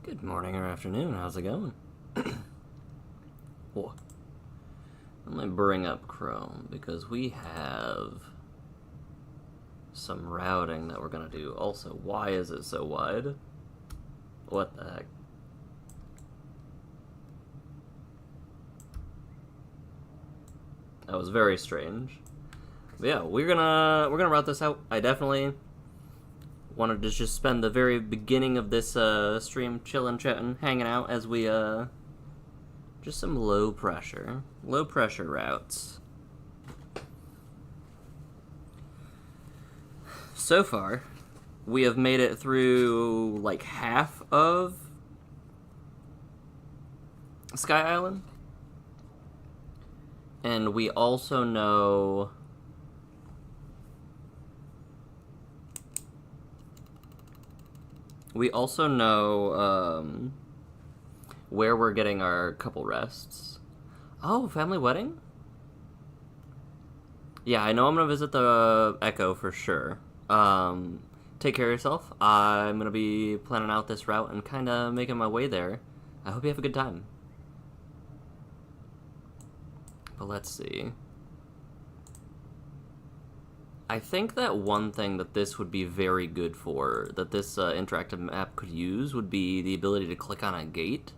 Good morning or afternoon, how's it going? Oh, let me bring up Chrome because we have some routing that we're gonna do. Also, why is it so wide? What the heck? That was very strange. But yeah, we're gonna route this out. I definitely wanted to just spend the very beginning of this stream chilling, chatting, hanging out as we just some low pressure routes. So far, we have made it through like half of Sky Island. And we also know where we're getting our couple rests. Oh, family wedding? Yeah, I know I'm gonna visit the Echo for sure. Take care of yourself. I'm gonna be planning out this route and kind of making my way there. I hope you have a good time. But let's see. I think that one thing that this would be very good for, that this interactive map could use, would be the ability to click on a gate,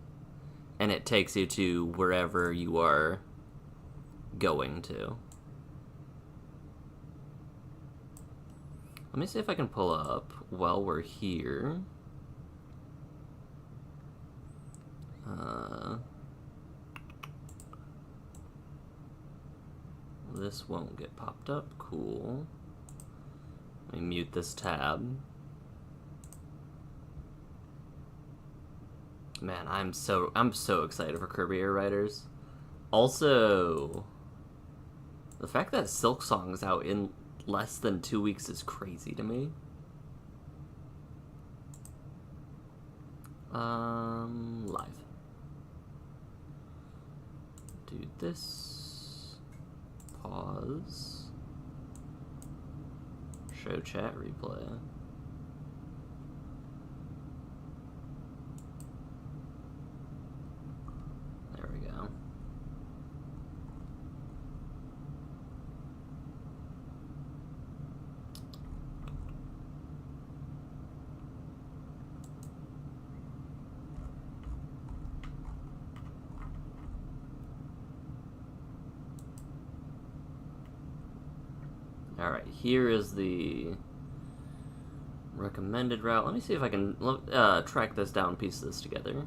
and it takes you to wherever you are going to. Let me see if I can pull up while we're here. This won't get popped up. Cool. Let me mute this tab. Man, I'm so excited for Kirby Air Riders. Also, the fact that Silk Song's out in less than 2 weeks is crazy to me. Live. Do this. Pause. Show chat replay. There we go. Alright, here is the recommended route. Let me see if I can track this down, piece this together.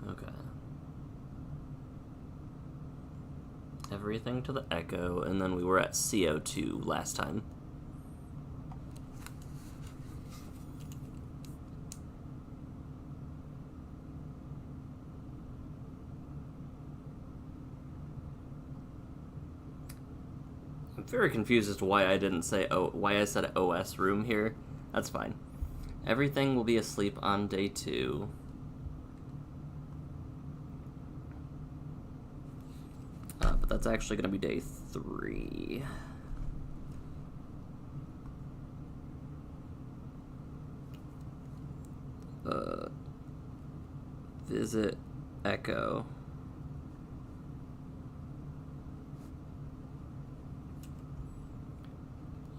Okay. Everything to the Echo, and then we were at CO2 last time. I'm very confused as to why I didn't say why I said OS room here. That's fine. Everything will be asleep on day 2. But that's actually going to be day 3. Visit Echo.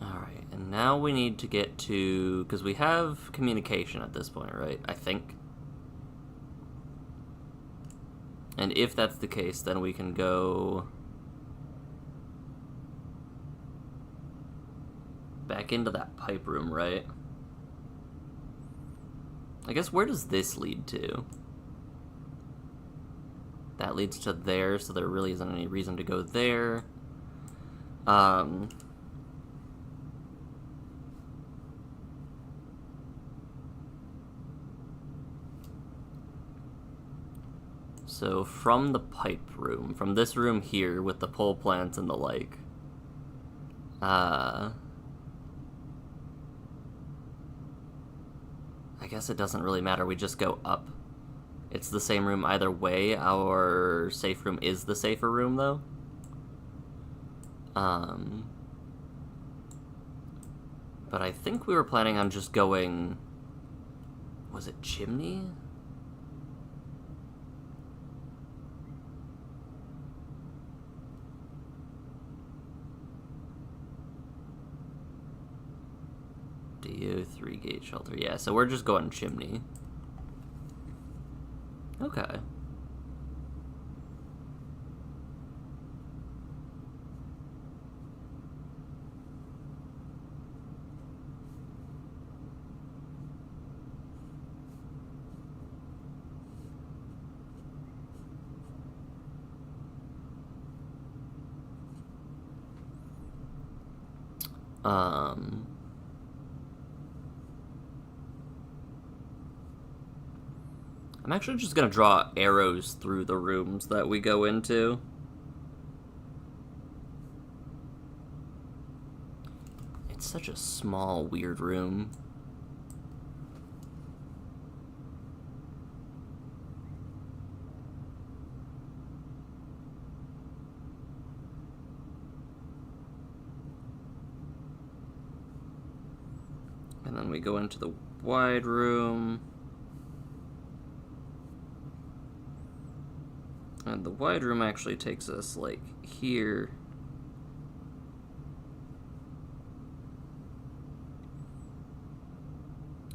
Alright, and now we need to get to... because we have communication at this point, right? I think. And if that's the case, then we can go back into that pipe room, right? I guess where does this lead to? That leads to there, so there really isn't any reason to go there. So from the pipe room, from this room here with the pole plants and the like, I guess it doesn't really matter, we just go up. It's the same room either way. Our safe room is the safer room, though. But I think we were planning on just going... Was it chimney? DO 3-gate shelter. Yeah, so we're just going chimney. Okay. I'm actually just gonna draw arrows through the rooms that we go into. It's such a small, weird room. And then we go into the wide room. And the wide room actually takes us, like, here.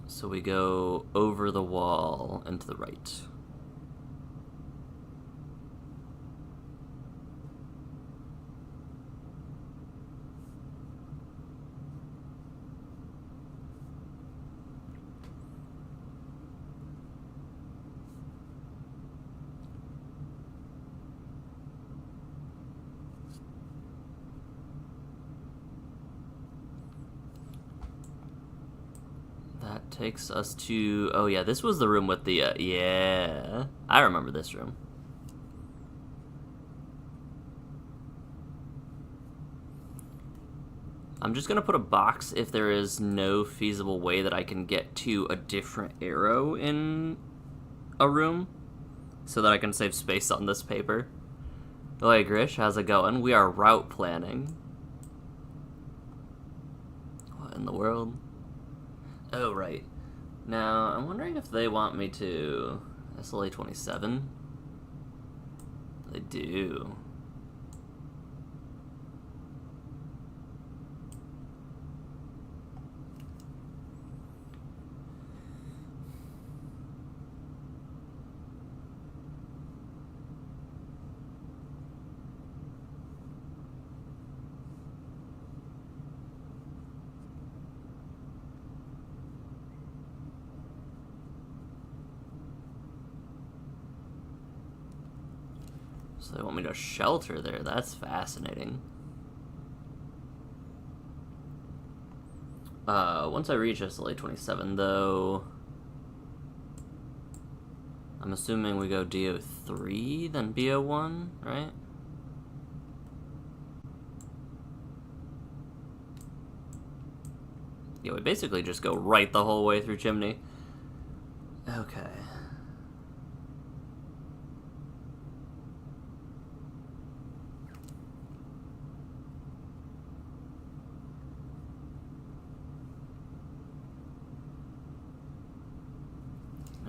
So we go over the wall and to the right. That takes us to... Oh, yeah, this was the room with the... yeah, I remember this room. I'm just going to put a box if there is no feasible way that I can get to a different arrow in a room, so that I can save space on this paper. Oh, hey, Grish, how's it going? We are route planning. What in the world? Oh, right. Now, I'm wondering if they want me to... SLA 27? They do. So they want me to shelter there. That's fascinating. Once I reach SLA 27, though, I'm assuming we go DO 3, then BO 1, right? Yeah, we basically just go right the whole way through chimney. Okay.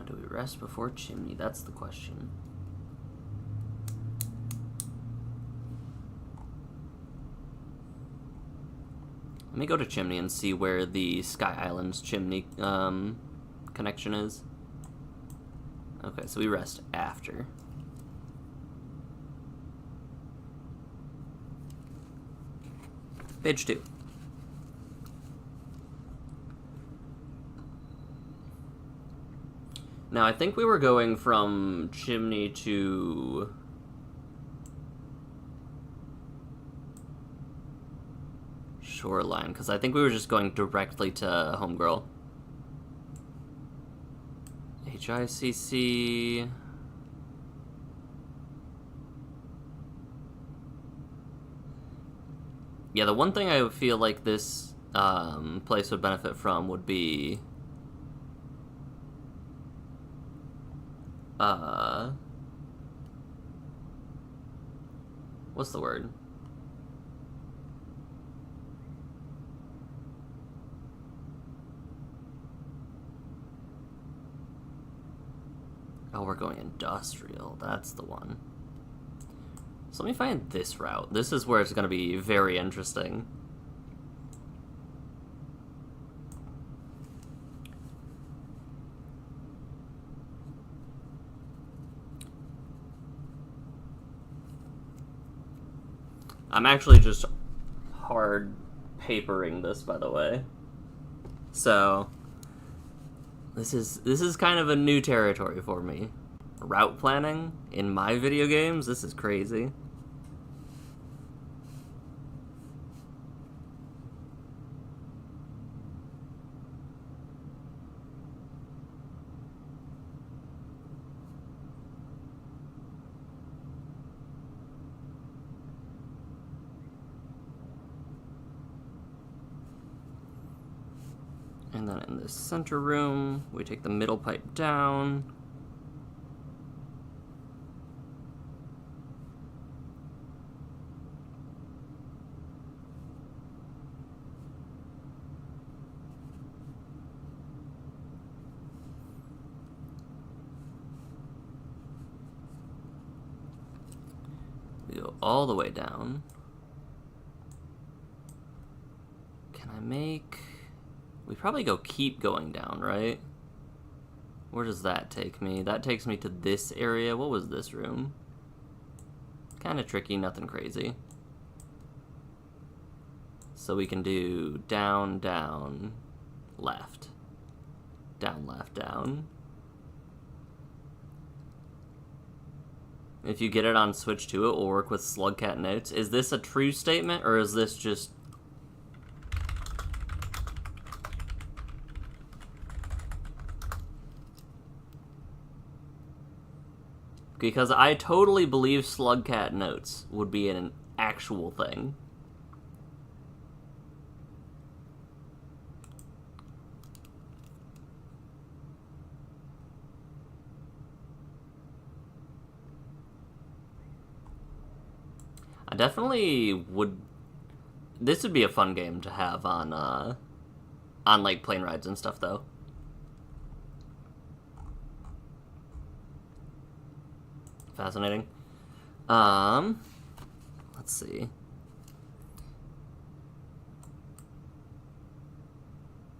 Do we rest before chimney? That's the question. Let me go to chimney and see where the Sky Islands chimney connection is. Okay, so we rest after. Page 2. Now, I think we were going from chimney to... shoreline, because I think we were just going directly to Homegirl. HICC... Yeah, the one thing I feel like this place would benefit from would be... what's the word? Oh, we're going industrial. That's the one. So let me find this route. This is where it's going to be very interesting. I'm actually just hard papering this, by the way. So this is kind of a new territory for me. Route planning in my video games, this is crazy. And then in this center room, we take the middle pipe down. We go all the way down. Can I make... We probably keep going down, right? Where does that take me? That takes me to this area. What was this room? Kind of tricky, nothing crazy. So we can do down, down, left. Down, left, down. If you get it on Switch 2, it will work with Slugcat notes. Is this a true statement, or is this just... Because I totally believe Slugcat notes would be an actual thing. I definitely would... This would be a fun game to have on like, plane rides and stuff, though. Fascinating. Let's see.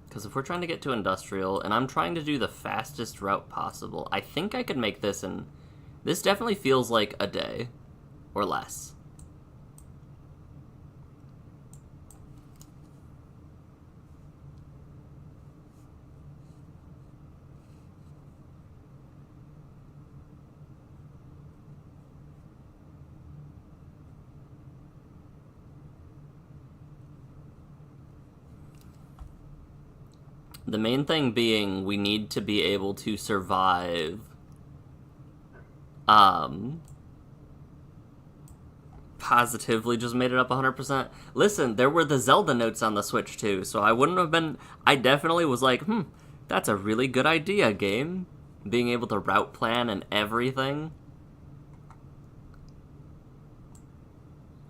Because if we're trying to get to industrial, and I'm trying to do the fastest route possible, I think I could make this in... This definitely feels like a day, or less. The main thing being we need to be able to survive positively just made it up 100%. Listen, there were the Zelda notes on the Switch too, so I wouldn't have been... I definitely was like, that's a really good idea, game. Being able to route plan and everything.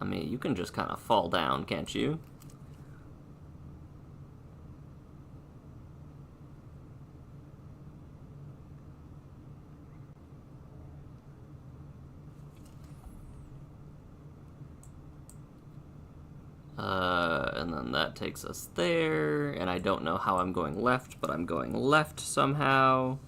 I mean, you can just kind of fall down, can't you? And then that takes us there, and I don't know how I'm going left, but I'm going left somehow.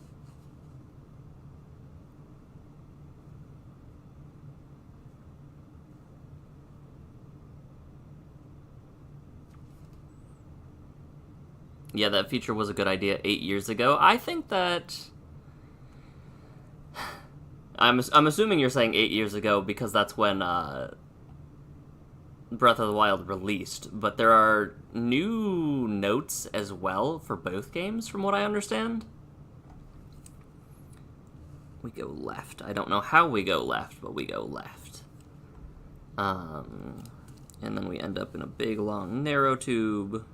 Yeah, that feature was a good idea 8 years ago. I think that... I'm assuming you're saying 8 years ago because that's when, Breath of the Wild released, but there are new notes as well for both games, from what I understand. We go left. I don't know how we go left, but we go left. And then we end up in a big, long, narrow tube.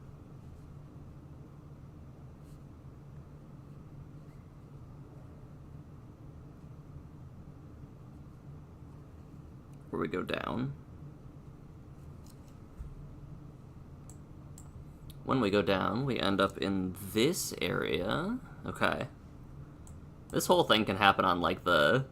Where we go down. When we go down, we end up in this area. Okay. This whole thing can happen on, like, the...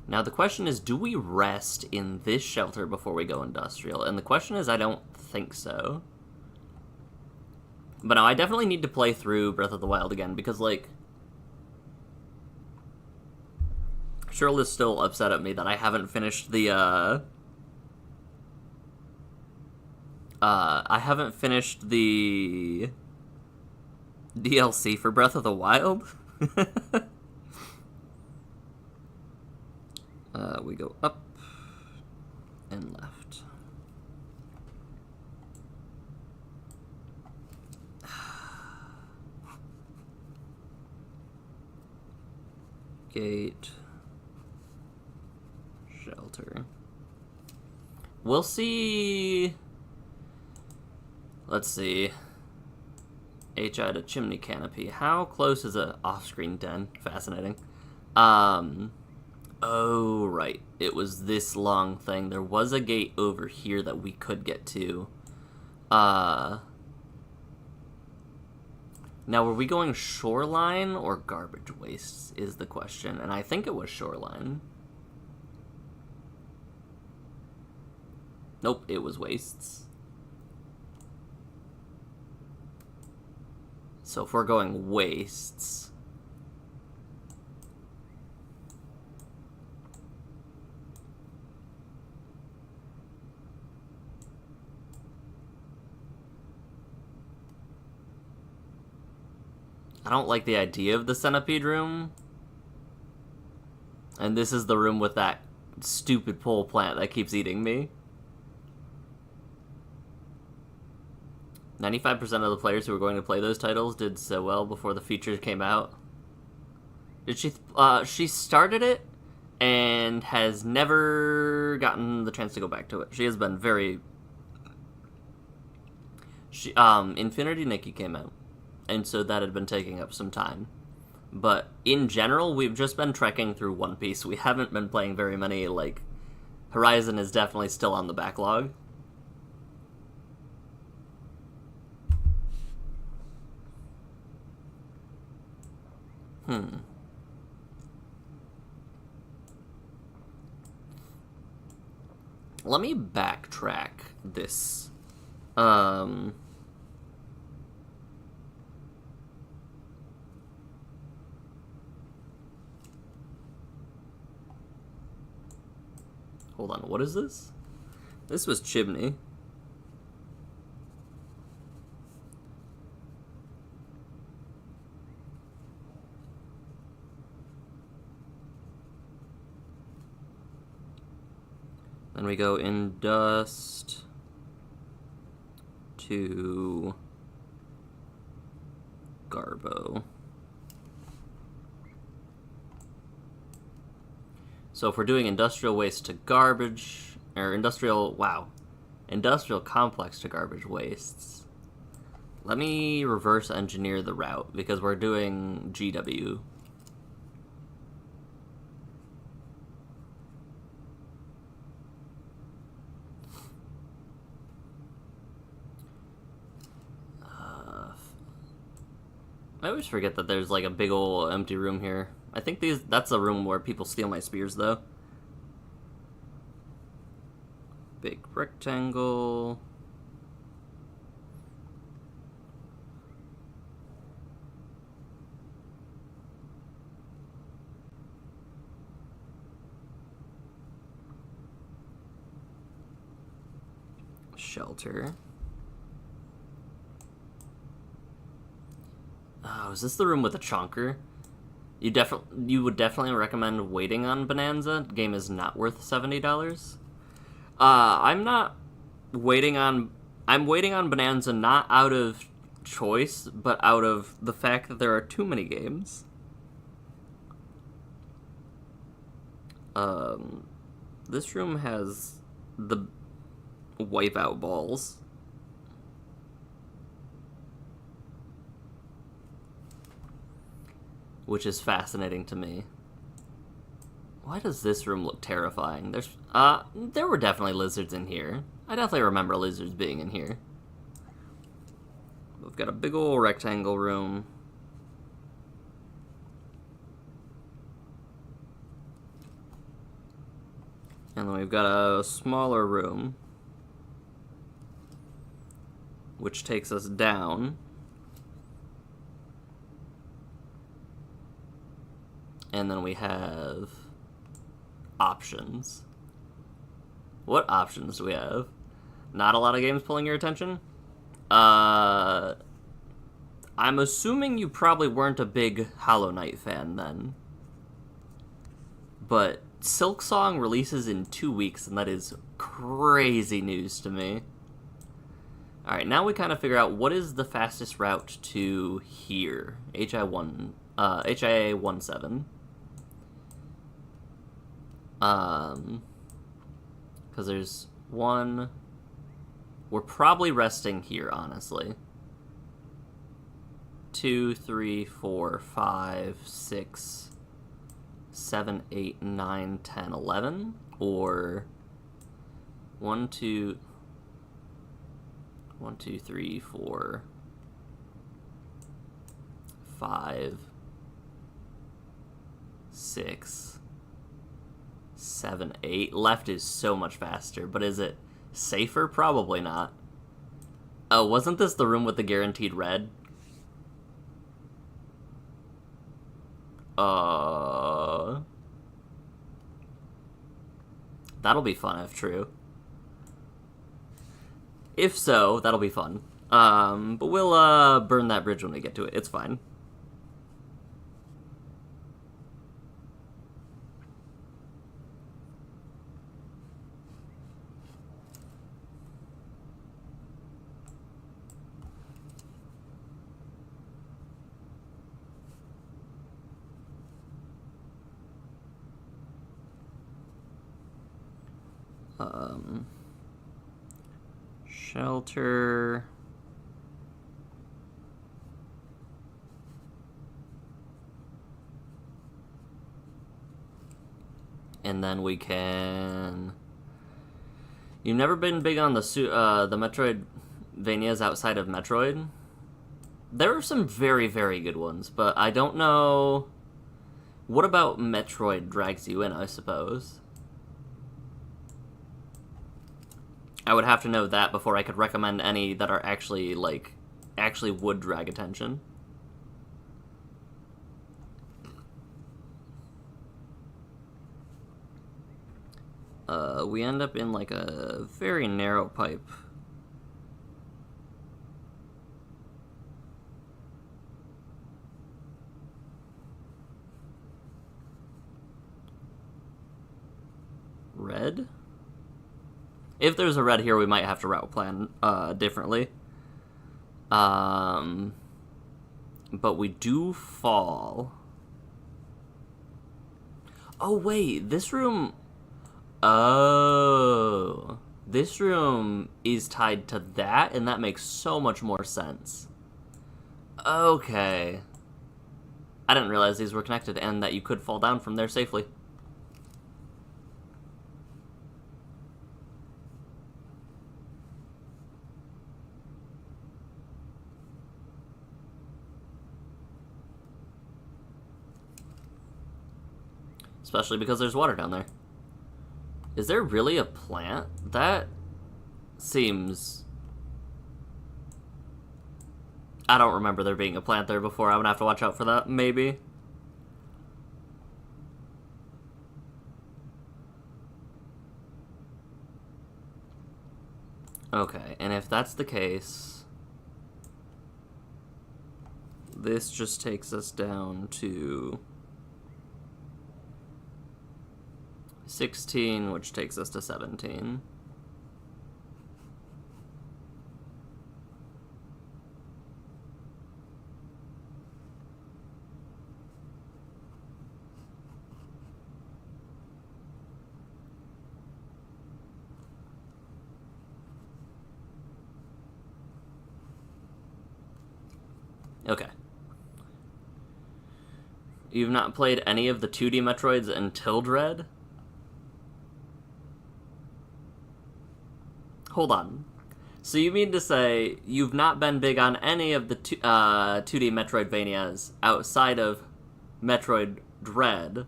Now, the question is, do we rest in this shelter before we go industrial? And the question is, I don't think so. But no, I definitely need to play through Breath of the Wild again, because, like... Cheryl is still upset at me that I haven't finished the, I haven't finished the DLC for Breath of the Wild. We go up and left. Gate. Shelter. We'll see. Let's see. HI to chimney canopy. How close is a off-screen den? Fascinating. Oh, right. It was this long thing. There was a gate over here that we could get to. Now, were we going shoreline or garbage wastes is the question. And I think it was shoreline. Nope, it was wastes. So if we're going wastes... I don't like the idea of the centipede room. And this is the room with that stupid pole plant that keeps eating me. 95% of the players who were going to play those titles did so well before the features came out. Did she? She started it and has never gotten the chance to go back to it. She has been very... Infinity Nikki came out. And so that had been taking up some time. But in general, we've just been trekking through One Piece. We haven't been playing very many, like... Horizon is definitely still on the backlog. Let me backtrack this. Hold on, what is this? This was Chimney. Then we go in dust to Garbo. So if we're doing industrial waste to garbage, or industrial complex to garbage wastes, let me reverse engineer the route because we're doing GW. I always forget that there's like a big ol' empty room here. I think that's a room where people steal my spears, though. Big rectangle. Shelter. Oh, is this the room with the chonker? You would definitely recommend waiting on Bonanza. The game is not worth $70. I'm waiting on Bonanza not out of choice, but out of the fact that there are too many games. This room has the wipeout balls. Which is fascinating to me. Why does this room look terrifying? There were definitely lizards in here. I definitely remember lizards being in here. We've got a big old rectangle room. And then we've got a smaller room, which takes us down. And then we have options. What options do we have? Not a lot of games pulling your attention? I'm assuming you probably weren't a big Hollow Knight fan then. But Silksong releases in 2 weeks, and that is crazy news to me. Alright, now we kind of figure out what is the fastest route to here. HIA 17. Because there's one... We're probably resting here, honestly. 2, 3, 4, 5, 6, 7, 8, 9, 10, 11, or 1, 2, 3, 4, 5, 6, 7, 8. Left is so much faster, but is it safer? Probably not. Oh, wasn't this the room with the guaranteed red? That'll be fun if true. If so, that'll be fun. But we'll burn that bridge when we get to it. It's fine. Shelter. And then we can... You've never been big on the Metroidvanias outside of Metroid? There are some very, very good ones, but I don't know... What about Metroid drags you in, I suppose? I would have to know that before I could recommend any that are actually, actually would drag attention. We end up in, a very narrow pipe. Red? If there's a red here, we might have to route plan differently. But we do fall. Oh, wait, this room... Oh. This room is tied to that, and that makes so much more sense. Okay. I didn't realize these were connected, and that you could fall down from there safely. Especially because there's water down there. Is there really a plant? That seems... I don't remember there being a plant there before. I'm gonna have to watch out for that, maybe. Okay, and if that's the case... This just takes us down to... 16, which takes us to 17. Okay. You've not played any of the 2D Metroids until Dread? Hold on. So you mean to say you've not been big on any of the 2D Metroidvanias outside of Metroid Dread?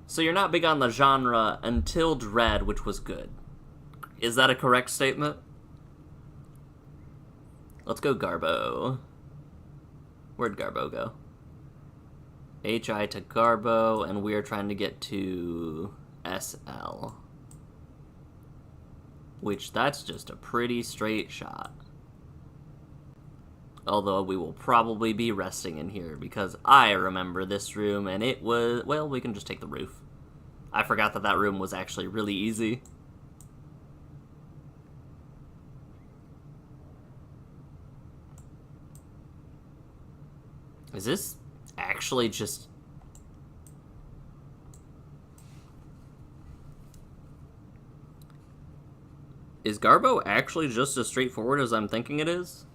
So you're not big on the genre until Dread, which was good. Is that a correct statement? Let's go Garbo. Where'd Garbo go? HI to Garbo, and we are trying to get to SL. Which, that's just a pretty straight shot. Although we will probably be resting in here, because I remember this room, and it was... Well, we can just take the roof. I forgot that that room was actually really easy. Is this actually just... Is Garbo actually just as straightforward as I'm thinking it is?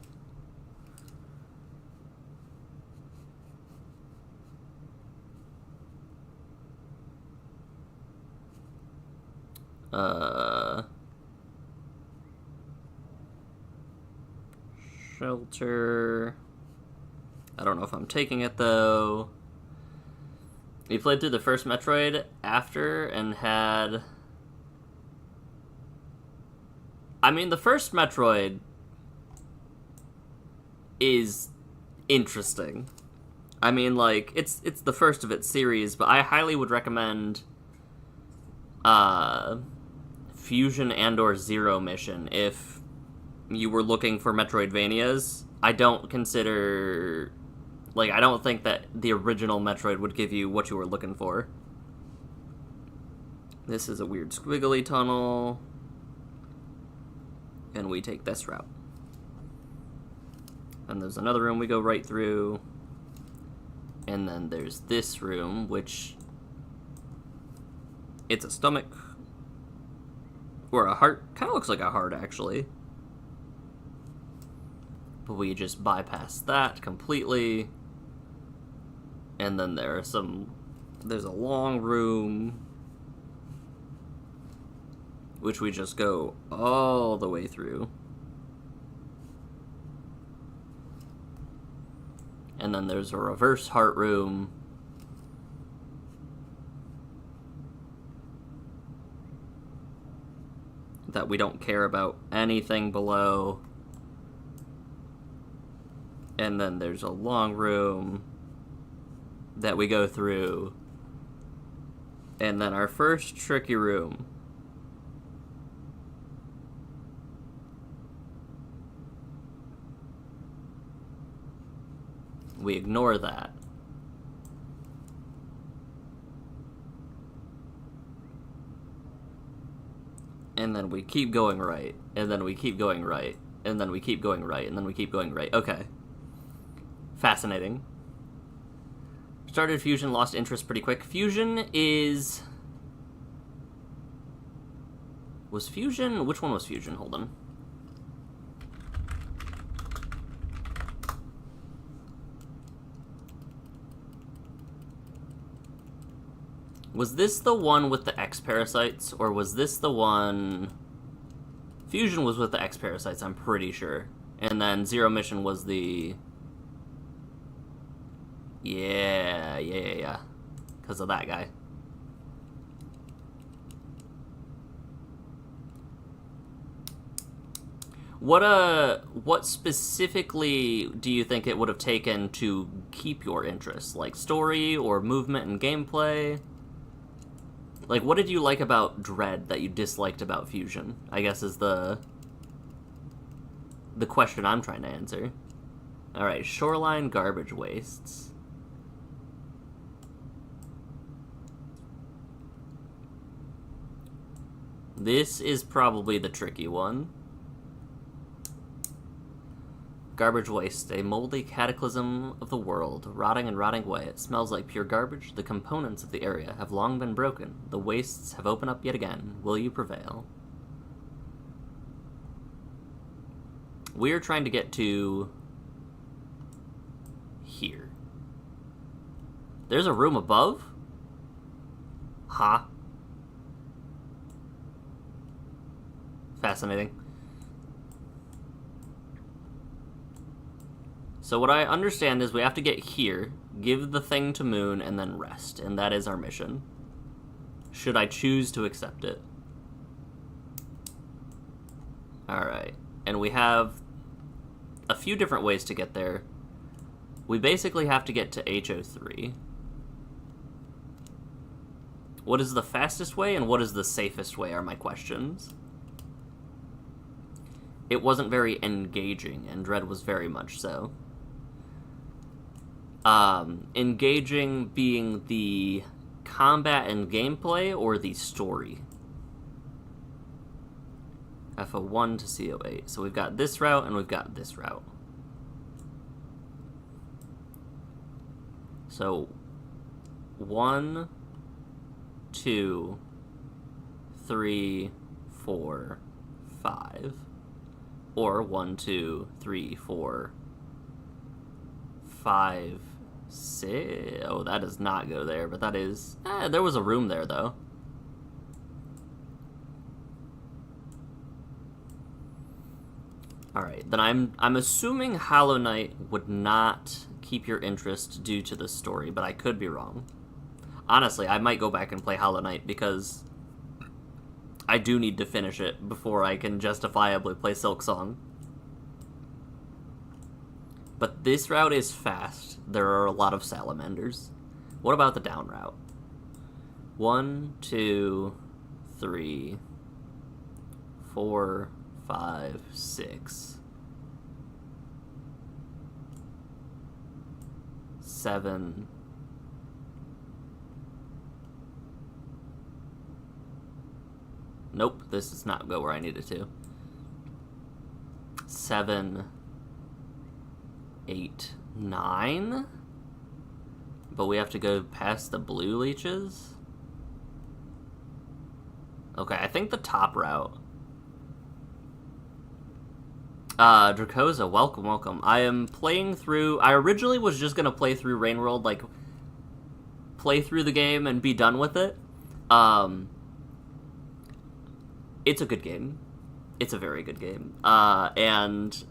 Shelter... I don't know if I'm taking it, though. We played through the first Metroid after and had... I mean, the first Metroid is interesting. I mean, like, it's the first of its series, but I highly would recommend Fusion and or Zero Mission if you were looking for Metroidvanias. I don't consider... Like, I don't think that the original Metroid would give you what you were looking for. This is a weird squiggly tunnel. And we take this route. And there's another room we go right through. And then there's this room, which... It's a stomach. Or a heart. Kind of looks like a heart, actually. But we just bypass that completely. And then there's a long room, which we just go all the way through. And then there's a reverse heart room. That we don't care about anything below. And then there's a long room that we go through. And then our first tricky room. We ignore that. And then we keep going right. And then we keep going right. And then we keep going right. And then we keep going right. Okay. Fascinating. Started Fusion, lost interest pretty quick. Fusion is... Was Fusion... Which one was Fusion? Hold on. Was this the one with the X-Parasites? Or was this the one... Fusion was with the X-Parasites, I'm pretty sure. And then Zero Mission was the... Yeah. Because of that guy. What specifically do you think it would have taken to keep your interest? Like story or movement and gameplay? Like, what did you like about Dread that you disliked about Fusion? I guess is the question I'm trying to answer. Alright, shoreline garbage wastes. This is probably the tricky one. Garbage waste, a moldy cataclysm of the world, rotting and rotting away. It smells like pure garbage. The components of the area have long been broken. The wastes have opened up yet again. Will you prevail? We're trying to get to here. There's a room above? Huh? Fascinating. So what I understand is we have to get here, give the thing to Moon, and then rest. And that is our mission. Should I choose to accept it? Alright. And we have a few different ways to get there. We basically have to get to HO3. What is the fastest way and what is the safest way are my questions. It wasn't very engaging, and Dread was very much so. Engaging being the combat and gameplay or the story? FO1 to CO8. So we've got this route and we've got this route. So 1, 2, 3, 4, 5. Or 1, 2, 3, 4, 5, 6. Oh, that does not go there, but that is... there was a room there, though. Alright, then I'm assuming Hollow Knight would not keep your interest due to the story, but I could be wrong. Honestly, I might go back and play Hollow Knight, because I do need to finish it before I can justifiably play Silksong. But this route is fast. There are a lot of salamanders. What about the down route? 1, 2, 3, 4, 5, 6, 7. Nope, this does not go where I need it to. 7, 8, 9? But we have to go past the blue leeches? Okay, I think the top route. Dracosa, welcome, welcome. I am playing through... I originally was just gonna play through Rainworld, like, play through the game and be done with it. It's a good game. It's a very good game. And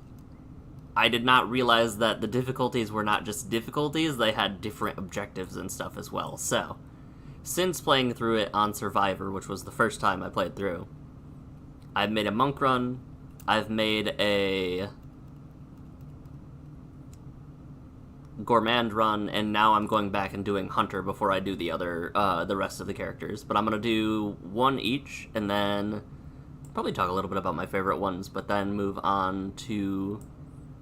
I did not realize that the difficulties were not just difficulties, they had different objectives and stuff as well. So, since playing through it on Survivor, which was the first time I played through, I've made a monk run, I've made a gourmand run, and now I'm going back and doing hunter before I do the other, the rest of the characters. But I'm gonna do one each, and then probably talk a little bit about my favorite ones, but then move on to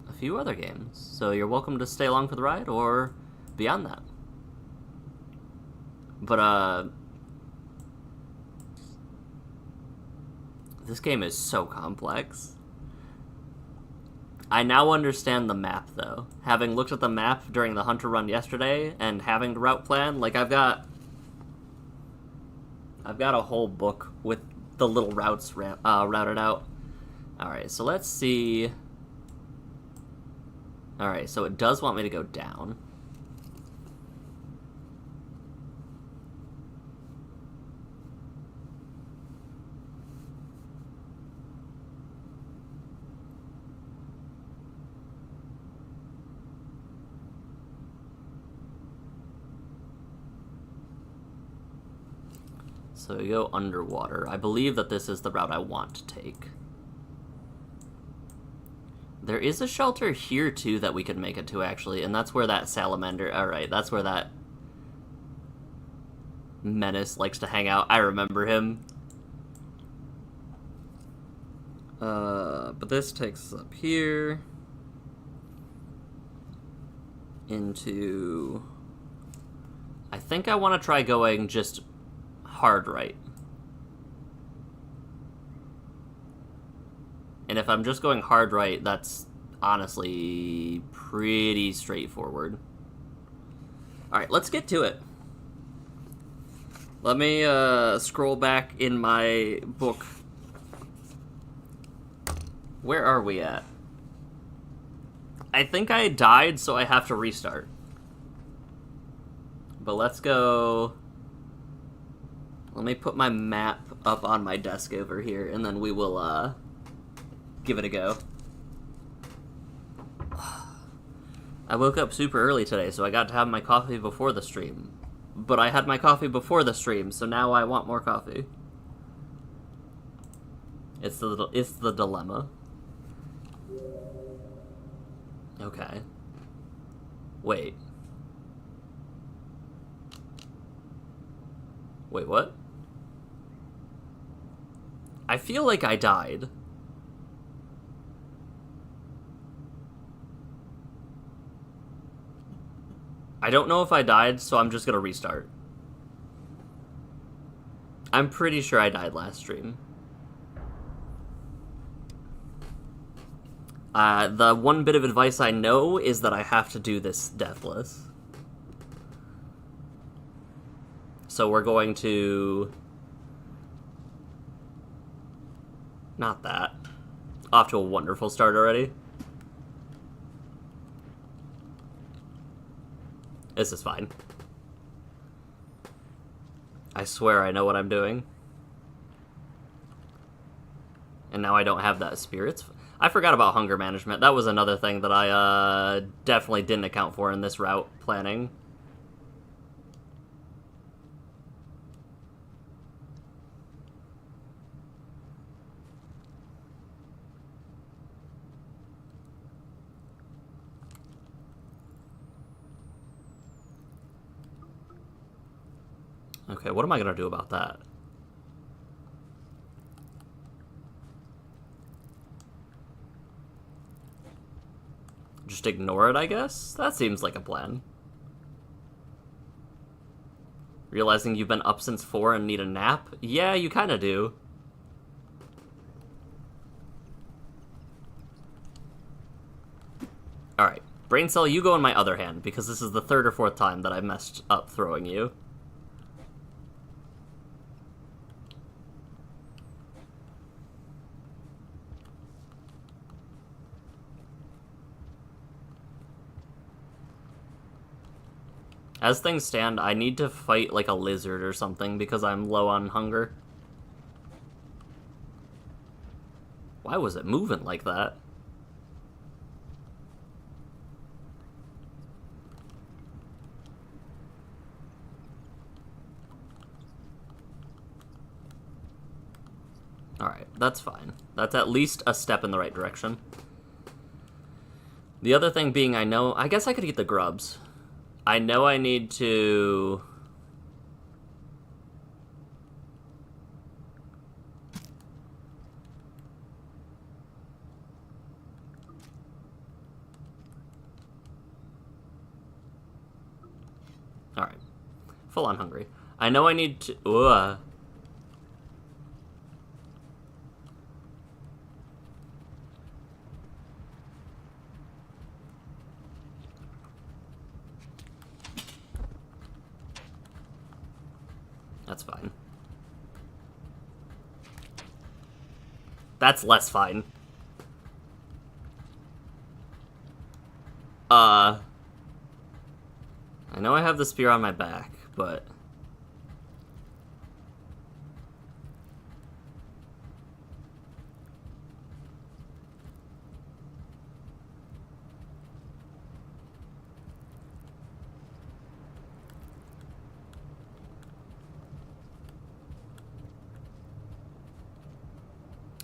a few other games. So you're welcome to stay along for the ride, or beyond that. But, this game is so complex. I now understand the map, though. Having looked at the map during the Hunter run yesterday, and having the route plan, like, I've got a whole book with the little routes routed out. Alright, so let's see. Alright, so it does want me to go down. So you go underwater. I believe that this is the route I want to take. There is a shelter here, too, that we could make it to, actually, and that's where that salamander... Alright, that's where that menace likes to hang out. I remember him. But this takes us up here. Into... I think I want to try going just hard right. And if I'm just going hard right, that's honestly pretty straightforward. Alright, let's get to it. Let me scroll back in my book. Where are we at? I think I died, so I have to restart. But let's go... Let me put my map up on my desk over here, and then we will, give it a go. I woke up super early today, so I got to have my coffee before the stream. But I had my coffee before the stream, so now I want more coffee. It's the dilemma. Okay. Wait. Wait, what? I feel like I died. I don't know if I died, so I'm just gonna restart. I'm pretty sure I died last stream. The one bit of advice I know is that I have to do this deathless. So we're going to... Not that. Off to a wonderful start already. This is fine. I swear I know what I'm doing. And now I don't have that spirits. I forgot about hunger management. That was another thing that I definitely didn't account for in this route planning. Okay, what am I gonna do about that? Just ignore it, I guess? That seems like a plan. Realizing you've been up since 4 and need a nap? Yeah, you kinda do. Alright, Brain Cell, you go in my other hand, because this is the 3rd or 4th time that I messed up throwing you. As things stand, I need to fight like a lizard or something because I'm low on hunger. Why was it moving like that? Alright, that's fine. That's at least a step in the right direction. The other thing being I guess I could eat the grubs. I know I need to... Alright. Full on hungry. I know I need to... Ugh. That's fine. That's less fine. I know I have the spear on my back, but...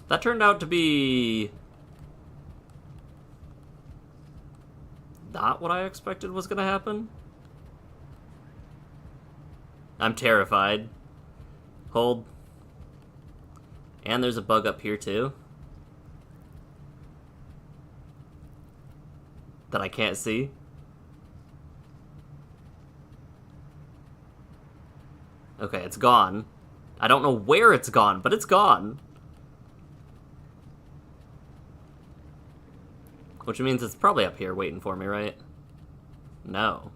That turned out to be... not what I expected was gonna happen. I'm terrified. Hold. And there's a bug up here too. That I can't see. Okay, it's gone. I don't know where it's gone, but it's gone. Which means it's probably up here waiting for me, right? No.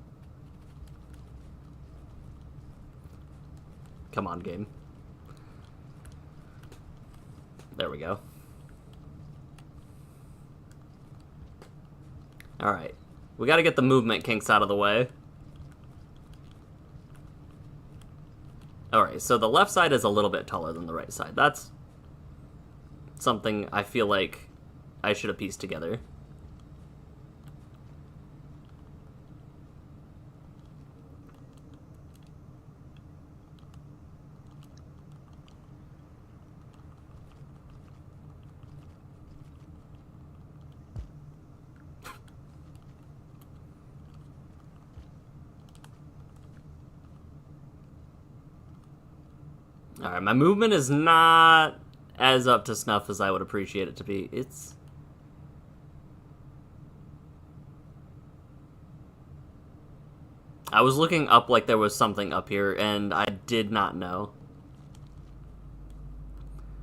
Come on, game. There we go. Alright. We gotta get the movement kinks out of the way. Alright, so the left side is a little bit taller than the right side. That's something I feel like I should have pieced together. Alright, my movement is not as up to snuff as I would appreciate it to be. I was looking up like there was something up here, and I did not know.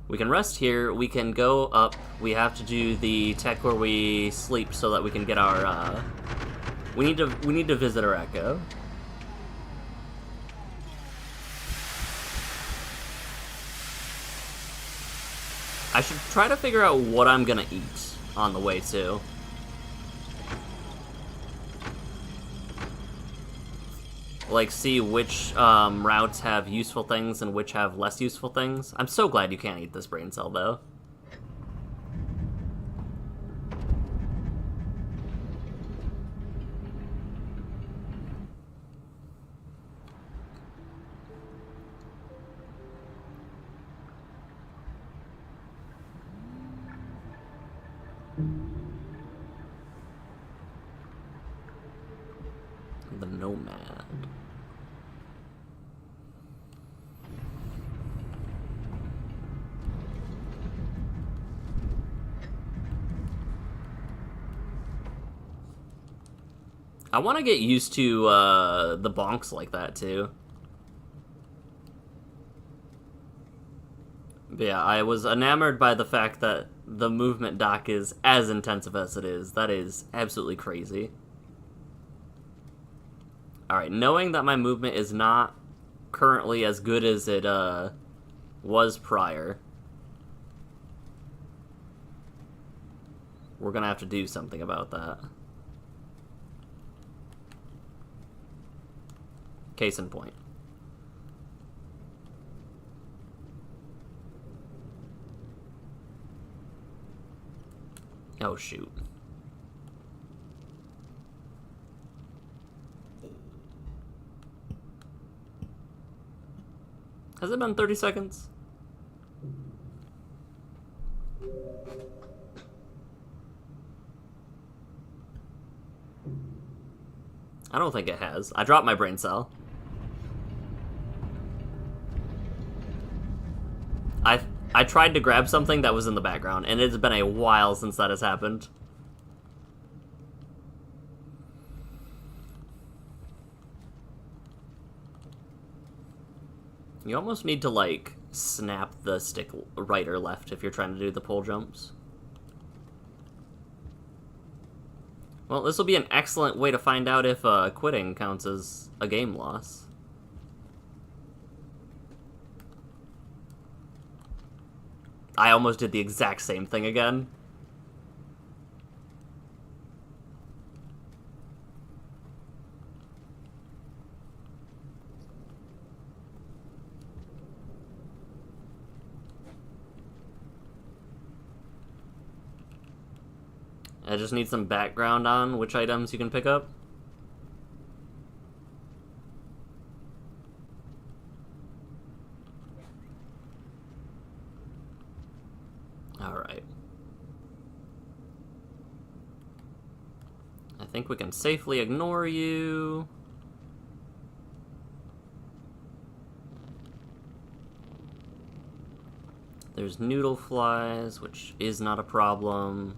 We can rest here. We can go up. We have to do the tech where we sleep so that we can get our, We need to visit our Echo. I should try to figure out what I'm gonna eat on the way, too. Like, see which routes have useful things and which have less useful things. I'm so glad you can't eat this brain cell, though. The Nomad. I want to get used to the bonks like that, too. But yeah, I was enamored by the fact that the movement dock is as intensive as it is. That is absolutely crazy. Alright, knowing that my movement is not currently as good as it was prior, we're gonna have to do something about that. Case in point. Oh, shoot. Has it been 30 seconds? I don't think it has. I dropped my brain cell. I tried to grab something that was in the background, and it's been a while since that has happened. You almost need to, like, snap the stick right or left if you're trying to do the pole jumps. Well, this will be an excellent way to find out if quitting counts as a game loss. I almost did the exact same thing again. I just need some background on which items you can pick up. Alright. I think we can safely ignore you. There's noodle flies, which is not a problem.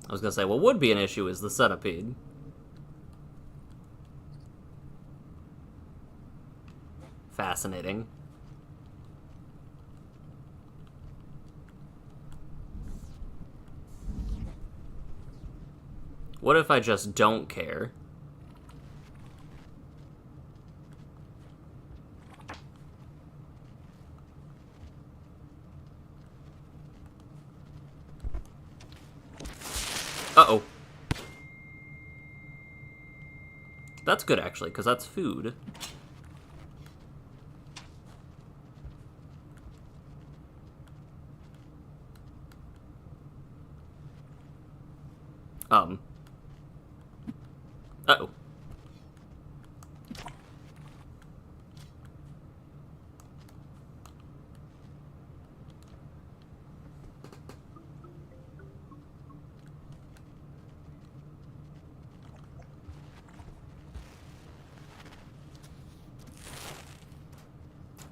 I was gonna say, what would be an issue is the centipede. Fascinating. What if I just don't care? Uh-oh. That's good, actually, because that's food. Uh-oh.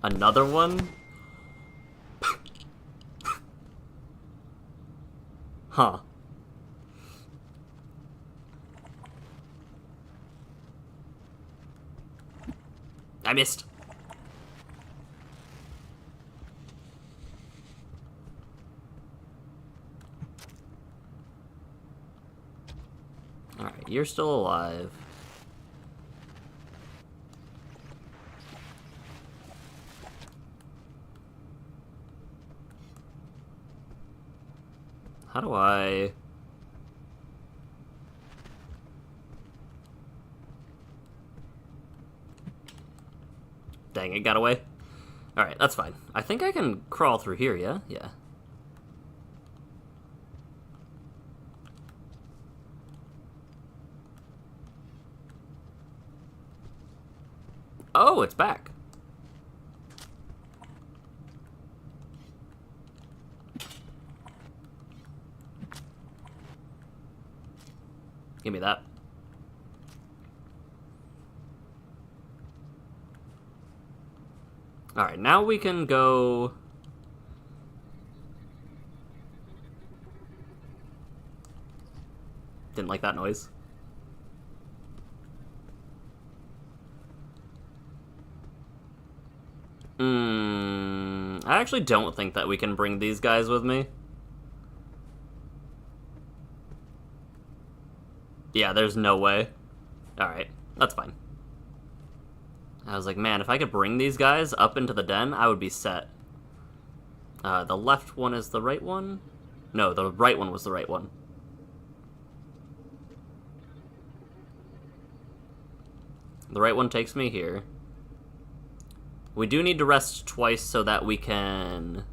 Another one? Huh. I missed. Alright, you're still alive. How do I... Dang, it got away. Alright, that's fine. I think I can crawl through here, yeah? Yeah. Oh, it's back. Give me that. Alright, now we can go... Didn't like that noise. I actually don't think that we can bring these guys with me. Yeah, there's no way. Alright, that's fine. I was like, man, if I could bring these guys up into the den, I would be set. The left one is the right one? No, the right one was the right one. The right one takes me here. We do need to rest twice so that we can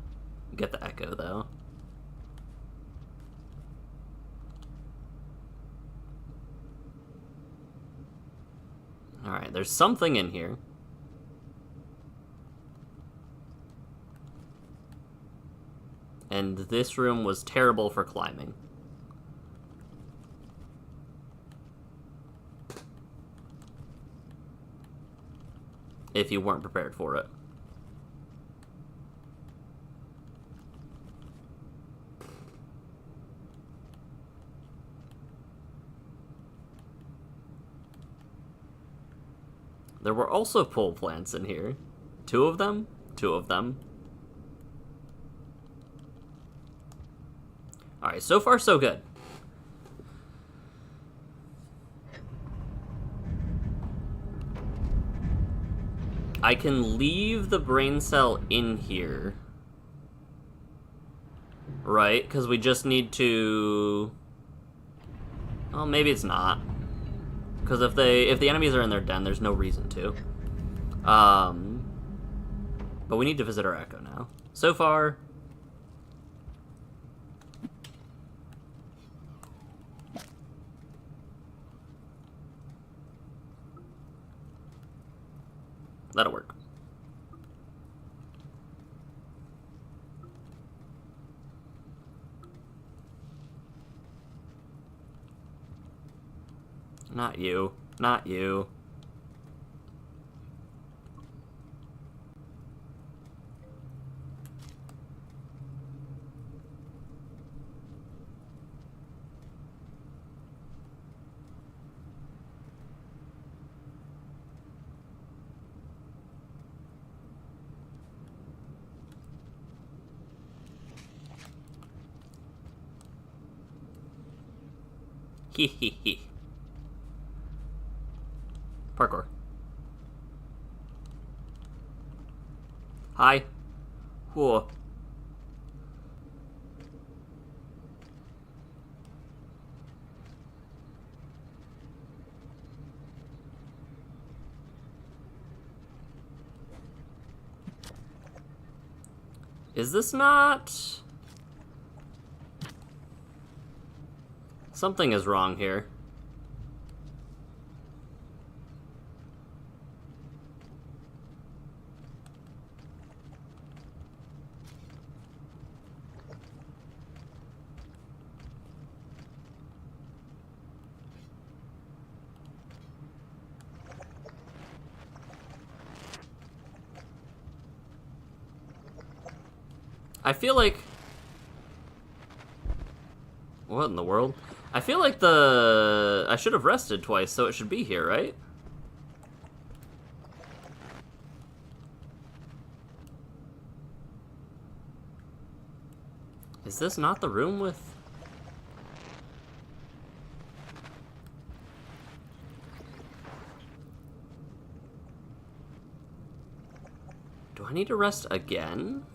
get the echo, though. Alright, there's something in here. And this room was terrible for climbing. If you weren't prepared for it. There were also pole plants in here. Two of them? Two of them. Alright, so far so good. I can leave the brain cell in here. Right? Because we just need to... Well, maybe it's not. Because if the enemies are in their den, there's no reason to. But we need to visit our echo now. So far... That'll work. Not you. Not you. Hee. Parkour. Hi. Whoa. Is this not... Something is wrong here. I feel like... What in the world? I feel like I should have rested twice, so it should be here, right? Is this not the room with... Do I need to rest again?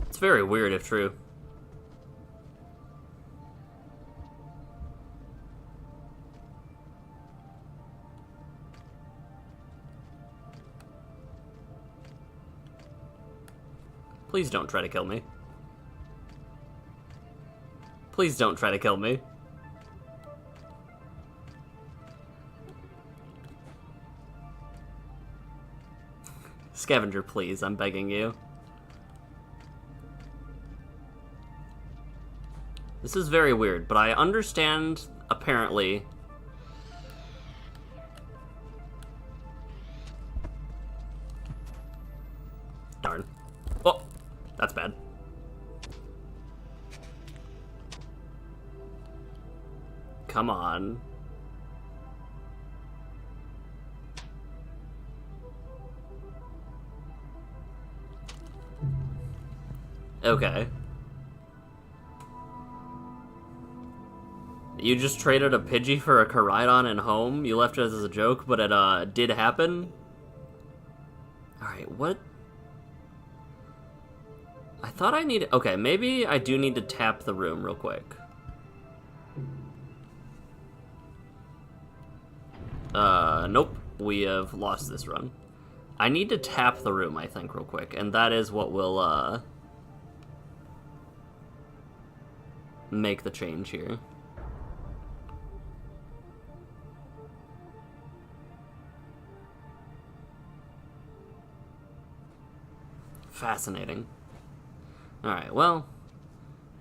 It's very weird if true. Please don't try to kill me. Please don't try to kill me. Scavenger, please, I'm begging you. This is very weird, but I understand, apparently... Darn. Oh, that's bad. Come on. Okay. You just traded a Pidgey for a Koraidon in home? You left it as a joke, but it did happen? Alright, what? I thought I needed... Okay, maybe I do need to tap the room real quick. Nope. We have lost this run. I need to tap the room, I think, real quick, and that is what will, make the change here. Fascinating. Alright, well,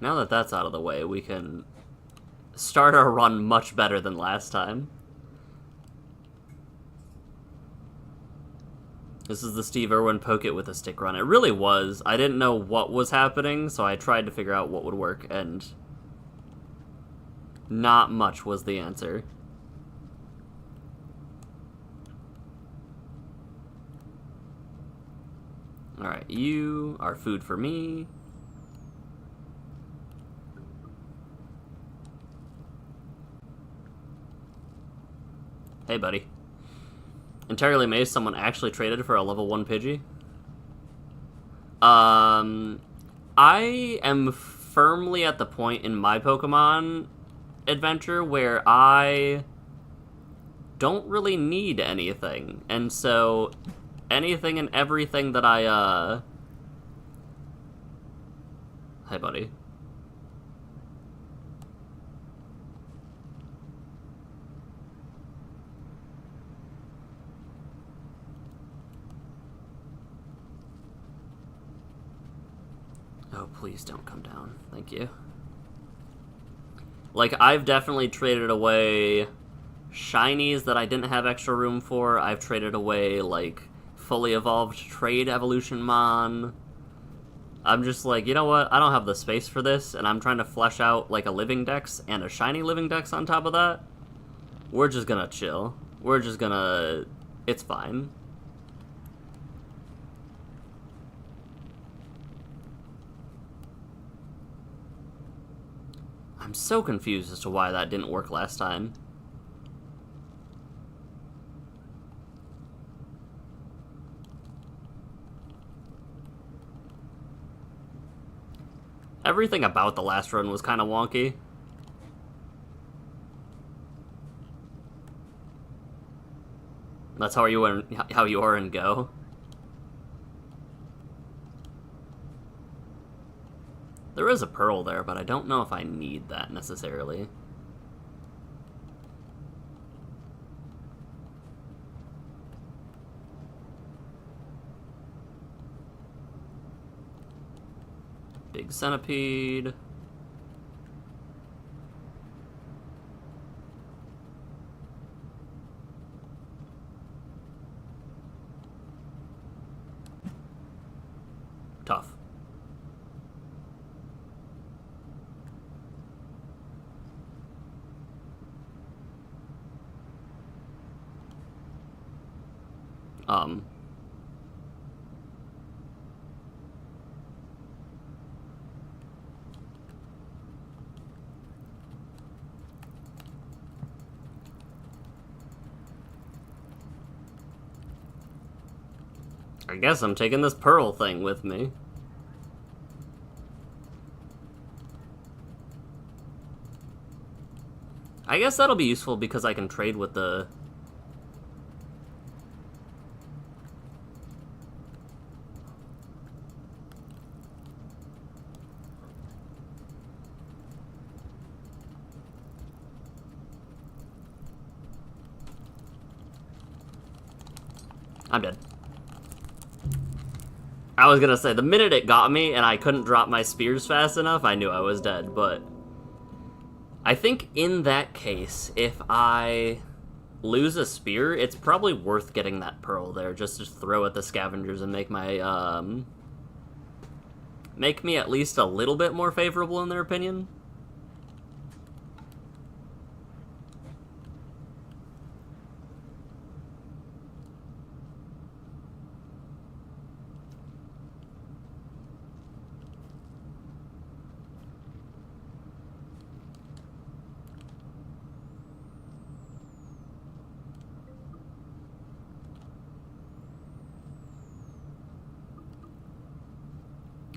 now that that's out of the way, we can start our run much better than last time. This is the Steve Irwin poke it with a stick run. It really was. I didn't know what was happening, so I tried to figure out what would work, and not much was the answer. Alright, you are food for me. Hey, buddy. Entirely amazed someone actually traded for a level 1 Pidgey. I am firmly at the point in my Pokemon adventure where I don't really need anything. And so anything and everything that I, Hi, buddy. Oh, please don't come down. Thank you. Like, I've definitely traded away shinies that I didn't have extra room for. I've traded away, like, fully evolved trade evolution mon. I'm just like, you know what? I don't have the space for this, and I'm trying to flesh out, like, a living dex and a shiny living dex on top of that. We're just gonna chill. We're just gonna... It's fine. I'm so confused as to why that didn't work last time. Everything about the last run was kind of wonky. That's how you are in Go. There is a pearl there, but I don't know if I need that necessarily. Big centipede. Tough. I guess I'm taking this pearl thing with me. I guess that'll be useful because I can trade with the... I'm dead. I was gonna say, the minute it got me and I couldn't drop my spears fast enough, I knew I was dead, but... I think in that case, if I lose a spear, it's probably worth getting that pearl there, just to throw at the scavengers and make my, make me at least a little bit more favorable in their opinion.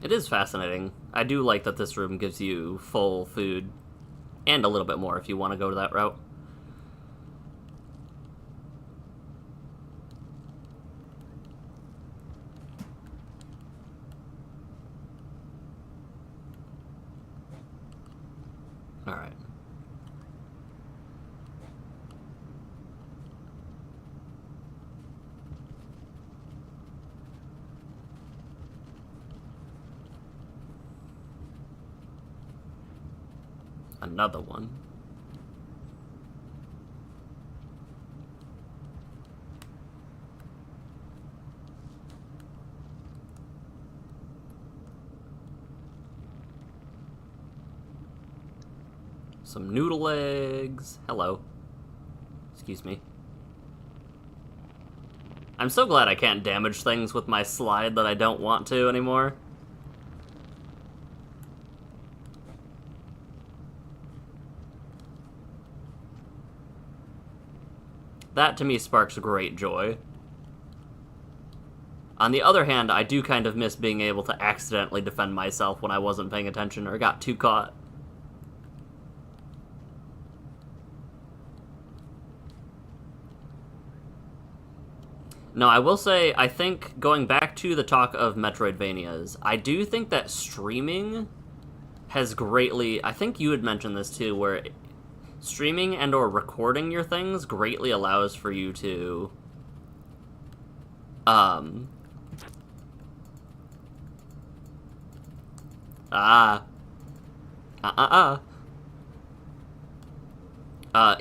It is fascinating. I do like that this room gives you full food, and a little bit more if you want to go to that route. Alright. Another one. Some noodle eggs. Hello. Excuse me. I'm so glad I can't damage things with my slide that I don't want to anymore. That, to me, sparks great joy. On the other hand, I do kind of miss being able to accidentally defend myself when I wasn't paying attention or got too caught. No, I will say, I think, going back to the talk of Metroidvanias, I do think that streaming has greatly... I think you had mentioned this too, where... streaming and or recording your things greatly allows for you to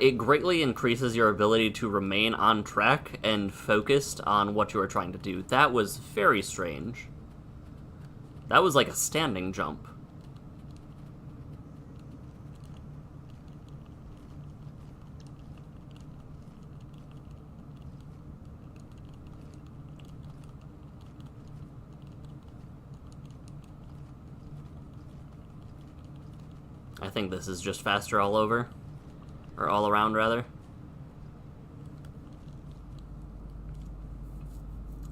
it greatly increases your ability to remain on track and focused on what you are trying to do. That was very strange. That was like a standing jump. I think this is just faster all over. Or all around, rather.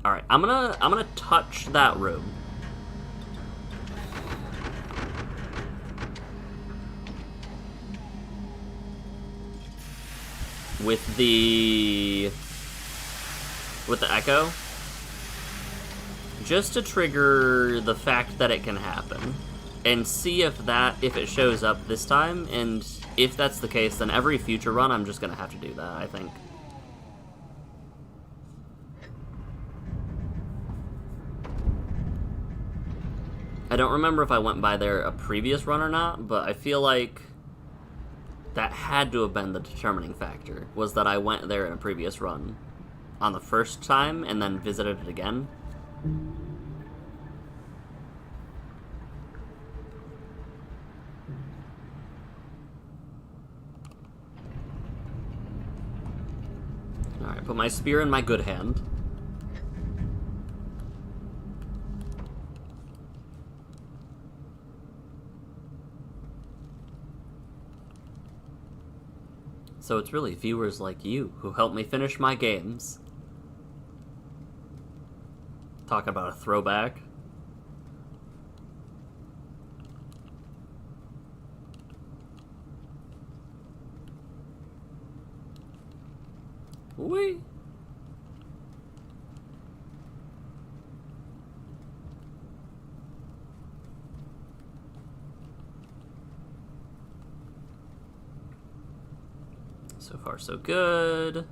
Alright, I'm gonna touch that room. with the echo, just to trigger the fact that it can happen, and see if it shows up this time, and if that's the case, then every future run I'm just gonna have to do that, I think. I don't remember if I went by there a previous run or not, but I feel like that had to have been the determining factor, was that I went there in a previous run on the first time and then visited it again. Alright, put my spear in my good hand. So it's really viewers like you who help me finish my games. Talk about a throwback. Whee! So far, so good.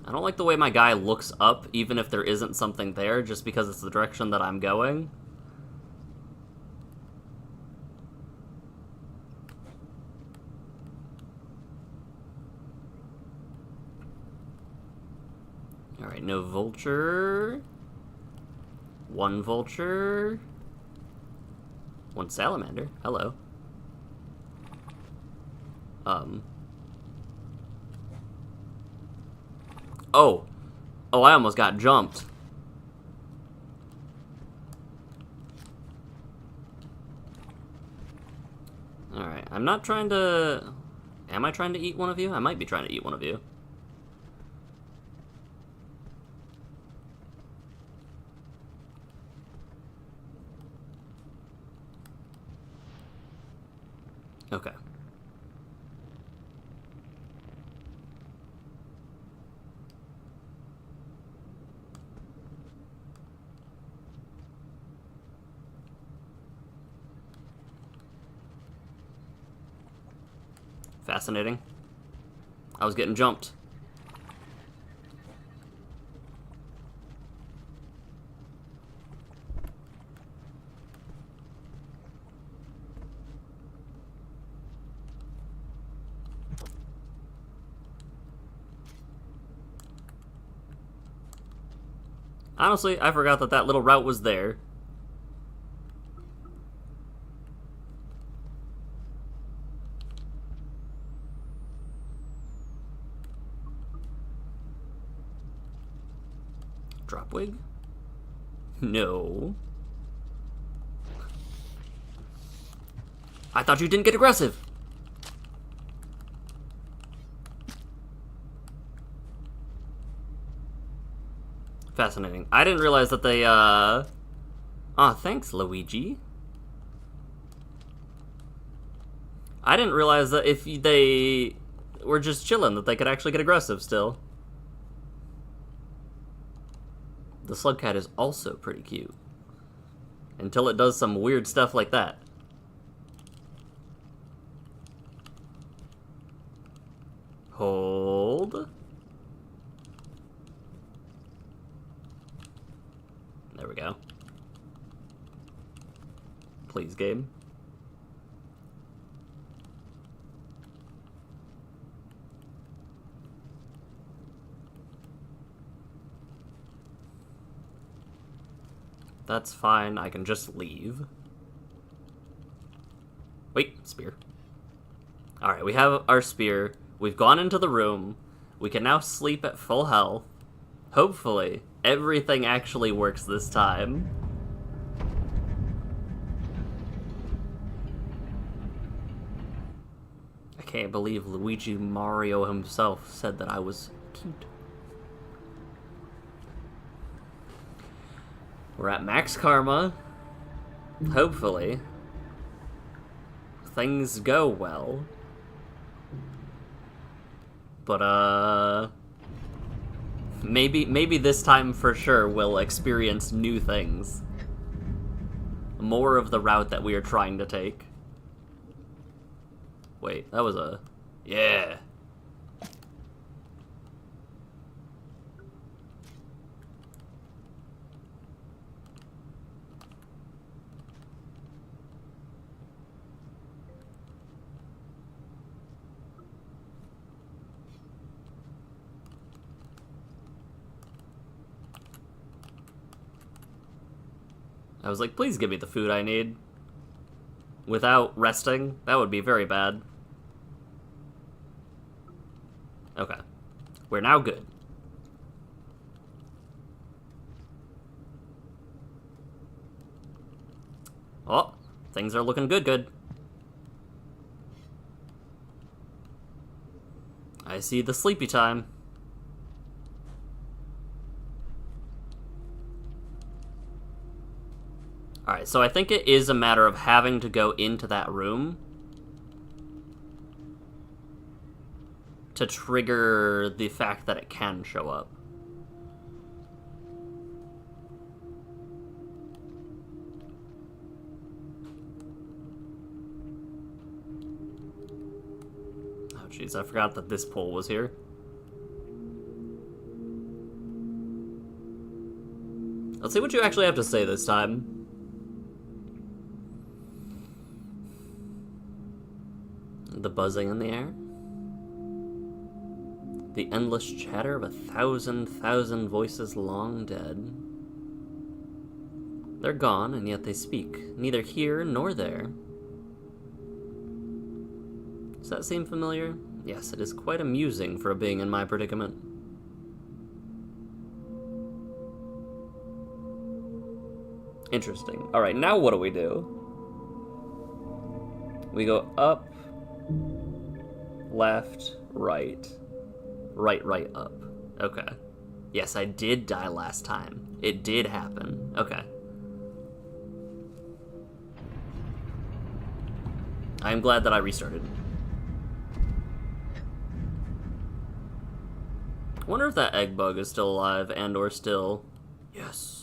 I don't like the way my guy looks up, even if there isn't something there, just because it's the direction that I'm going. Alright, no vulture. One vulture. One salamander. Hello. Oh. Oh, I almost got jumped. Alright, I'm not trying to... Am I trying to eat one of you? I might be trying to eat one of you. Okay. Fascinating. I was getting jumped. Honestly, I forgot that that little route was there. Dropwig? No. I thought you didn't get aggressive. Fascinating. I didn't realize that they, Aw, thanks, Luigi. I didn't realize that if they were just chilling, that they could actually get aggressive still. The slug cat is also pretty cute. Until it does some weird stuff like that. Hold. There we go. Please, game. That's fine, I can just leave. Wait, spear. Alright, we have our spear. We've gone into the room. We can now sleep at full health. Hopefully, everything actually works this time. I can't believe Luigi Mario himself said that I was cute. We're at max karma. Hopefully. Things go well. But, maybe this time for sure we'll experience new things. More of the route that we are trying to take. Wait, that was a... Yeah. I was like, please give me the food I need. Without resting, that would be very bad. Okay. We're now good. Oh, things are looking good. I see the sleepy time. Alright, so I think it is a matter of having to go into that room to trigger the fact that it can show up. Oh jeez, I forgot that this pole was here. Let's see what you actually have to say this time. The buzzing in the air. The endless chatter of 1,000 voices long dead. They're gone, and yet they speak, neither here nor there. Does that seem familiar? Yes, it is quite amusing for a being in my predicament. Interesting. Alright, now what do? We go up, left, right, right, up. Okay. Yes, I did die last time. It did happen. Okay. I'm glad that I restarted. I wonder if that egg bug is still alive and or still... Yes.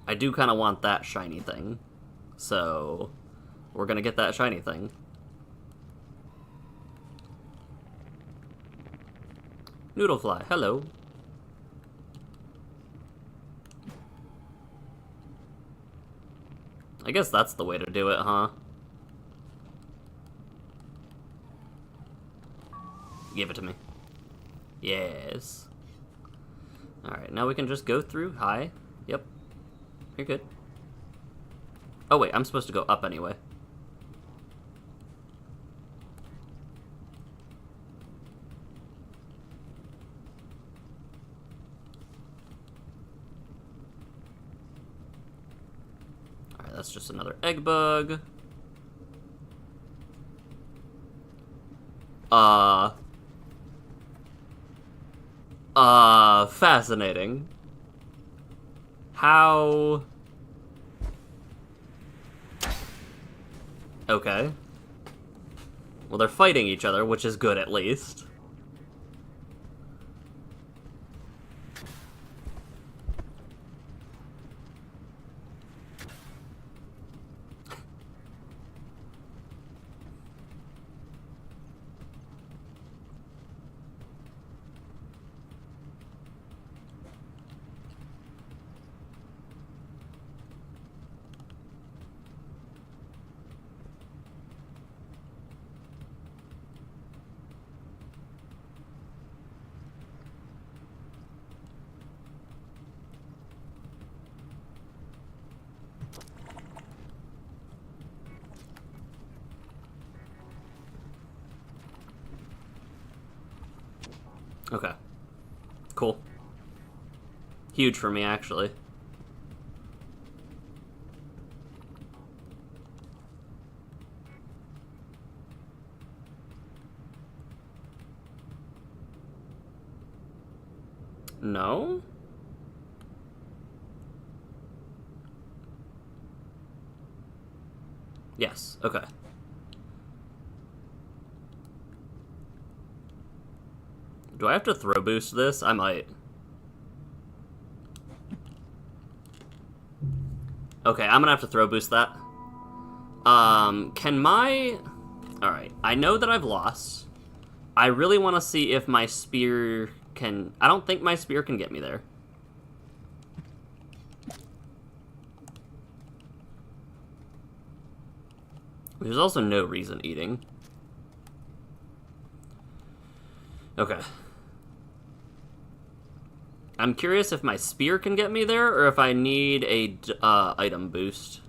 I do kind of want that shiny thing. So, we're gonna get that shiny thing. Noodlefly, hello. I guess that's the way to do it, huh? Give it to me. Yes. Alright, now we can just go through. Hi. Yep. You're good. Oh wait, I'm supposed to go up anyway. Alright, that's just another egg bug. Fascinating. How... Okay. Well, they're fighting each other, which is good at least. Okay. Cool. Huge for me, actually. No? Yes, okay. Do I have to throw boost this? I might. Okay, I'm gonna have to throw boost that. Can my... Alright, I know that I've lost. I really want to see if my spear can... I don't think my spear can get me there. There's also no reason eating. Okay. I'm curious if my spear can get me there, or if I need a item boost.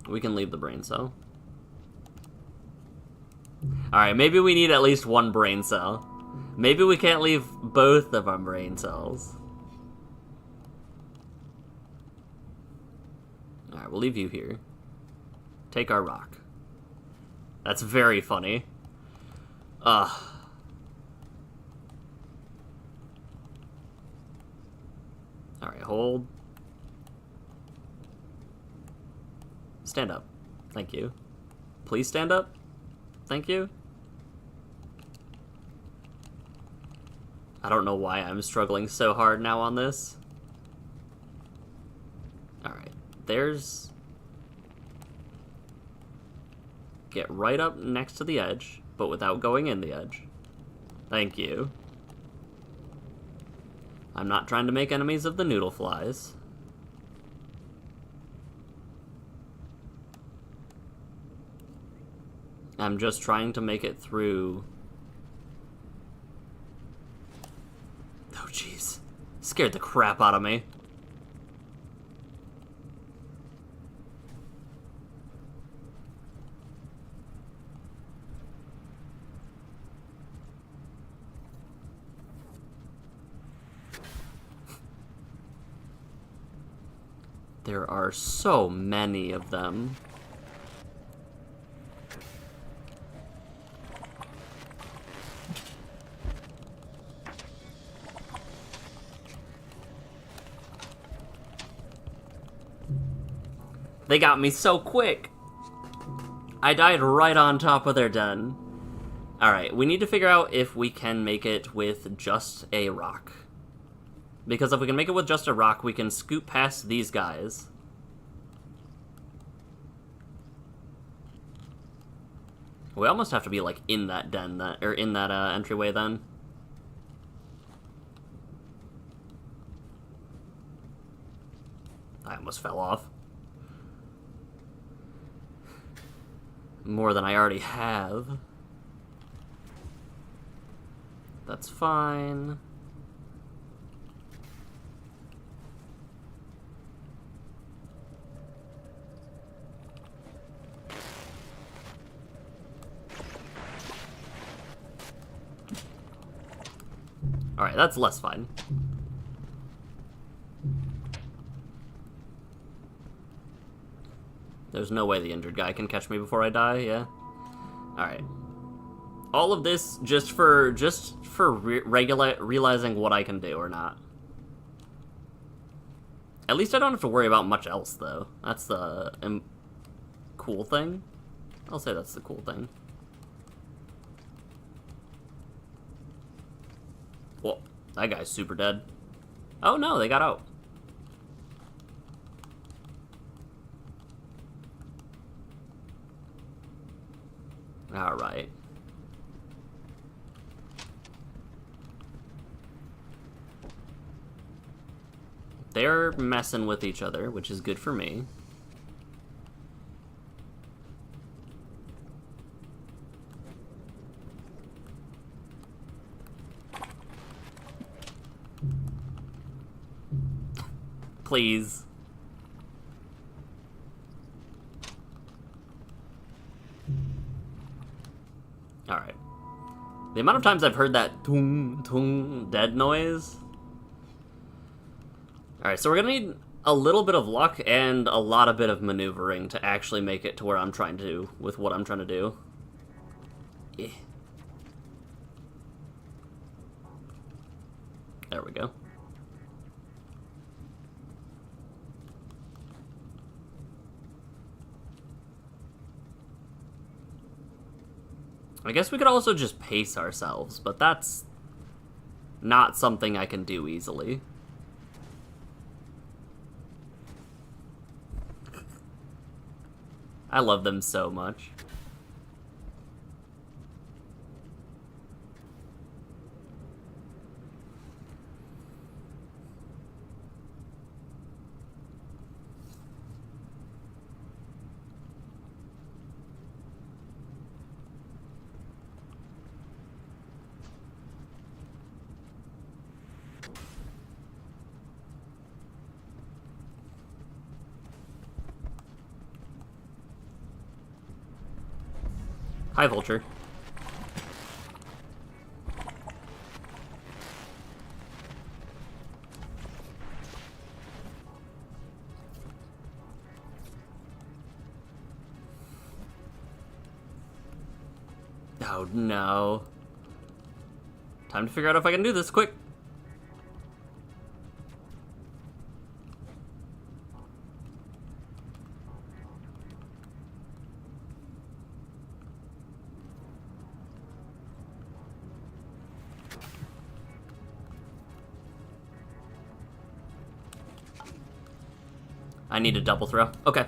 We can leave the brain cell. Alright, maybe we need at least one brain cell. Maybe we can't leave both of our brain cells. Alright, we'll leave you here. Take our rock. That's very funny. Alright, hold. Stand up. Thank you. Please stand up. Thank you. I don't know why I'm struggling so hard now on this. Alright, there's... Get right up next to the edge, but without going in the edge. Thank you. I'm not trying to make enemies of the noodle flies. I'm just trying to make it through. Oh, jeez. Scared the crap out of me. There are so many of them. They got me so quick. I died right on top of their den. Alright, we need to figure out if we can make it with just a rock. Because if we can make it with just a rock, we can scoot past these guys. We almost have to be, like, in that den, or in that entryway then. I almost fell off. More than I already have. That's fine. Alright, that's less fine. There's no way the injured guy can catch me before I die, yeah? Alright. All of this just for realizing what I can do or not. At least I don't have to worry about much else, though. That's the cool thing. I'll say that's the cool thing. Whoa, that guy's super dead. Oh no, they got out. Alright. They're messing with each other, which is good for me. Please. Alright. The amount of times I've heard that tung, tung, dead noise. Alright, so we're gonna need a little bit of luck and a lot of bit of maneuvering to actually make it to where I'm trying to do with what I'm trying to do. Eh. There we go. I guess we could also just pace ourselves, but that's not something I can do easily. I love them so much. Hi, Vulture. Oh, no. Time to figure out if I can do this quick. I need a double throw. Okay.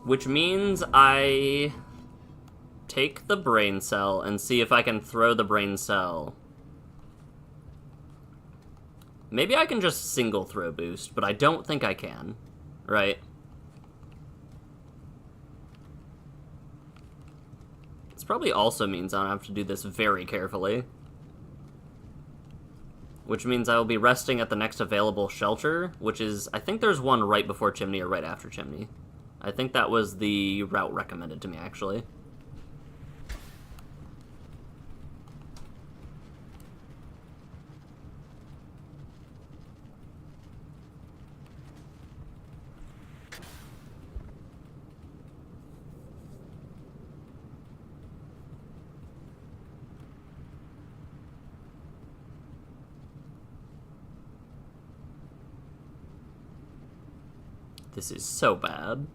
Which means I take the brain cell and see if I can throw the brain cell. Maybe I can just single throw boost, but I don't think I can. Right? This probably also means I'll have to do this very carefully. Which means I will be resting at the next available shelter, which is, I think there's one right before Chimney or right after Chimney. I think that was the route recommended to me, actually. This is so bad.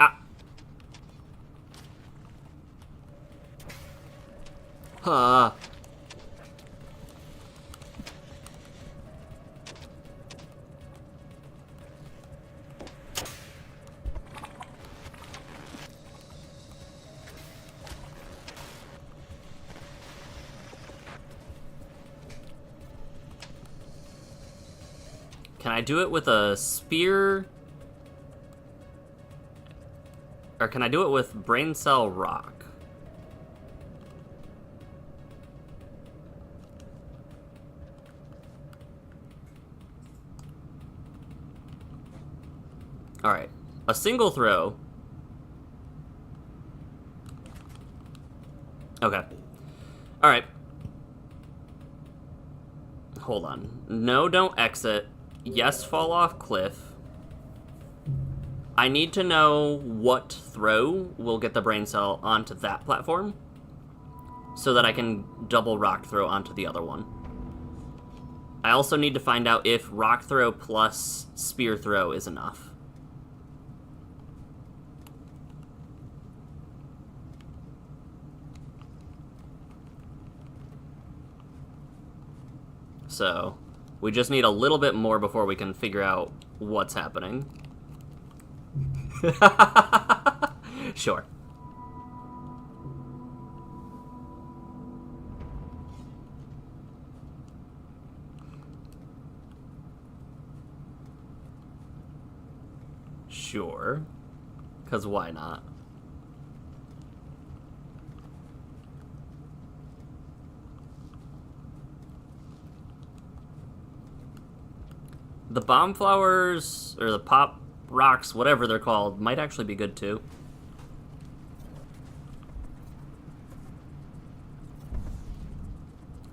Ah. Huh. Can I do it with a spear? Or can I do it with brain cell rock? Alright. A single throw. Okay. Alright. Hold on. No, don't exit. Yes, fall off cliff. I need to know what throw will get the brain cell onto that platform so that I can double rock throw onto the other one. I also need to find out if rock throw plus spear throw is enough. So, we just need a little bit more before we can figure out what's happening. Sure. Sure. Because why not? The bomb flowers, or the pop rocks, whatever they're called, might actually be good too.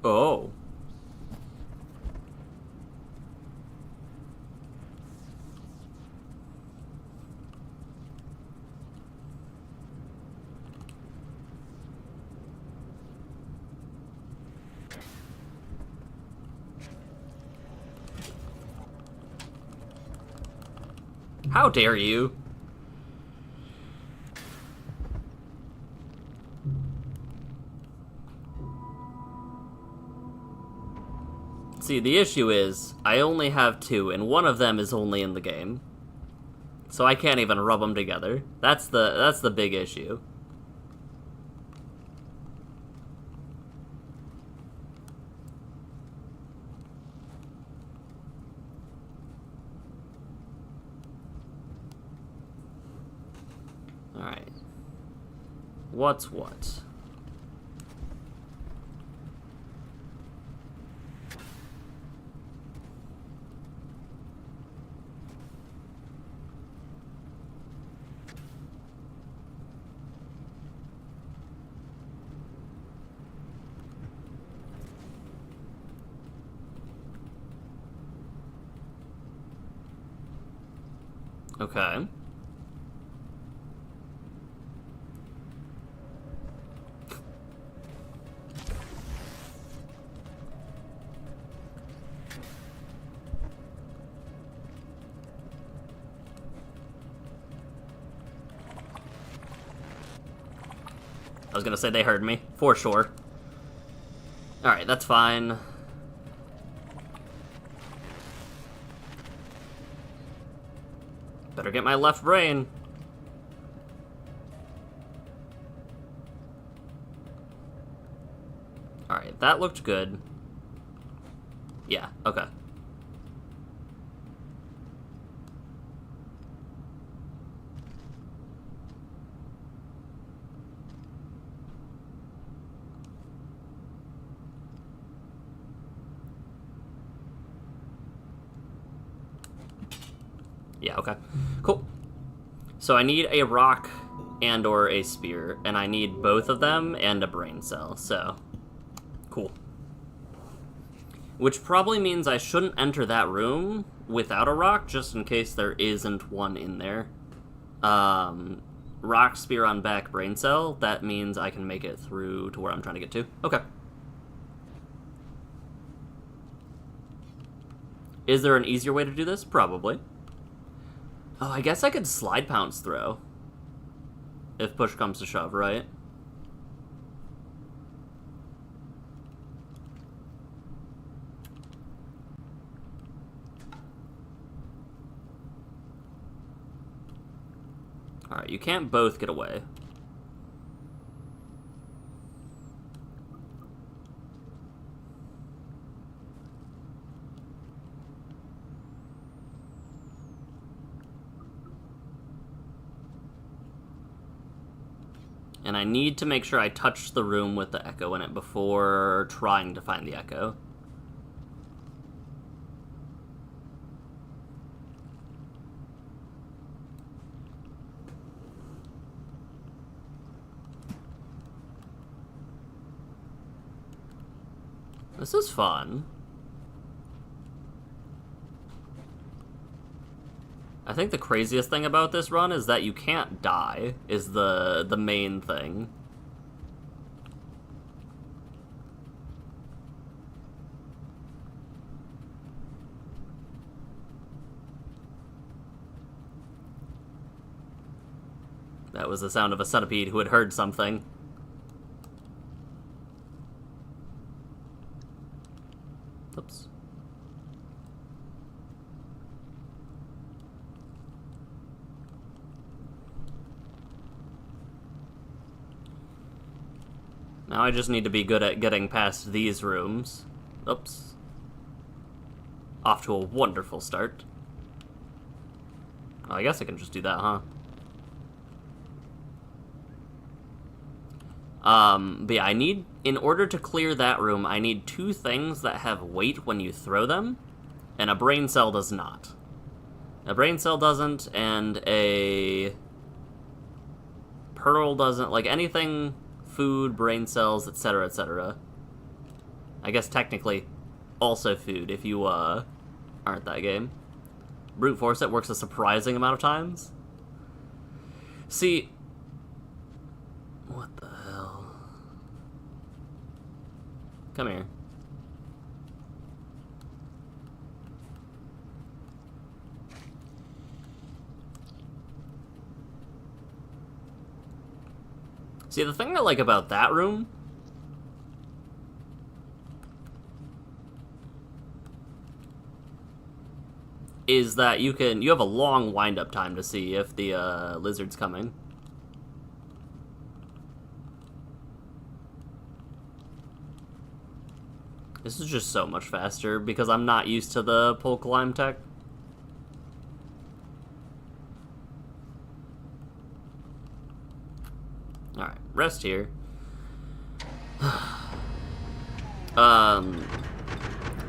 Oh. How dare you? See, the issue is, I only have 2, and one of them is only in the game. So I can't even rub them together. That's the big issue. Alright. What's what? Okay. I was gonna say they heard me, for sure. Alright, that's fine. Better get my left brain. Alright, that looked good. Yeah, okay. Yeah, okay. Cool. So I need a rock and or a spear, and I need both of them and a brain cell, so... Cool. Which probably means I shouldn't enter that room without a rock, just in case there isn't one in there. Rock, spear on back, brain cell, that means I can make it through to where I'm trying to get to. Okay. Is there an easier way to do this? Probably. Oh, I guess I could slide pounce throw. If push comes to shove, right? Alright, you can't both get away. And I need to make sure I touch the room with the echo in it before trying to find the echo. This is fun. I think the craziest thing about this run is that you can't die, is the main thing. That was the sound of a centipede who had heard something. Oops. Now I just need to be good at getting past these rooms. Oops. Off to a wonderful start. Oh, I guess I can just do that, huh? But yeah, in order to clear that room, I need 2 things that have weight when you throw them, and a brain cell does not. A brain cell doesn't, and a pearl doesn't. Like, anything, food, brain cells, etc., etc. I guess technically also food if you, aren't that game. Brute force it works a surprising amount of times. See... What the hell? Come here. See, the thing I like about that room is that you have a long wind-up time to see if the lizard's coming. This is just so much faster because I'm not used to the pole climb tech. Alright, rest here.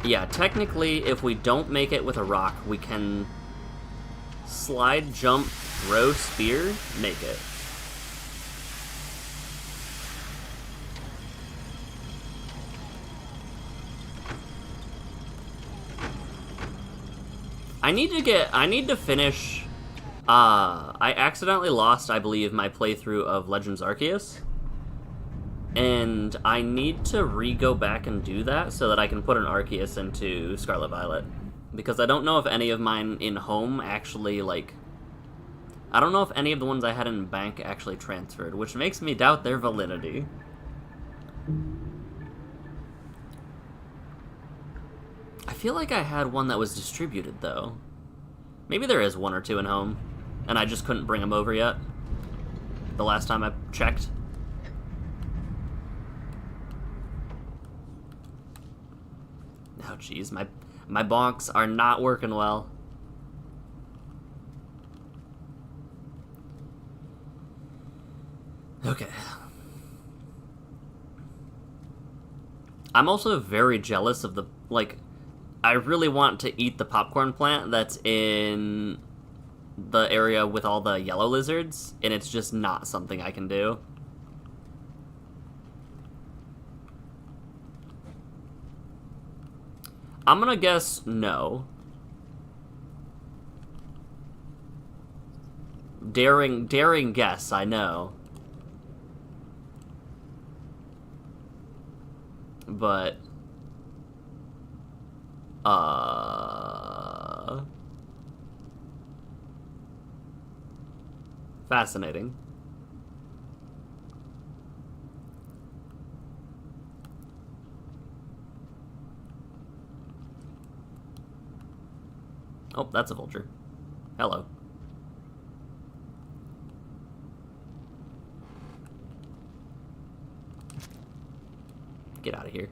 Yeah, technically, if we don't make it with a rock, we can slide, jump, throw, spear, make it. I need to finish, I accidentally lost, I believe, my playthrough of Legends Arceus. And I need to re-go back and do that so that I can put an Arceus into Scarlet Violet. Because I don't know if any of mine in home actually, like... I don't know if any of the ones I had in bank actually transferred, which makes me doubt their validity. I feel like I had one that was distributed, though. Maybe there is 1 or 2 in home, and I just couldn't bring them over yet. The last time I checked. Oh, jeez, my bonks are not working well. Okay. I'm also very jealous of the, like, I really want to eat the popcorn plant that's in the area with all the yellow lizards, and it's just not something I can do. I'm gonna guess no. Daring guess, I know. But... fascinating. Oh, that's a vulture. Hello. Get out of here.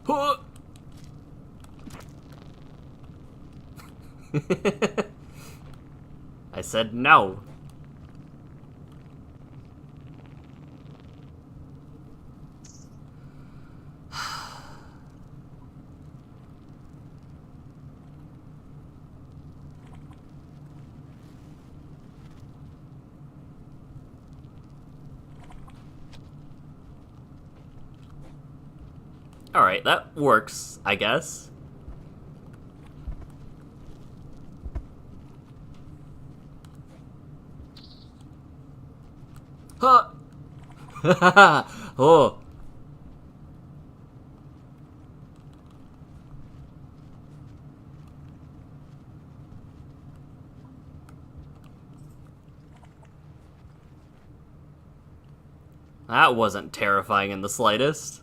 Huh! I said no. Alright, that works, I guess. Huh! Oh. That wasn't terrifying in the slightest.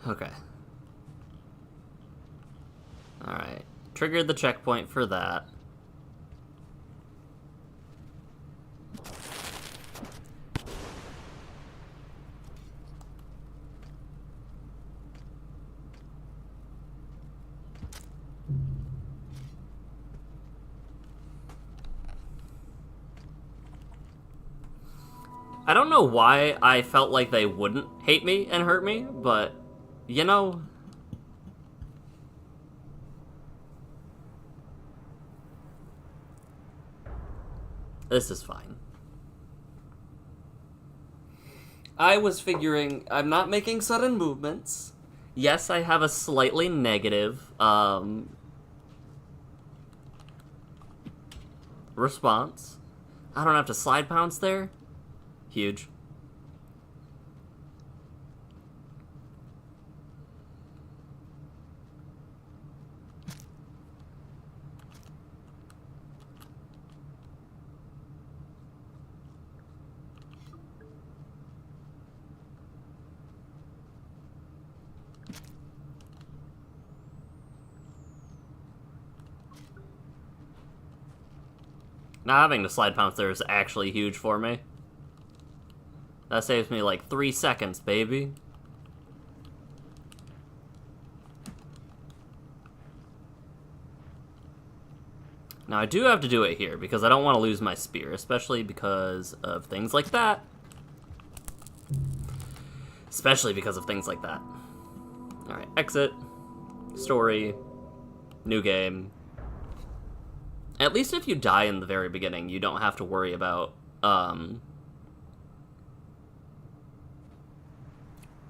Okay. Alright. Triggered the checkpoint for that. I don't know why I felt like they wouldn't hate me and hurt me, but, you know... This is fine. I was figuring I'm not making sudden movements. Yes, I have a slightly negative, response. I don't have to slide pounce there. Huge. Now having to slide pounce there is actually huge for me. That saves me like 3 seconds, baby. Now I do have to do it here because I don't want to lose my spear, especially because of things like that. Especially because of things like that. Alright, exit. Story. New game. At least if you die in the very beginning, you don't have to worry about,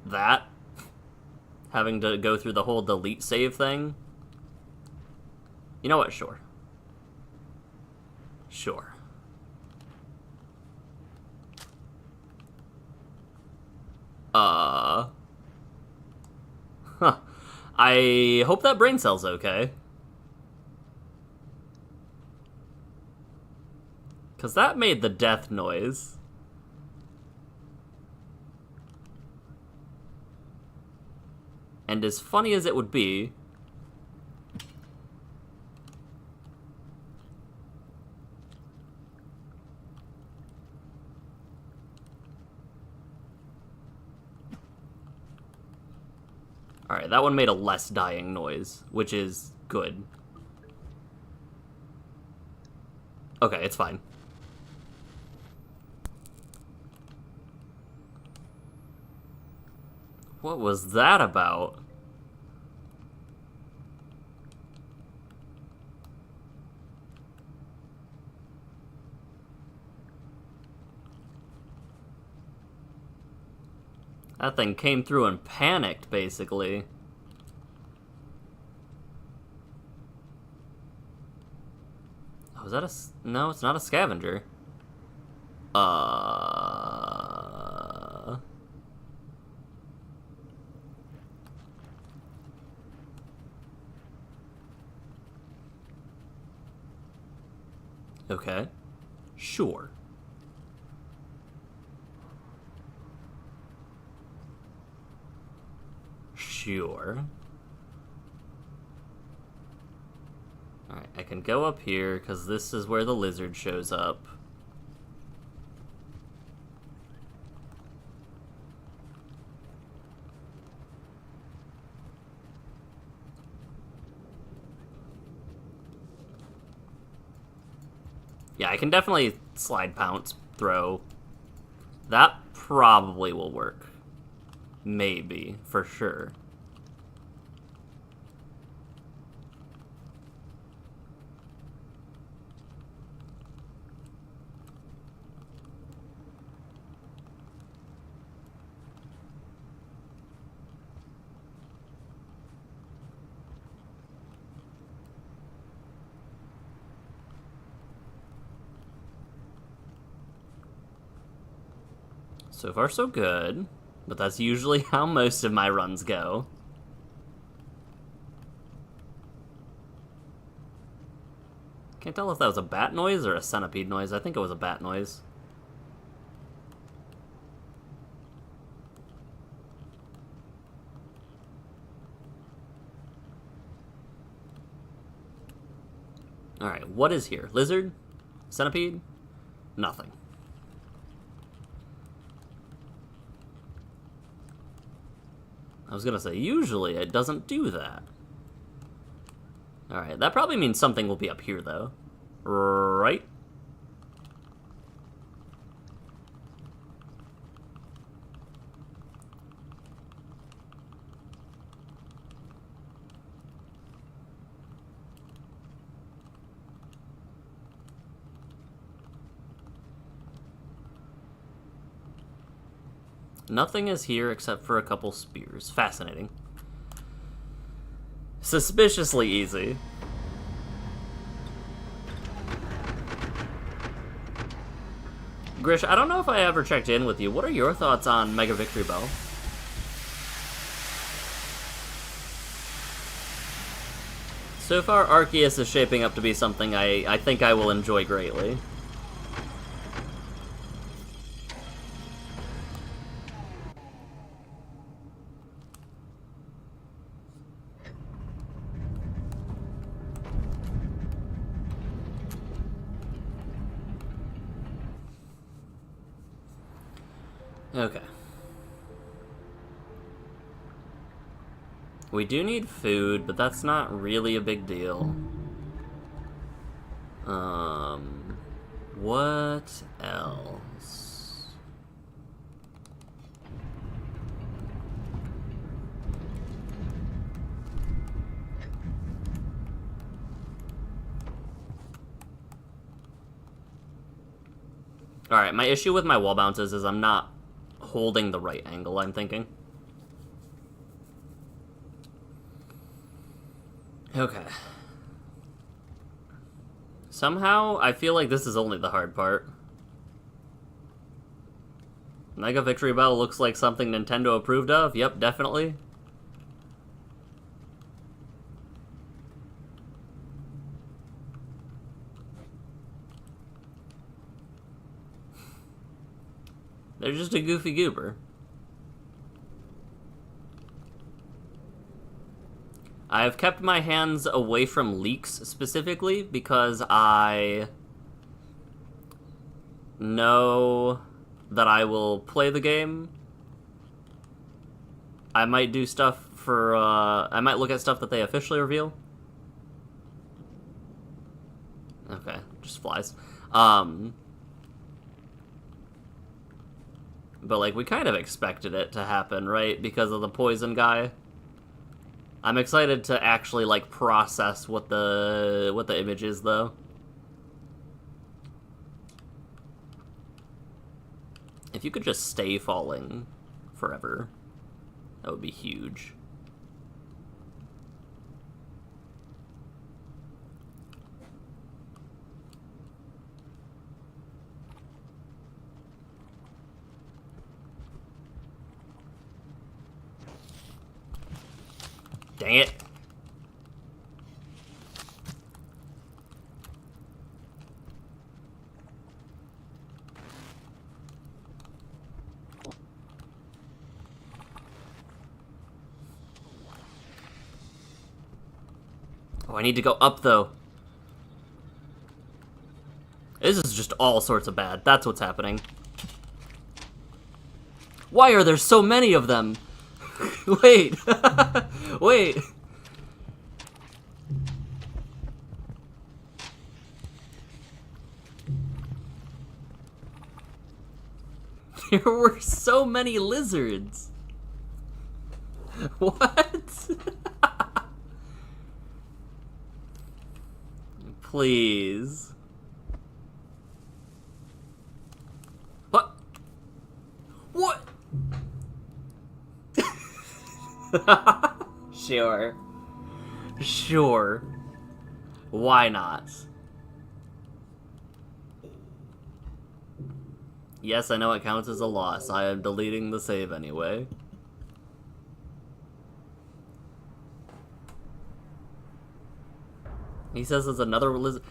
that. Having to go through the whole delete save thing. You know what? Sure. Sure. Huh. I hope that brain cell's okay. Because that made the death noise. And as funny as it would be... Alright, that one made a less dying noise, which is good. Okay, it's fine. What was that about? That thing came through and panicked, basically. Oh, is that a... No, it's not a scavenger. Okay. Sure. Sure. Alright, I can go up here, because this is where the lizard shows up. Yeah, I can definitely slide pounce, throw. That probably will work. Maybe, for sure. So far, so good. But that's usually how most of my runs go. Can't tell if that was a bat noise or a centipede noise. I think it was a bat noise. Alright, what is here? Lizard? Centipede? Nothing. I was gonna say, usually it doesn't do that. Alright, that probably means something will be up here, though. Right? Nothing is here except for a couple spears. Fascinating. Suspiciously easy. Grish, I don't know if I ever checked in with you. What are your thoughts on Mega Victory Bell? So far, Arceus is shaping up to be something I think I will enjoy greatly. Okay. We do need food, but that's not really a big deal. What else? Alright, my issue with my wall bounces is I'm not holding the right angle, I'm thinking. Okay. Somehow, I feel like this is only the hard part. Mega Victory Bell looks like something Nintendo approved of. Yep, definitely. They're just a goofy goober. I've kept my hands away from leaks specifically because I know that I will play the game. I might do stuff for, I might look at stuff that they officially reveal. Okay, just flies. But, like, we kind of expected it to happen, right? Because of the poison guy. I'm excited to actually, like, process what the image is, though. If you could just stay falling forever, that would be huge. Dang it. Oh, I need to go up, though. This is just all sorts of bad. That's what's happening. Why are there so many of them? Wait. Wait. There were so many lizards. What? Please. What? What? Sure. Sure. Why not? Yes, I know it counts as a loss. I am deleting the save anyway. He says there's another lizard.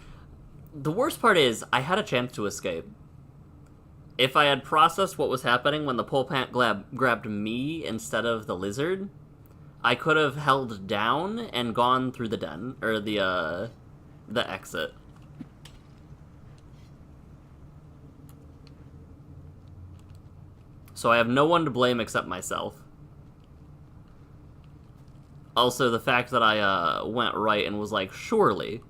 The worst part is, I had a chance to escape. If I had processed what was happening when the pole pant grabbed me instead of the lizard, I could have held down and gone through the den, or the exit. So I have no one to blame except myself. Also, the fact that I went right and was like, surely.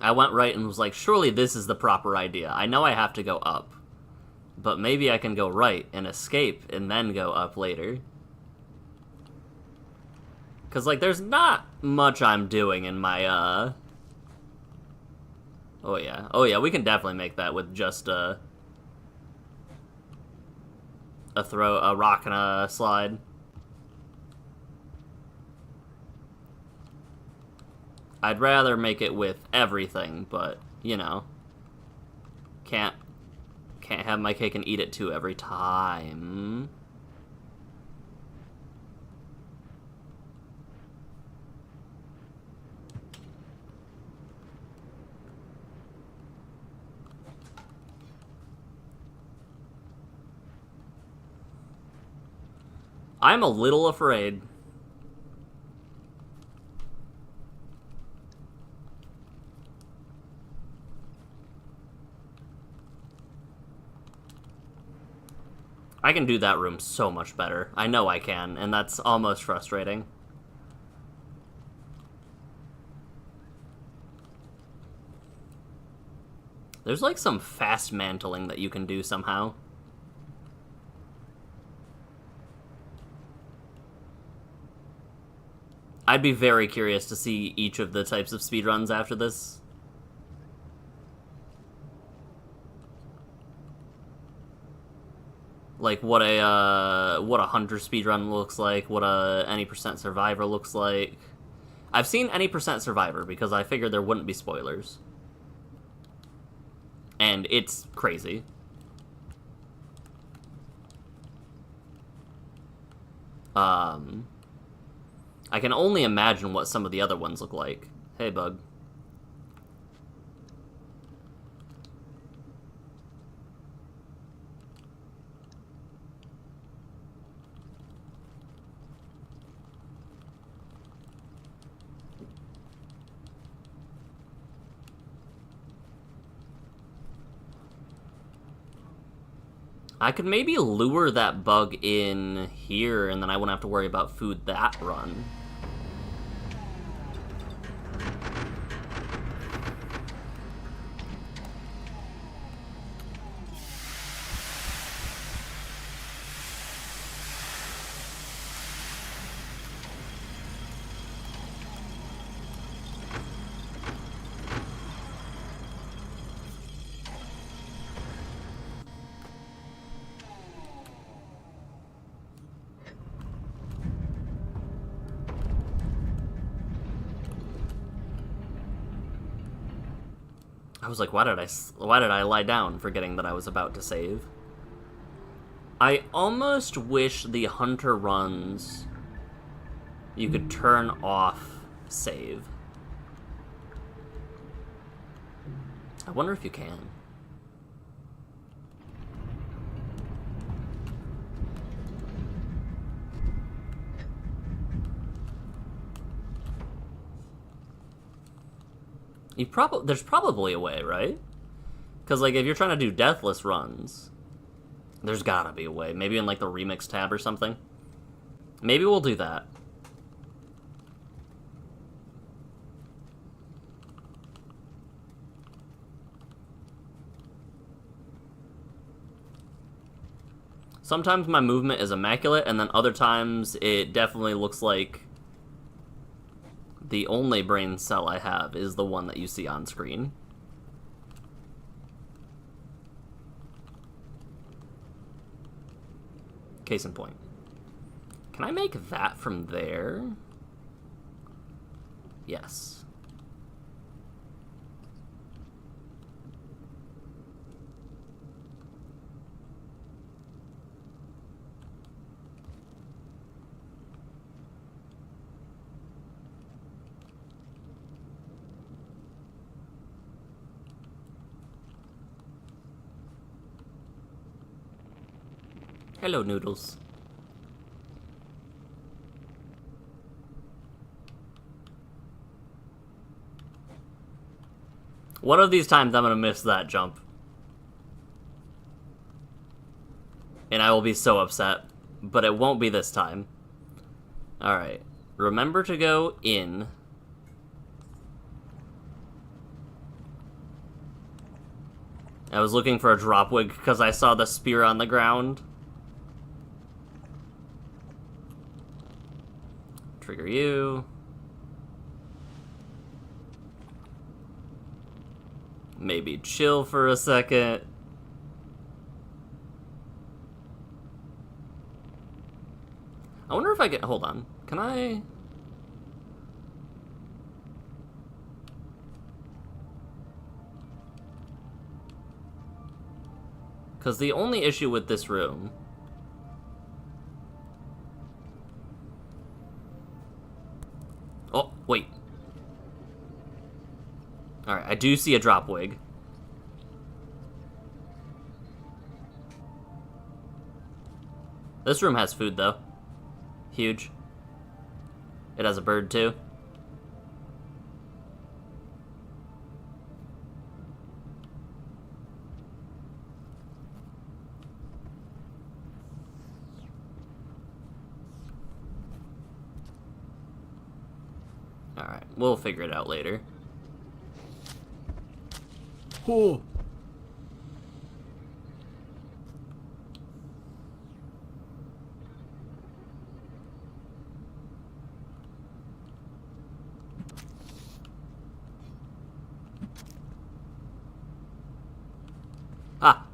I went right and was like, surely this is the proper idea. I know I have to go up. But maybe I can go right and escape and then go up later. Because, like, there's not much I'm doing in my, Oh, yeah. Oh, yeah, we can definitely make that with just, a rock and a slide. I'd rather make it with everything, but, you know. Can't have my cake and eat it too every time. I'm a little afraid. I can do that room so much better. I know I can, and that's almost frustrating. There's like some fast mantling that you can do somehow. I'd be very curious to see each of the types of speedruns after this. Like what a Hunter speedrun looks like, what a any percent Survivor looks like. I've seen any percent Survivor because I figured there wouldn't be spoilers. And it's crazy. I can only imagine what some of the other ones look like. Hey, bug. I could maybe lure that bug in here, and then I wouldn't have to worry about food that run. I was like, why did I lie down, forgetting that I was about to save? I almost wish the Hunter runs you could turn off save. I wonder if you can. There's probably a way, right? Because, like, if you're trying to do deathless runs, there's gotta be a way. Maybe in, like, the remix tab or something. Maybe we'll do that. Sometimes my movement is immaculate, and then other times it definitely looks like the only brain cell I have is the one that you see on screen. Case in point. Can I make that from there? Yes. Hello, Noodles. One of these times I'm gonna miss that jump. And I will be so upset. But it won't be this time. Alright. Remember to go in. I was looking for a dropwig because I saw the spear on the ground. Trigger you. Maybe chill for a second. I wonder if I get... Hold on. Can I... Because the only issue with this room... Oh, wait. Alright, I do see a dropwig. This room has food, though. Huge. It has a bird, too. Alright, we'll figure it out later. Oh. Ah.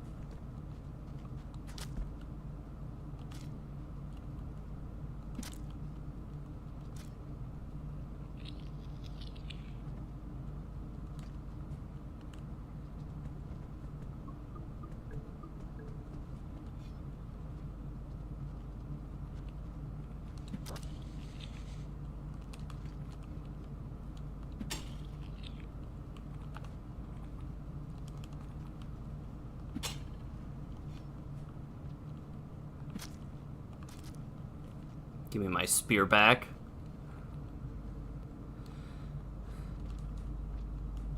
Give me my spear back.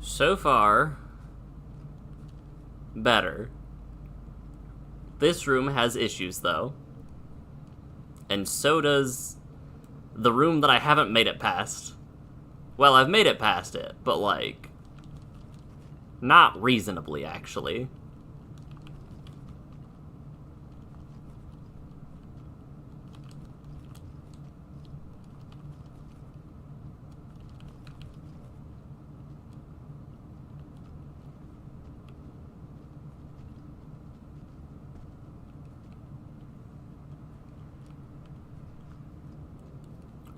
So far, better. This room has issues, though. And so does the room that I haven't made it past. Well, I've made it past it, but, like, not reasonably, actually.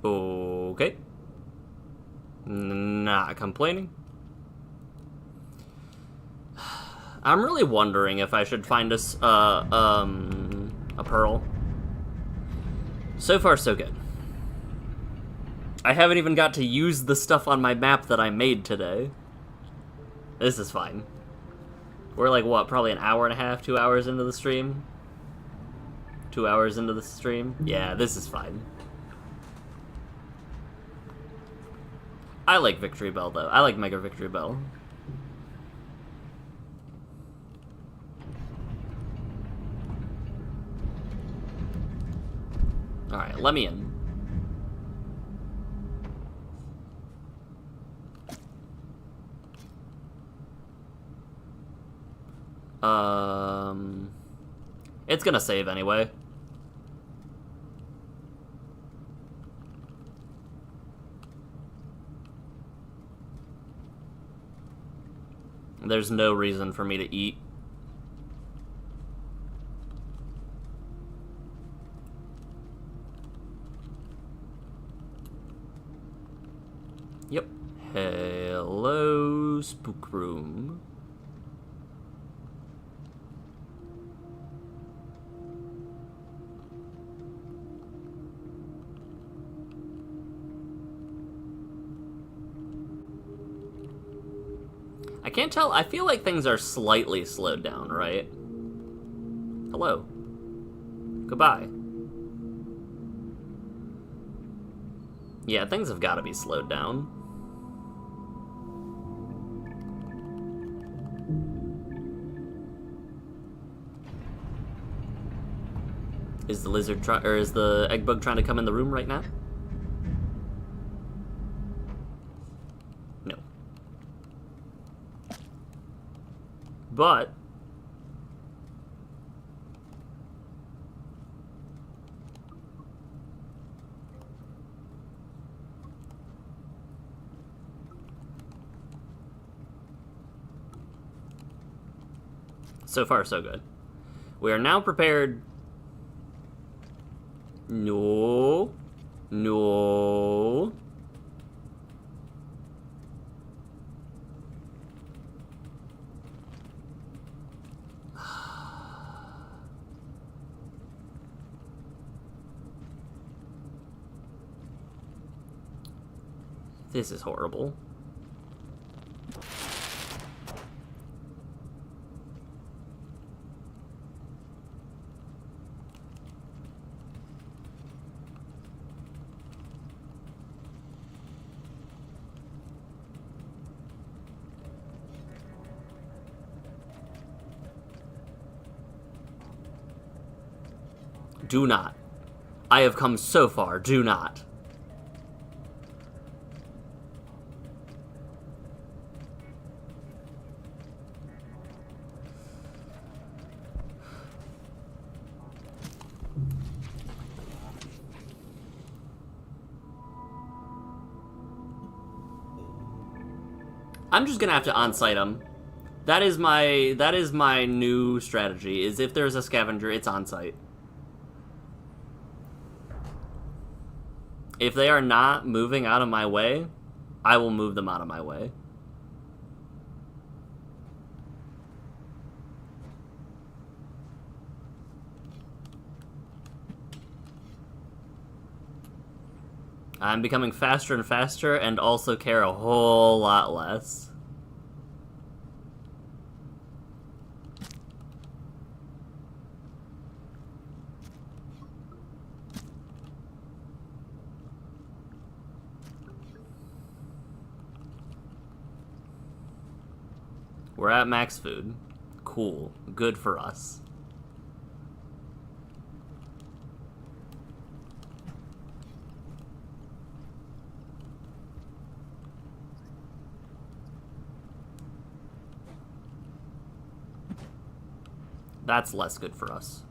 Okay. Not complaining. I'm really wondering if I should find us a pearl. So far, so good. I haven't even got to use the stuff on my map that I made today. This is fine. We're like, what, probably an hour and a half, 2 hours into the stream? 2 hours into the stream? Yeah, this is fine. I like Victory Bell, though. I like Mega Victory Bell. Alright, let me in. It's gonna save anyway. There's no reason for me to eat. Yep. Hello, Spook Room. I can't tell. I feel like things are slightly slowed down, right? Hello. Goodbye. Yeah, things have got to be slowed down. Is the lizard or is the egg bug trying to come in the room right now? No. But So far, so good. We are now prepared... No. No. This is horrible. Do not. I have come so far. Do not. I'm just gonna have to on-site them. That is my new strategy, is if there's a scavenger, it's on-site. If they are not moving out of my way, I will move them out of my way. I'm becoming faster and faster and also care a whole lot less. We're at max food. Cool. Good for us. That's less good for us.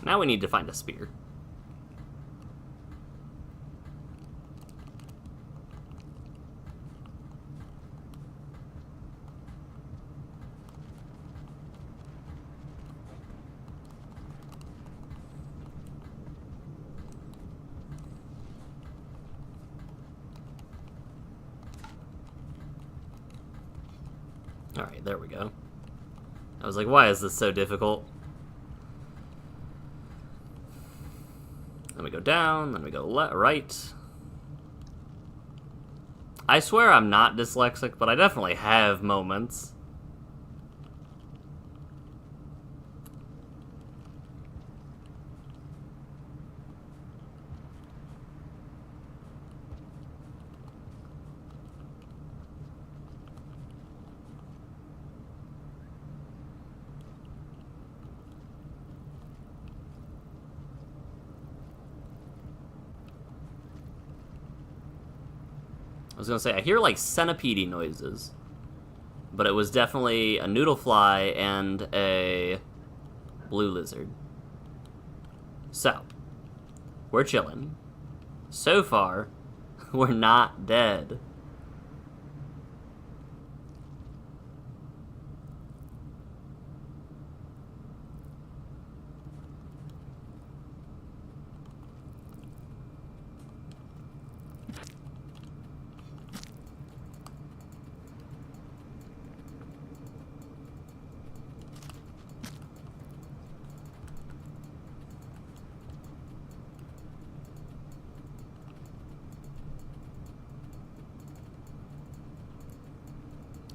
Now we need to find a spear. Alright, there we go. I was like, why is this so difficult? Then we go down, then we go right. I swear I'm not dyslexic, but I definitely have moments. I was gonna say, I hear like centipede noises, but it was definitely a noodle fly and a blue lizard. So, we're chilling. So far, we're not dead.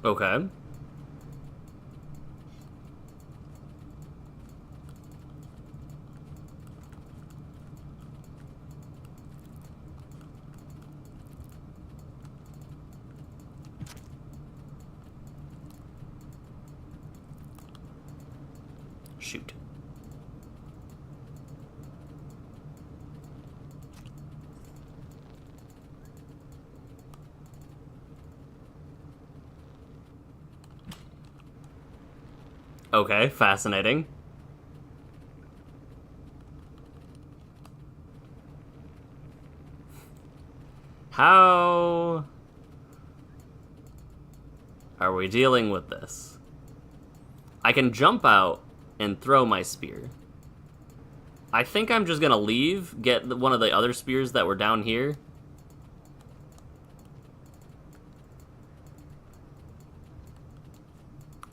Okay. Shoot. Okay, fascinating. How are we dealing with this? I can jump out and throw my spear. I think I'm just gonna leave, get one of the other spears that were down here.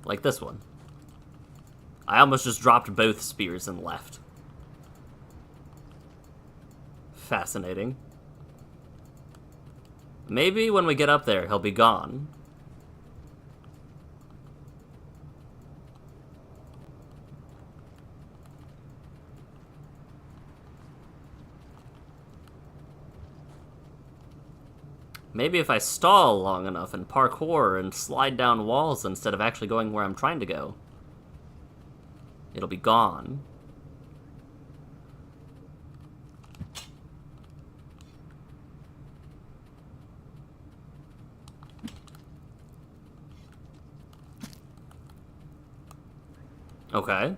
Like this one. I almost just dropped both spears and left. Fascinating. Maybe when we get up there, he'll be gone. Maybe if I stall long enough and parkour and slide down walls instead of actually going where I'm trying to go, it'll be gone. Okay.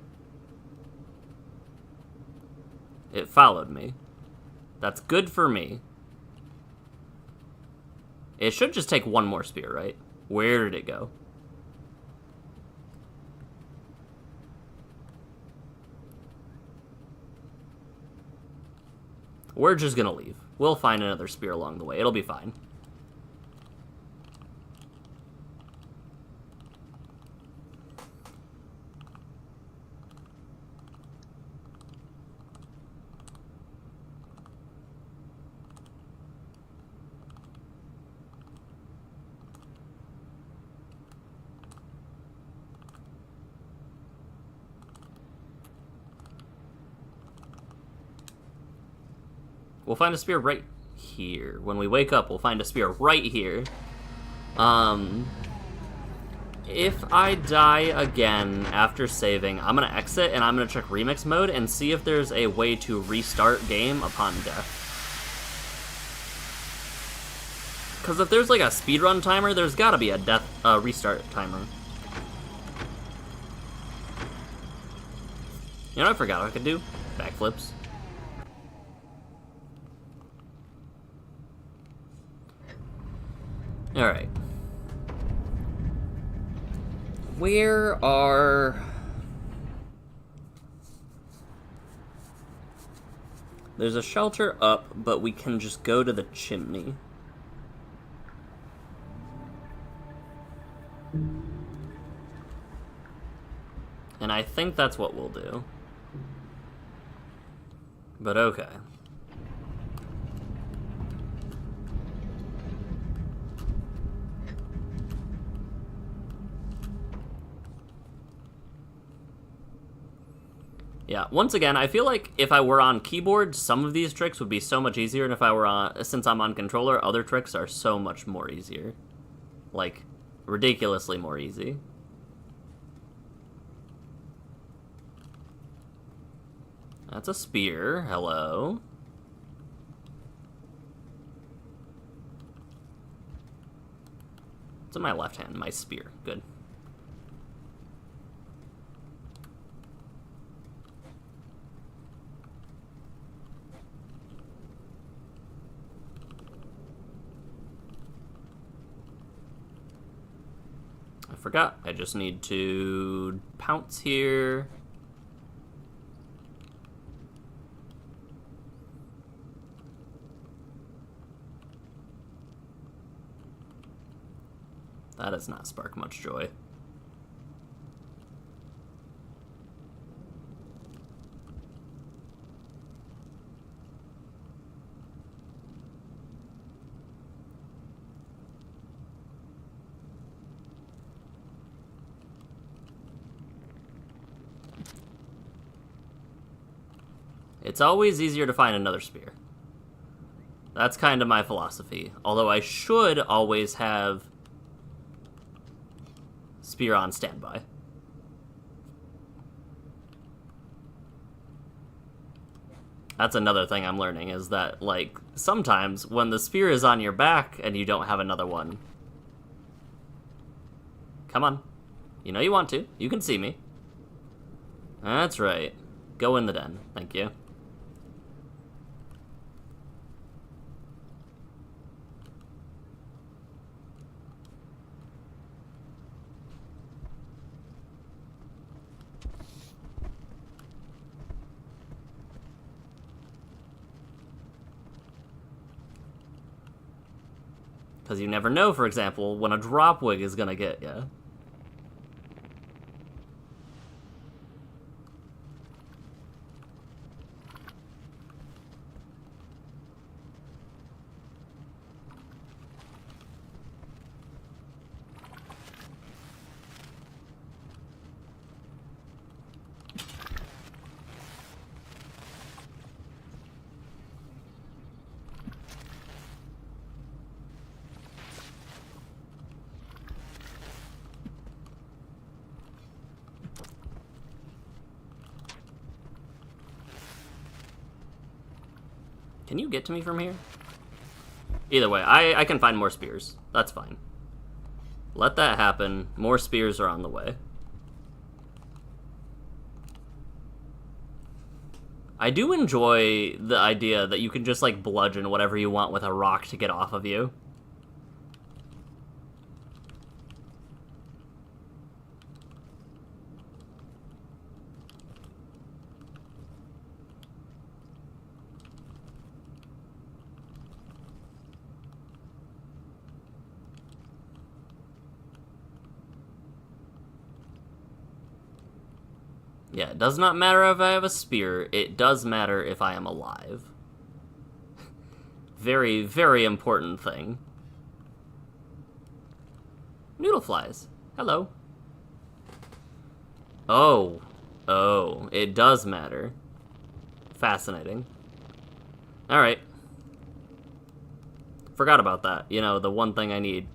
It followed me. That's good for me. It should just take one more spear, right? Where did it go? We're just gonna leave. We'll find another spear along the way. It'll be fine. We'll find a spear right here. When we wake up, we'll find a spear right here. If I die again after saving, I'm gonna exit and I'm gonna check remix mode and see if there's a way to restart game upon death. Because if there's like a speedrun timer, there's gotta be a restart timer. You know what I forgot I could do? Backflips. Alright. Where are... There's a shelter up, but we can just go to the chimney. And I think that's what we'll do. But okay. Yeah, once again, I feel like if I were on keyboard, some of these tricks would be so much easier, and if I were on, since I'm on controller, other tricks are so much more easier. Like, ridiculously more easy. That's a spear, hello. It's in my left hand, my spear, good. I forgot. I just need to pounce here. That does not spark much joy. It's always easier to find another spear. That's kind of my philosophy. Although I should always have spear on standby. That's another thing I'm learning, is that, like, sometimes when the spear is on your back and you don't have another one... Come on. You know you want to. You can see me. That's right. Go in the den. Thank you. Because you never know, for example, when a drop wig is gonna get you. Can you get to me from here? Either way, I can find more spears. That's fine. Let that happen. More spears are on the way. I do enjoy the idea that you can just, like, bludgeon whatever you want with a rock to get off of you. Yeah, it does not matter if I have a spear. It does matter if I am alive. Very, very important thing. Noodle flies. Hello. Oh. Oh, it does matter. Fascinating. Alright. Forgot about that. You know, the one thing I need.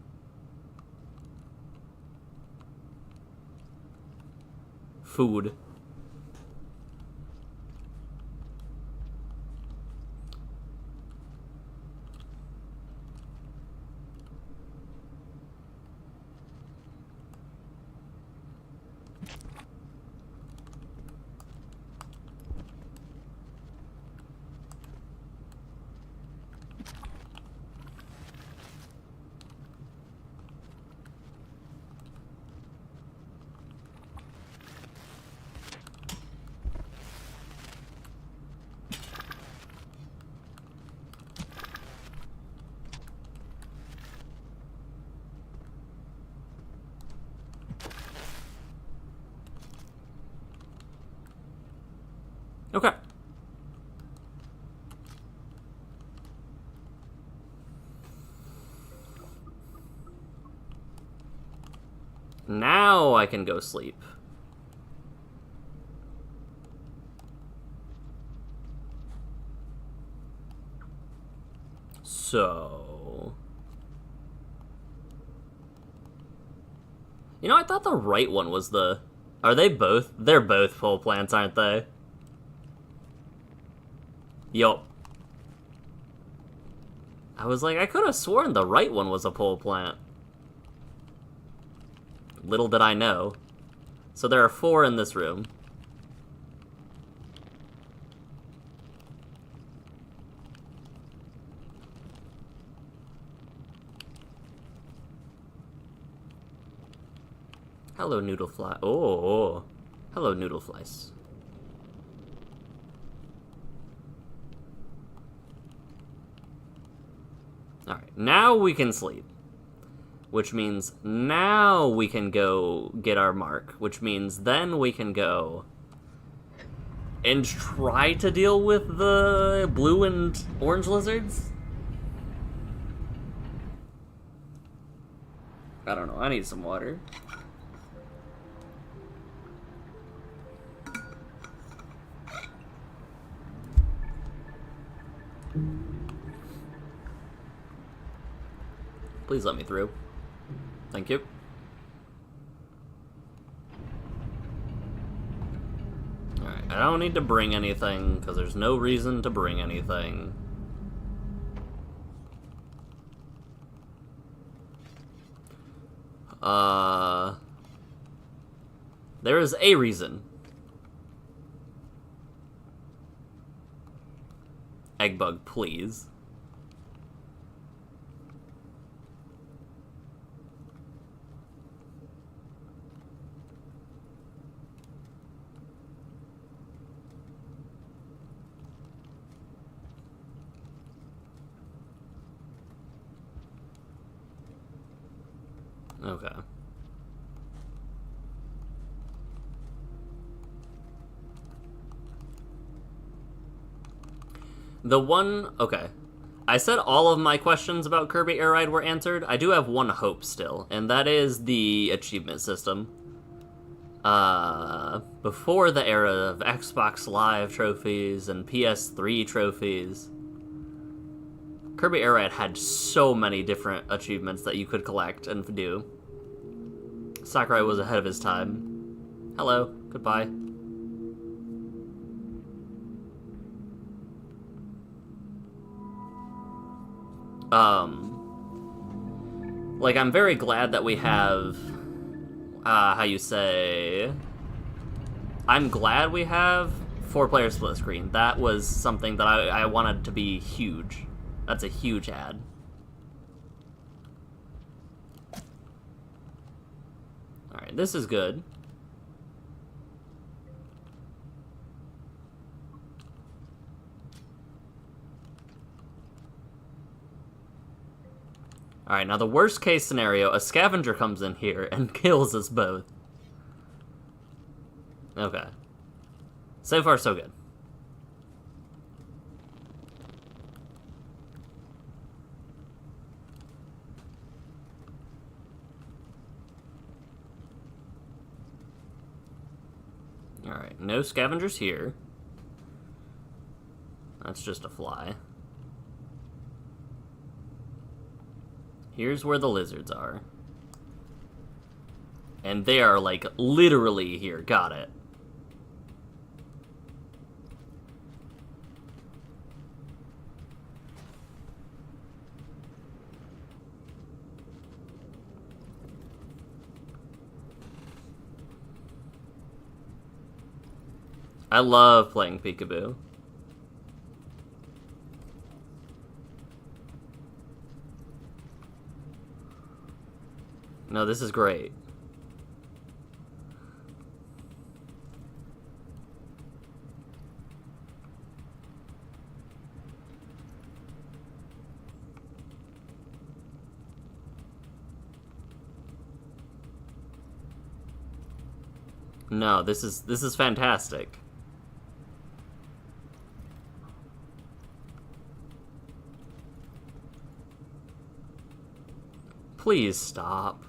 Food. Okay. Now I can go sleep. So... You know, I thought the right one was the... Are they both? They're both pole plants, aren't they? Yup. I was like, I could have sworn the right one was a pole plant. Little did I know. So there are 4 in this room. Hello, noodle fly. Oh, hello, noodle flies. Alright, now we can sleep. Which means now we can go get our mark. Which means then we can go and try to deal with the blue and orange lizards? I don't know, I need some water. Please let me through. Thank you. Alright, I don't need to bring anything, because there's no reason to bring anything. There is a reason. Egg bug, please. Okay. Okay. I said all of my questions about Kirby Air Ride were answered. I do have one hope still, and that is the achievement system. Before the era of Xbox Live trophies and PS3 trophies, Kirby Air Ride had so many different achievements that you could collect and do. Sakurai was ahead of his time. Hello, goodbye. Like, I'm very glad that we have, how you say, I'm glad we have 4-player split screen. That was something that I wanted to be huge. That's a huge ad. Alright, this is good. Alright, now the worst case scenario, a scavenger comes in here and kills us both. Okay. So far, so good. Alright, no scavengers here. That's just a fly. Here's where the lizards are. And they are, like, literally here. Got it. I love playing peekaboo. No, this is great. No, this is fantastic. Please stop.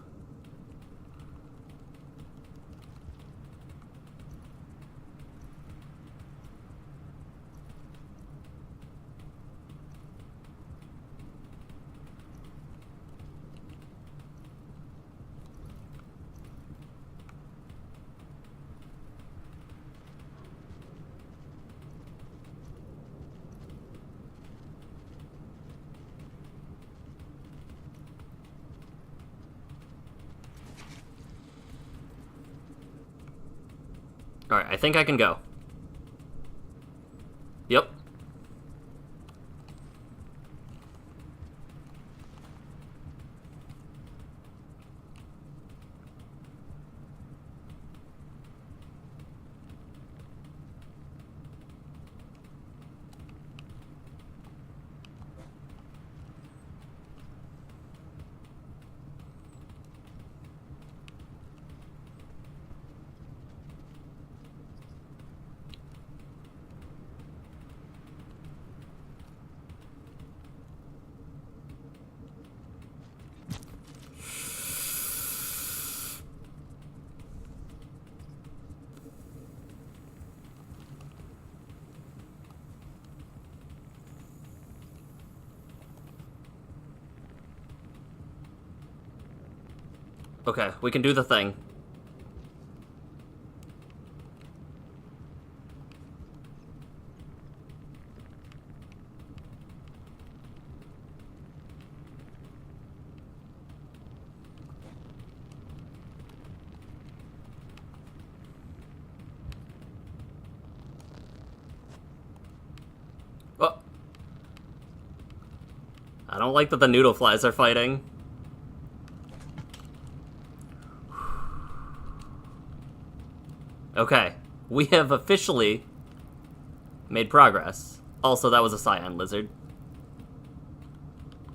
Alright, I think I can go. Yep. Okay, we can do the thing. Oh. I don't like that the noodle flies are fighting. Okay, we have officially made progress. Also, that was a cyan lizard.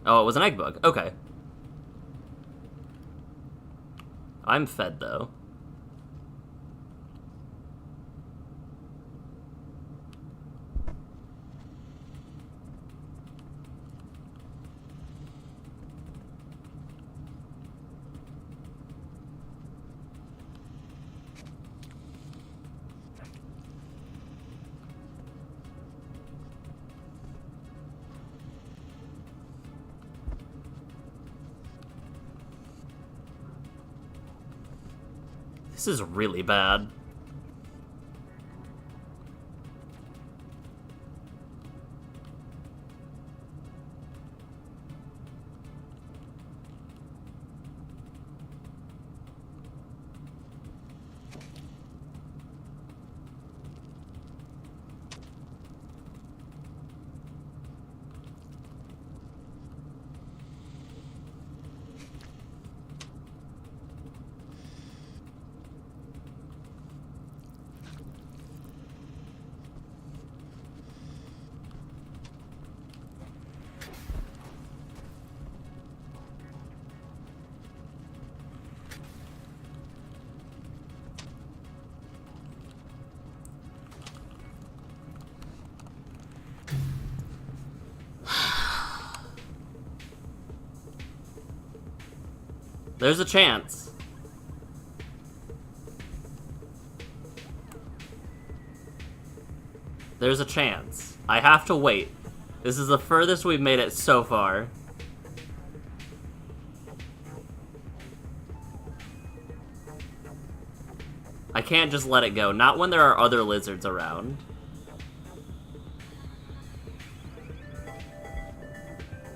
Oh, it was an egg bug. Okay. I'm fed, though. This is really bad. There's a chance. There's a chance. I have to wait. This is the furthest we've made it so far. I can't just let it go. Not when there are other lizards around.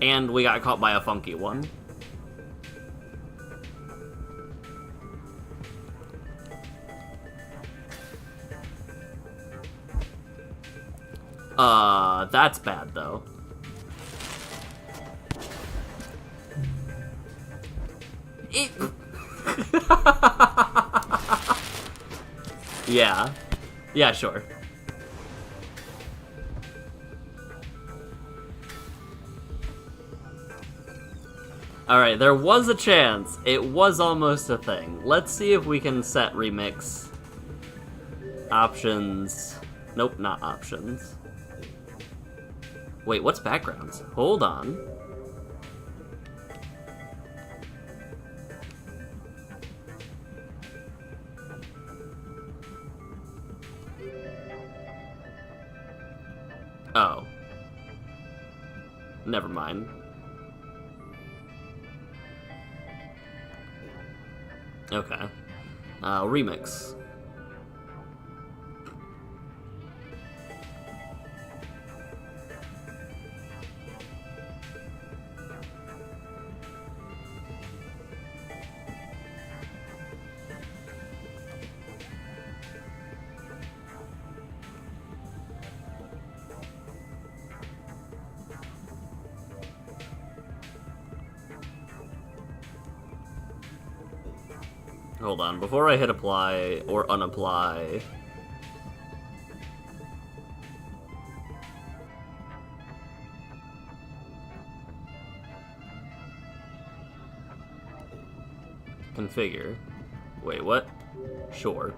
And we got caught by a funky one. That's bad, though. Yeah. Yeah, sure. Alright, there was a chance. It was almost a thing. Let's see if we can set remix. Options. Nope, not options. Wait, what's backgrounds? Hold on. Oh. Never mind. Okay. Remix. Hold on, before I hit apply or unapply. Configure. Wait, what? Sure.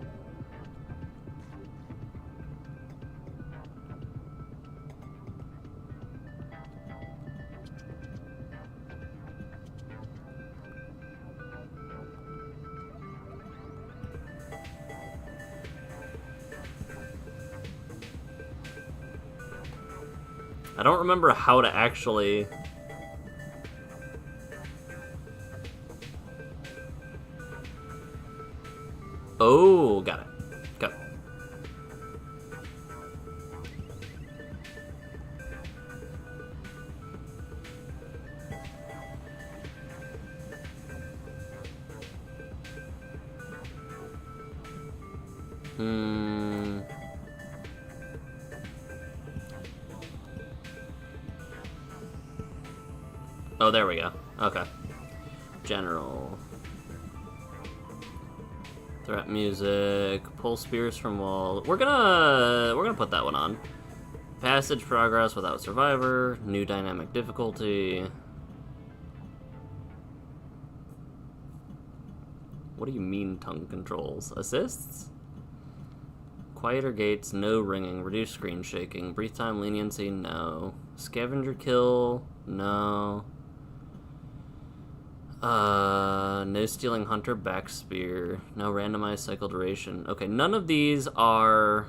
I don't remember how to actually... Oh, got it. Go. Oh, there we go. Okay. General. Threat music. Pull spears from wall. We're gonna put that one on. Passage progress without survivor. New dynamic difficulty. What do you mean tongue controls? Assists? Quieter gates, no ringing, reduced screen shaking, brief time leniency, no. Scavenger kill, no. No stealing hunter back spear, no randomized cycle duration. Okay, none of these are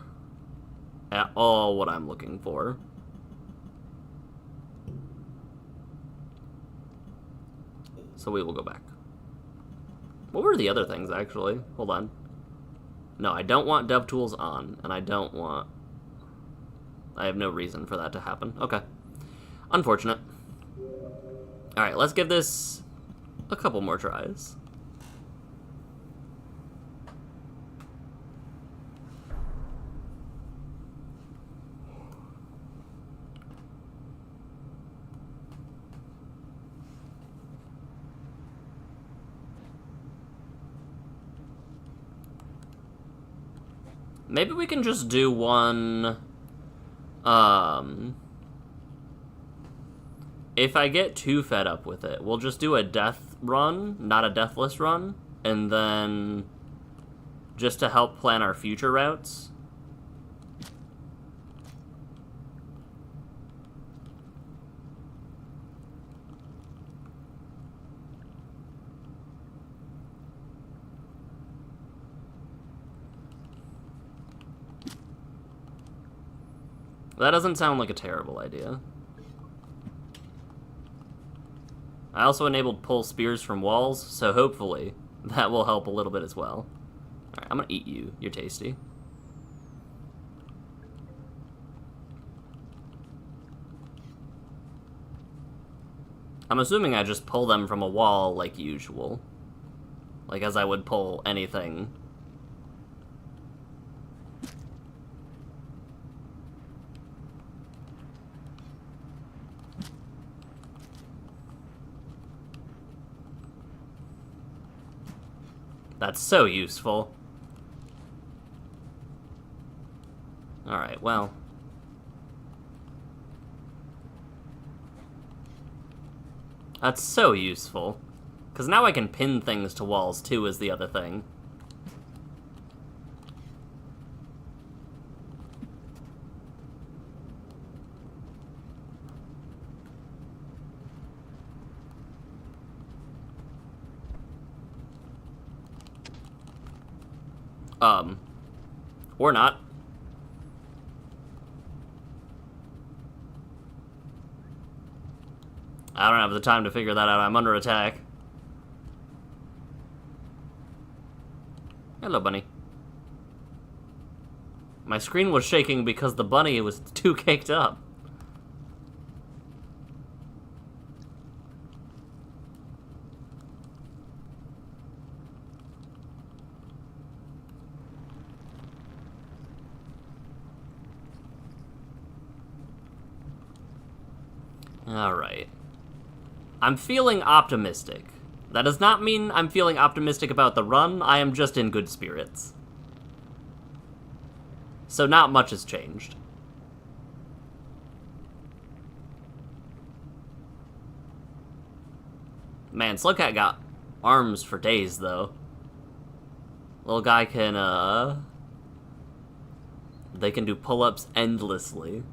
at all what I'm looking for. So we will go back. What were the other things, actually? Hold on. No, I don't want DevTools on, and I don't want... I have no reason for that to happen. Okay. Unfortunate. Alright, let's give this a couple more tries. Maybe we can just do one, if I get too fed up with it, we'll just do a death run, not a deathless run, and then just to help plan our future routes. That doesn't sound like a terrible idea. I also enabled pull spears from walls, so hopefully that will help a little bit as well. Alright, I'm gonna eat you. You're tasty. I'm assuming I just pull them from a wall like usual. Like as I would pull anything. That's so useful. Alright, well. That's so useful. Because now I can pin things to walls too, is the other thing. Or not. I don't have the time to figure that out. I'm under attack. Hello, bunny. My screen was shaking because the bunny was too caked up. Alright. I'm feeling optimistic. That does not mean I'm feeling optimistic about the run, I am just in good spirits. So not much has changed. Man, Slugcat got arms for days, though. Little guy can, they can do pull-ups endlessly.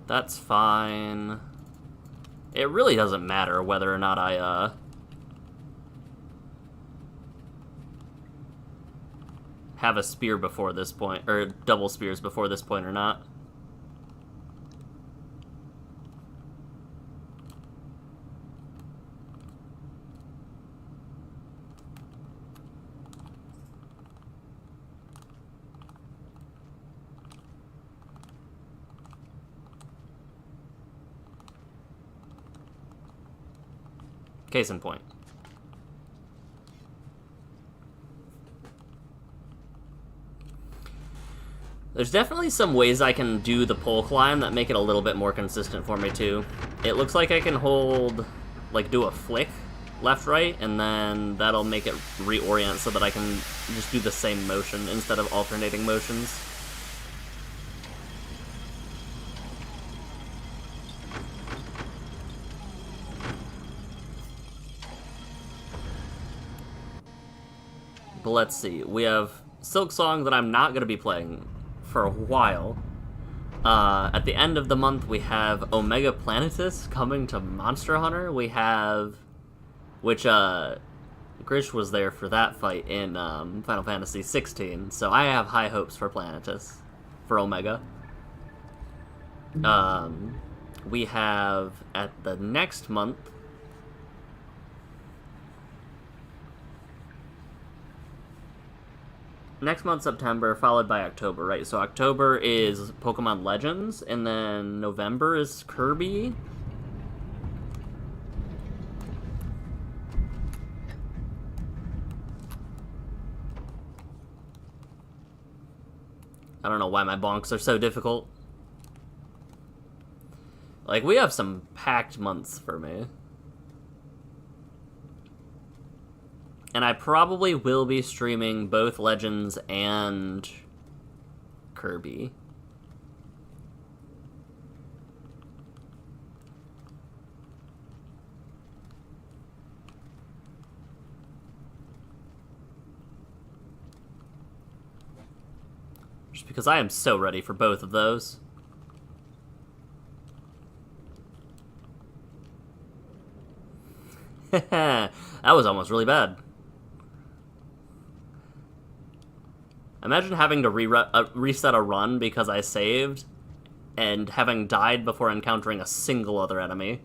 That's fine. It really doesn't matter whether or not I, have a spear before this point, or double spears before this point or not. Case in point. There's definitely some ways I can do the pole climb that make it a little bit more consistent for me, too. It looks like I can hold, like, do a flick left, right, and then that'll make it reorient so that I can just do the same motion instead of alternating motions. But let's see. We have Silk Song that I'm not going to be playing for a while. At the end of the month, we have Omega Planetus coming to Monster Hunter. We have... Which, Grish was there for that fight in Final Fantasy 16, so I have high hopes for Planetus, for Omega. We have, at the next month... Next month, September, followed by October, right? So October is Pokemon Legends, and then November is Kirby. I don't know why my bonks are so difficult. Like, we have some packed months for me. And I probably will be streaming both Legends and Kirby. Just because I am so ready for both of those. That was almost really bad. Imagine having to reset a run because I saved, and having died before encountering a single other enemy.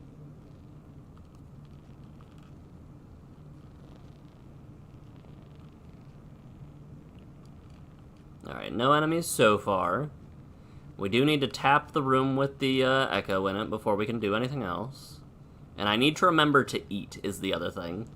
Alright, no enemies so far. We do need to tap the room with the Echo in it before we can do anything else. And I need to remember to eat, is the other thing.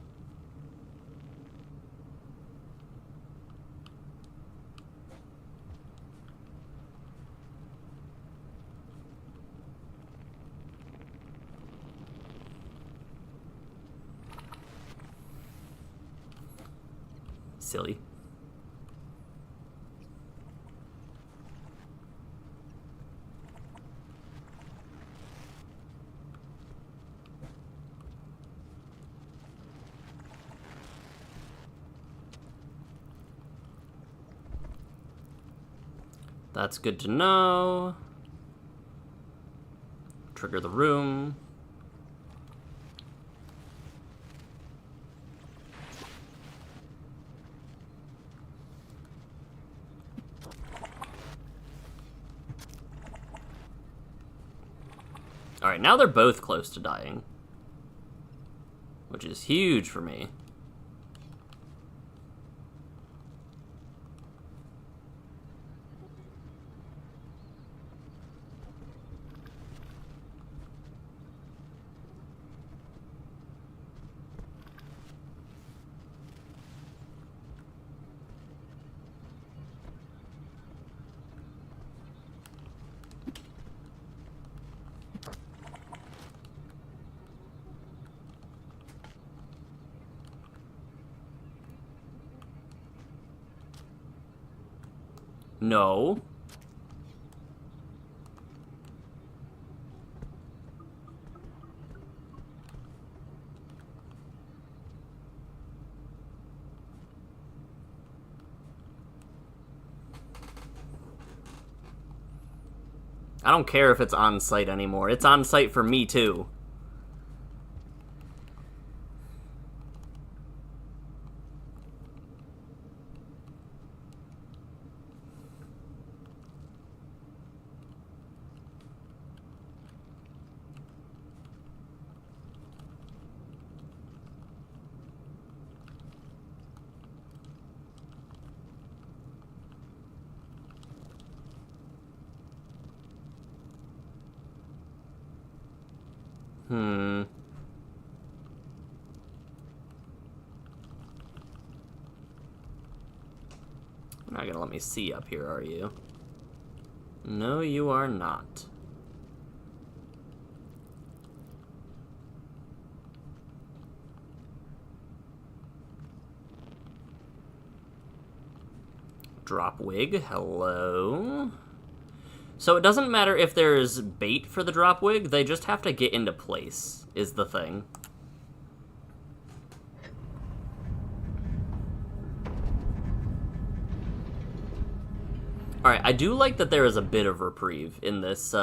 Silly. That's good to know. Trigger the room. Alright, now they're both close to dying. Which is huge for me. No. I don't care if it's on site anymore. It's on site for me too. You're not gonna let me see up here, are you? No, you are not. Drop wig, hello. So it doesn't matter if there's bait for the drop wig, they just have to get into place, is the thing. Alright, I do like that there is a bit of reprieve in this,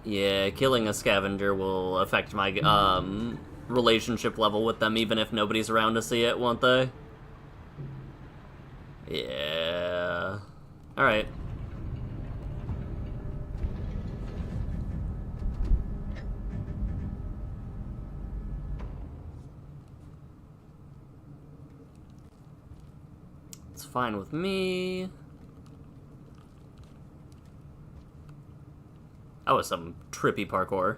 Yeah, killing a scavenger will affect my, relationship level with them, even if nobody's around to see it, won't they? Yeah. Alright. It's fine with me. That was some trippy parkour.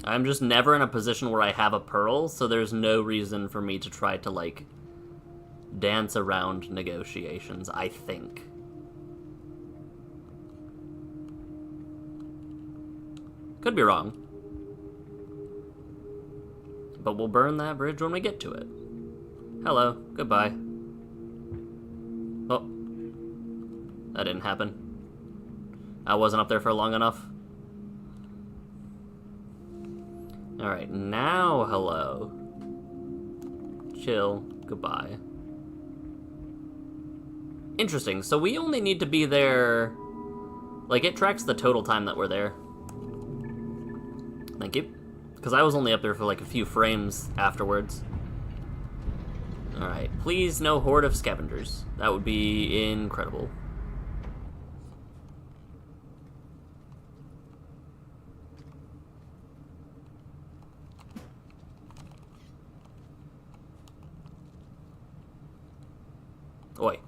I'm just never in a position where I have a pearl, so there's no reason for me to try to, like, dance around negotiations, I think. Could be wrong. But we'll burn that bridge when we get to it. Hello. Goodbye. Oh. That didn't happen. I wasn't up there for long enough. Alright, now hello. Chill. Goodbye. Interesting, so we only need to be there... Like, it tracks the total time that we're there. Thank you. Because I was only up there for like a few frames afterwards. Alright, please no horde of scavengers. That would be incredible. Oi.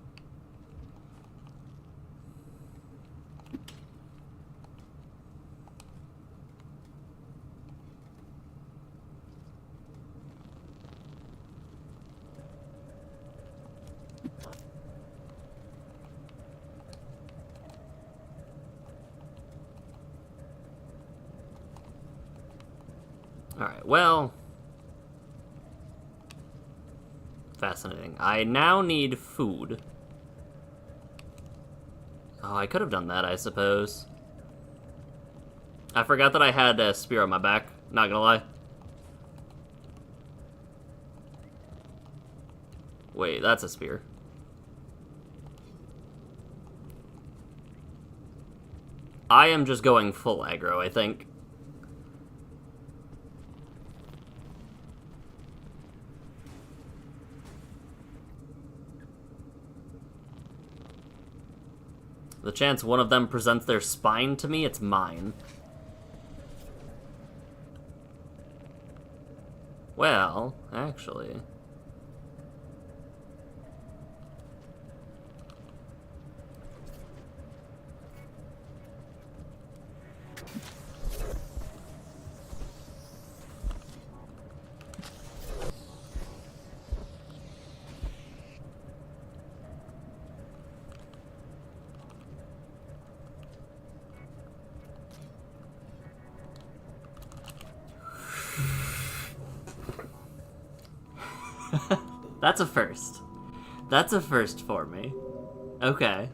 Alright, well... Fascinating. I now need food. Oh, I could have done that, I suppose. I forgot that I had a spear on my back, not gonna lie. Wait, that's a spear. I am just going full aggro, I think. The chance one of them presents their spine to me, it's mine. Well, actually... That's a first. That's a first for me. Okay.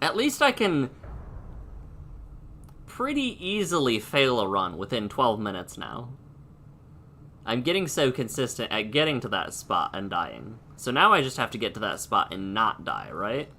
At least I can pretty easily fail a run within 12 minutes now. I'm getting so consistent at getting to that spot and dying. So now I just have to get to that spot and not die, right?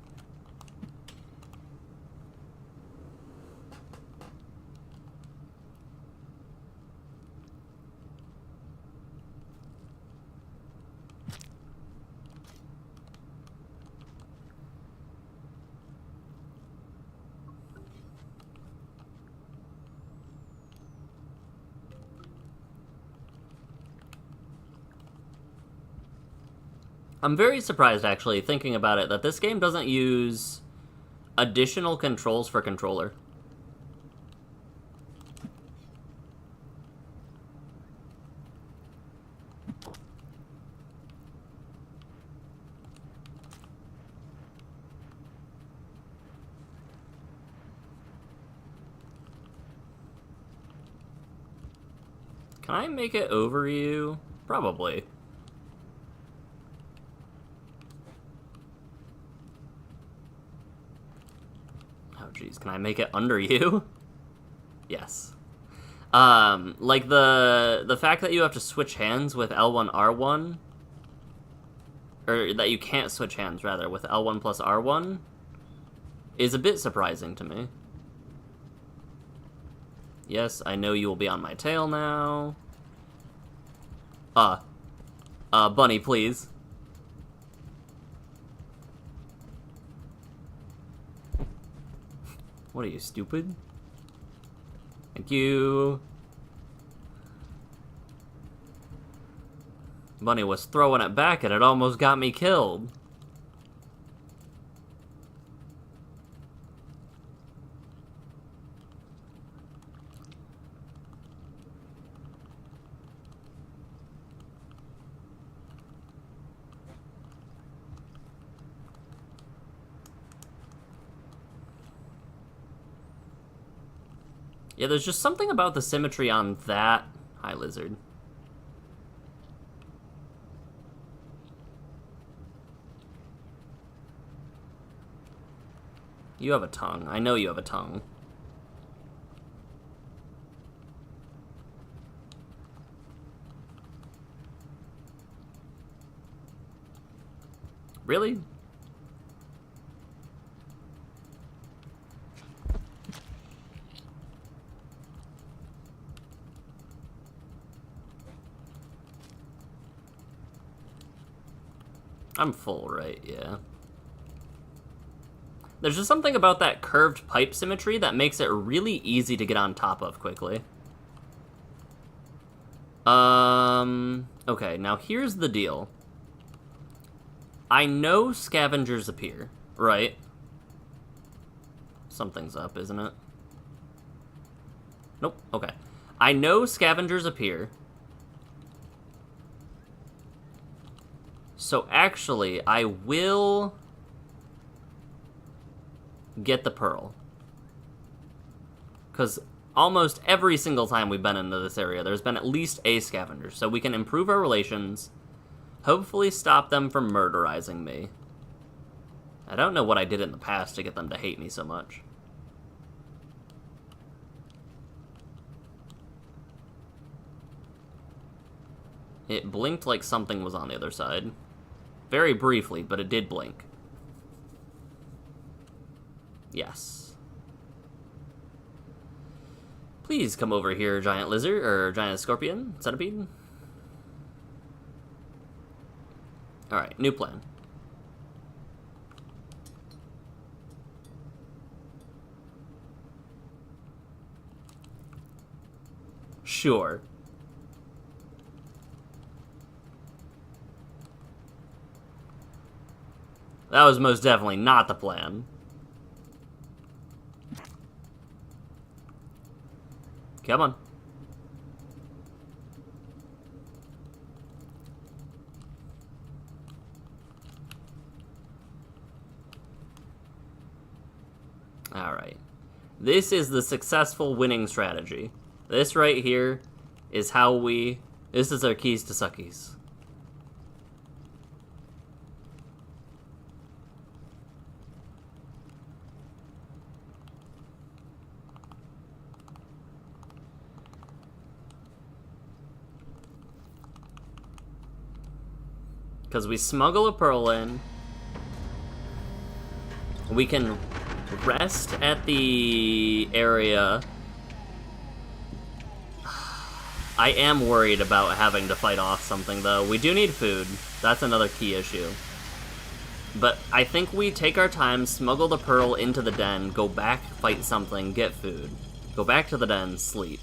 I'm very surprised, actually, thinking about it, that this game doesn't use additional controls for controller. Can I make it over you? Probably. Oh, jeez. Can I make it under you? Yes. Like the fact that you have to switch hands with L1, R1, or that you can't switch hands, rather, with L1 plus R1, is a bit surprising to me. Yes, I know you will be on my tail now. Bunny, please. What are you, stupid? Thank you. Bunny was throwing it back and it almost got me killed. Yeah, there's just something about the symmetry on that... Hi, lizard. You have a tongue. I know you have a tongue. Really? I'm full, right? Yeah. There's just something about that curved pipe symmetry that makes it really easy to get on top of quickly. Okay, now here's the deal. I know scavengers appear, right? Something's up, isn't it? Nope, okay. I know scavengers appear. So actually, I will get the pearl. Because almost every single time we've been into this area, there's been at least a scavenger. So we can improve our relations, hopefully stop them from murderizing me. I don't know what I did in the past to get them to hate me so much. It blinked like something was on the other side. Very briefly, but it did blink. Yes. Please come over here, giant lizard, or giant scorpion, centipede. Alright, new plan. Sure. That was most definitely not the plan. Come on. Alright. This is the successful winning strategy. This right here is how we... This is our keys to suckies. Because we smuggle a pearl in. We can rest at the area. I am worried about having to fight off something, though. We do need food. That's another key issue. But I think we take our time, smuggle the pearl into the den, go back, fight something, get food. Go back to the den, sleep.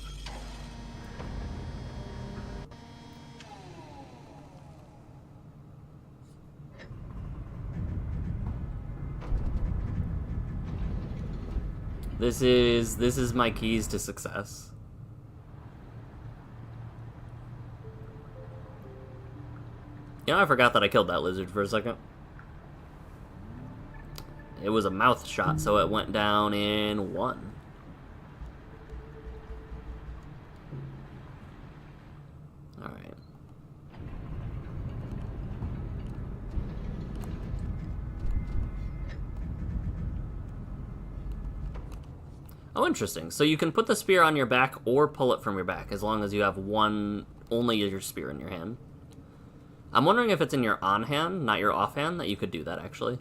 This is my keys to success. You know, I forgot that I killed that lizard for a second. It was a mouth shot, so it went down in 1. Alright. Oh, interesting. So you can put the spear on your back or pull it from your back, as long as you have only your spear in your hand. I'm wondering if it's in your on hand, not your off hand, that you could do that, actually.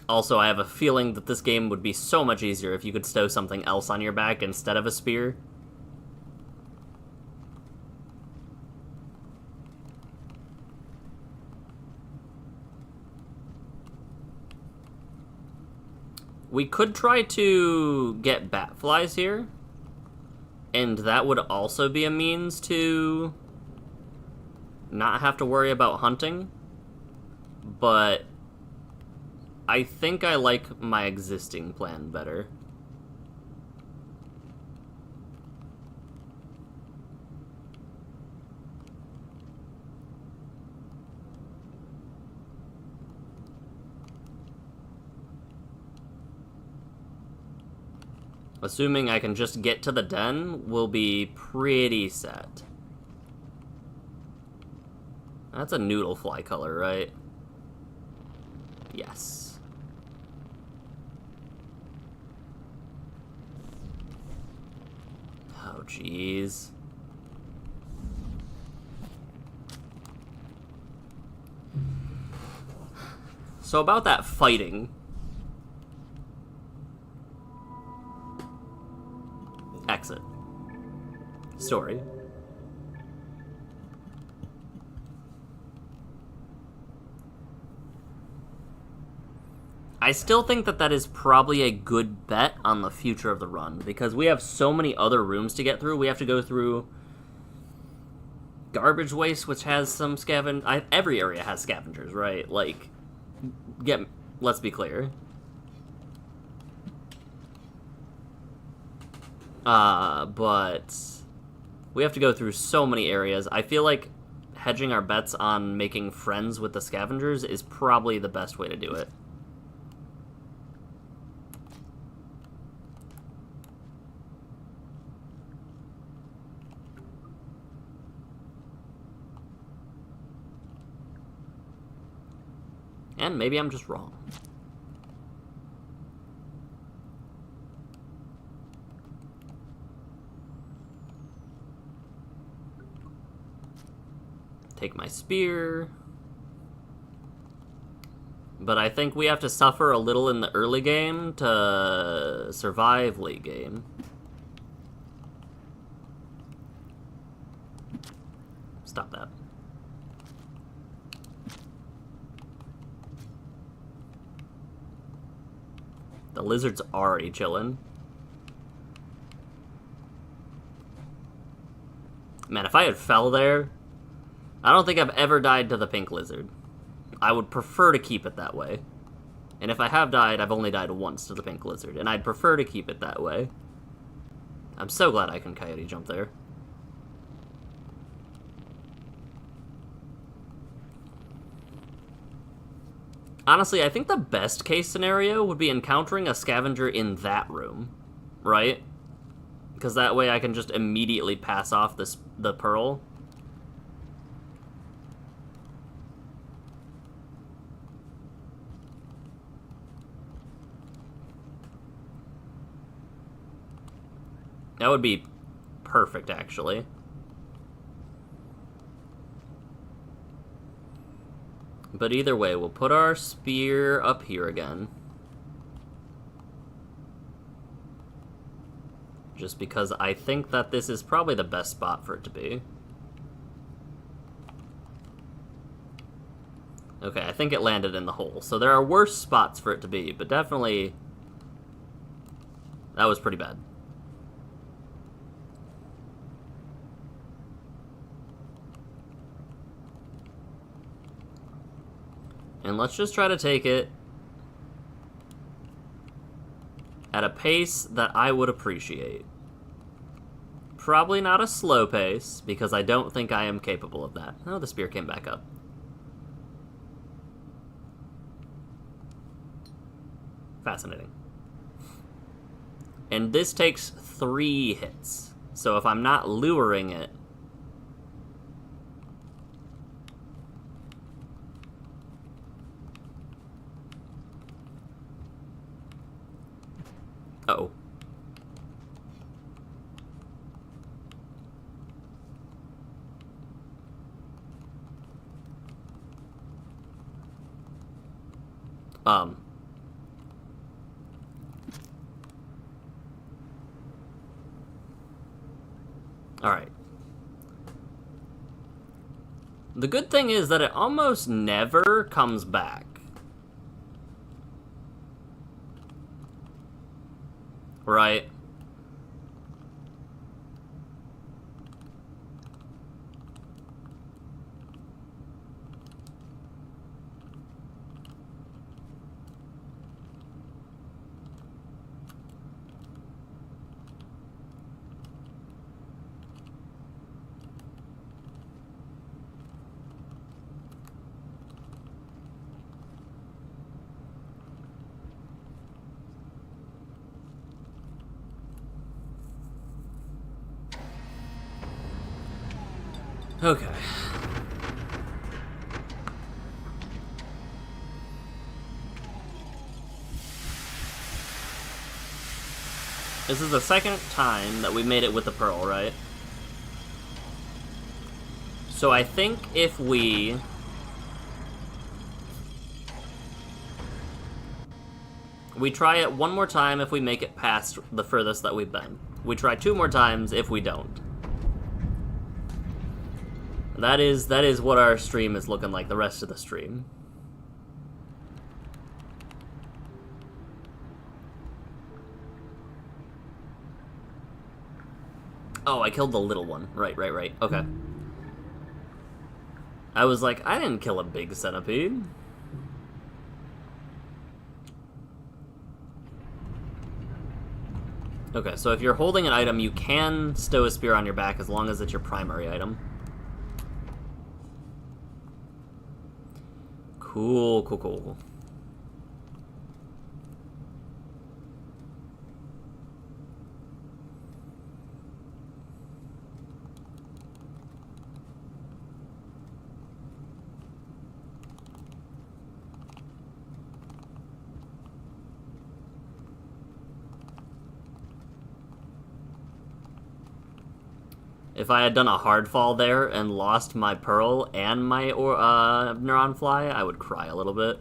Also, I have a feeling that this game would be so much easier if you could stow something else on your back instead of a spear. We could try to get bat flies here, and that would also be a means to not have to worry about hunting, but I think I like my existing plan better. Assuming I can just get to the den, we'll be pretty set. That's a noodle fly color, right? Yes. Oh, jeez. So about that fighting. Exit. Story. I still think that is probably a good bet on the future of the run, because we have so many other rooms to get through. We have to go through garbage waste, which has some every area has scavengers, right? Like, let's be clear. But we have to go through so many areas. I feel like hedging our bets on making friends with the scavengers is probably the best way to do it. And maybe I'm just wrong. Take my spear. But I think we have to suffer a little in the early game to survive late game. Stop that. The lizard's already chilling. Man, if I had fell there, I don't think I've ever died to the pink lizard. I would prefer to keep it that way. And if I have died, I've only died once to the pink lizard, and I'd prefer to keep it that way. I'm so glad I can coyote jump there. Honestly, I think the best case scenario would be encountering a scavenger in that room, right? Because that way I can just immediately pass off the pearl. That would be perfect, actually. But either way, we'll put our spear up here again. Just because I think that this is probably the best spot for it to be. Okay, I think it landed in the hole. So there are worse spots for it to be, but definitely that was pretty bad. And let's just try to take it at a pace that I would appreciate. Probably not a slow pace, because I don't think I am capable of that. Oh, the spear came back up. Fascinating. And this takes 3 hits. So if I'm not luring it... Uh-oh. Alright. The good thing is that it almost never comes back. Right? Okay. This is the second time that we made it with the pearl, right? So I think if we... We try it one more time if we make it past the furthest that we've been. We try 2 more times if we don't. That is what our stream is looking like, the rest of the stream. Oh, I killed the little one. Right. Okay. I was like, I didn't kill a big centipede. Okay, so if you're holding an item, you can stow a spear on your back as long as it's your primary item. Cool. If I had done a hard fall there and lost my pearl and my neuron fly, I would cry a little bit.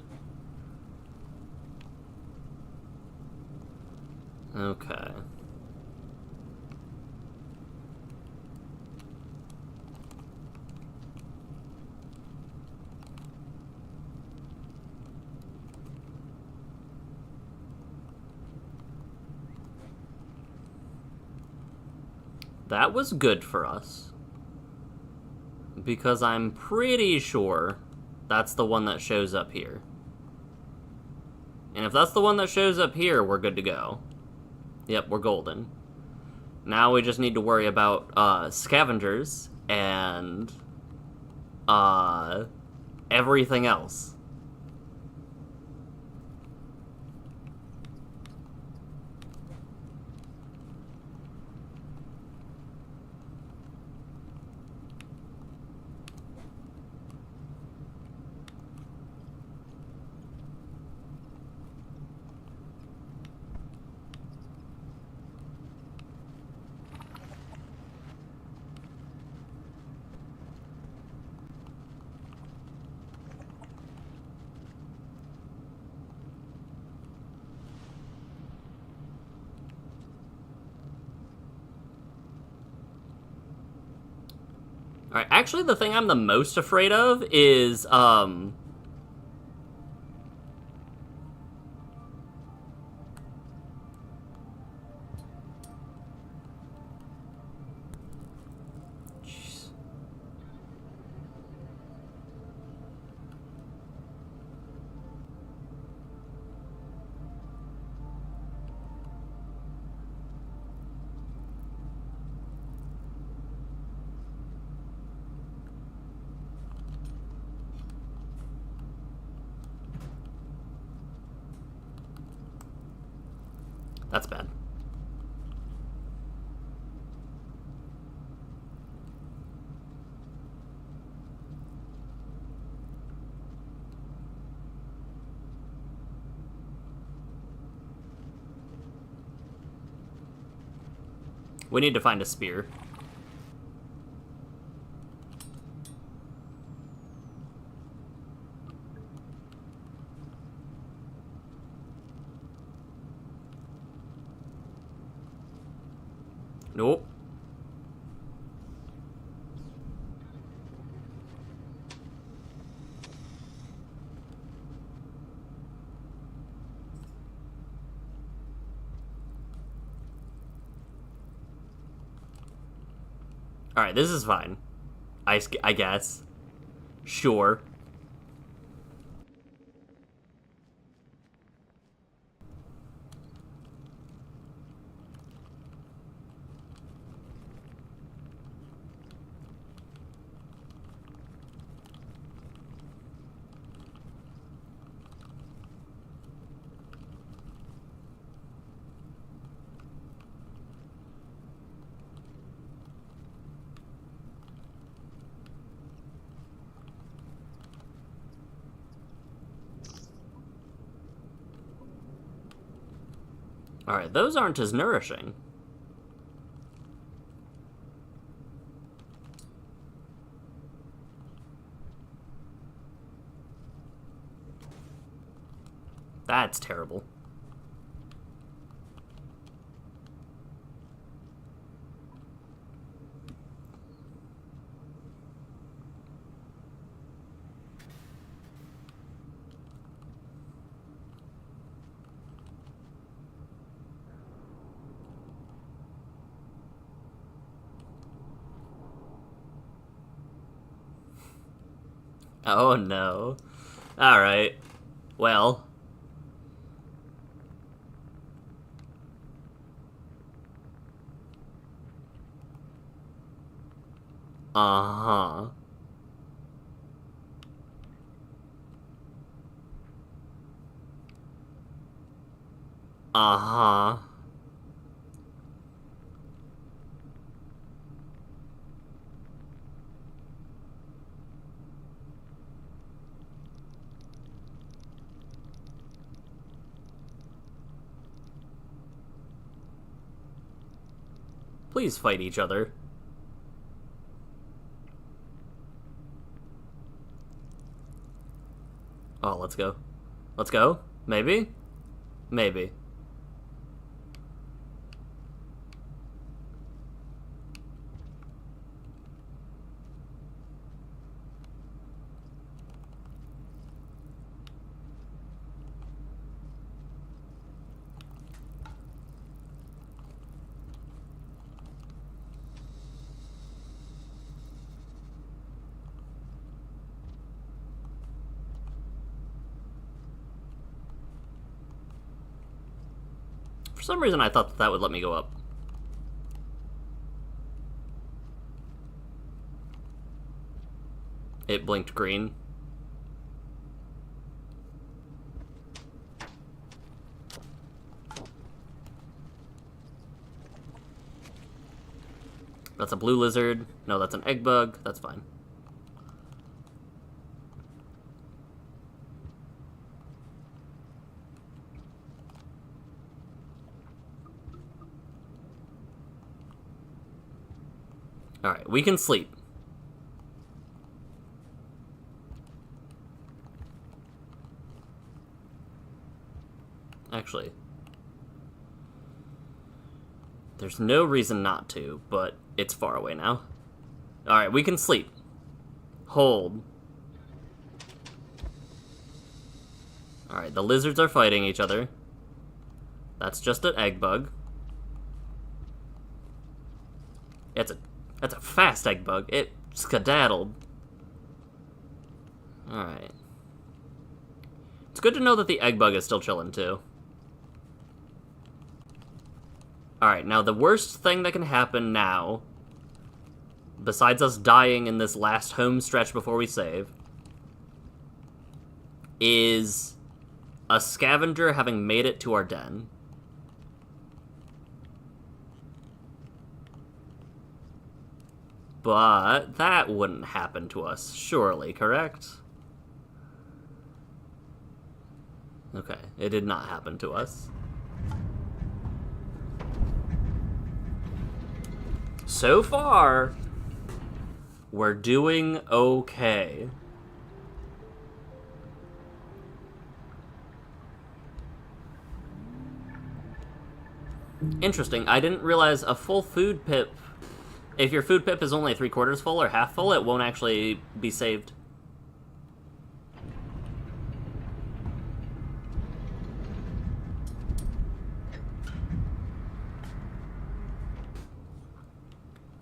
Okay. That was good for us. Because I'm pretty sure that's the one that shows up here. And if that's the one that shows up here, we're good to go. Yep, we're golden. Now we just need to worry about scavengers and everything else. Alright, actually the thing I'm the most afraid of is, Jeez. That's bad. We need to find a spear. Nope. Alright, this is fine. I guess. Sure. Alright, those aren't as nourishing. That's terrible. Oh no. Alright. Well. Uh-huh. Uh-huh. Please fight each other. Oh, let's go. Let's go? Maybe? Maybe. For some reason, I thought that would let me go up. It blinked green. That's a blue lizard. No, that's an egg bug. That's fine. Alright, we can sleep. Actually, there's no reason not to, but it's far away now. Alright, we can sleep. Hold. Alright, the lizards are fighting each other. That's just an egg bug. That's a fast egg bug. It skedaddled. Alright. It's good to know that the egg bug is still chilling, too. Alright, now the worst thing that can happen now, besides us dying in this last home stretch before we save, is a scavenger having made it to our den. But that wouldn't happen to us, surely, correct? Okay, it did not happen to us. So far, we're doing okay. Interesting, I didn't realize a full food pip, if your food pip is only 3/4 full or half full, it won't actually be saved.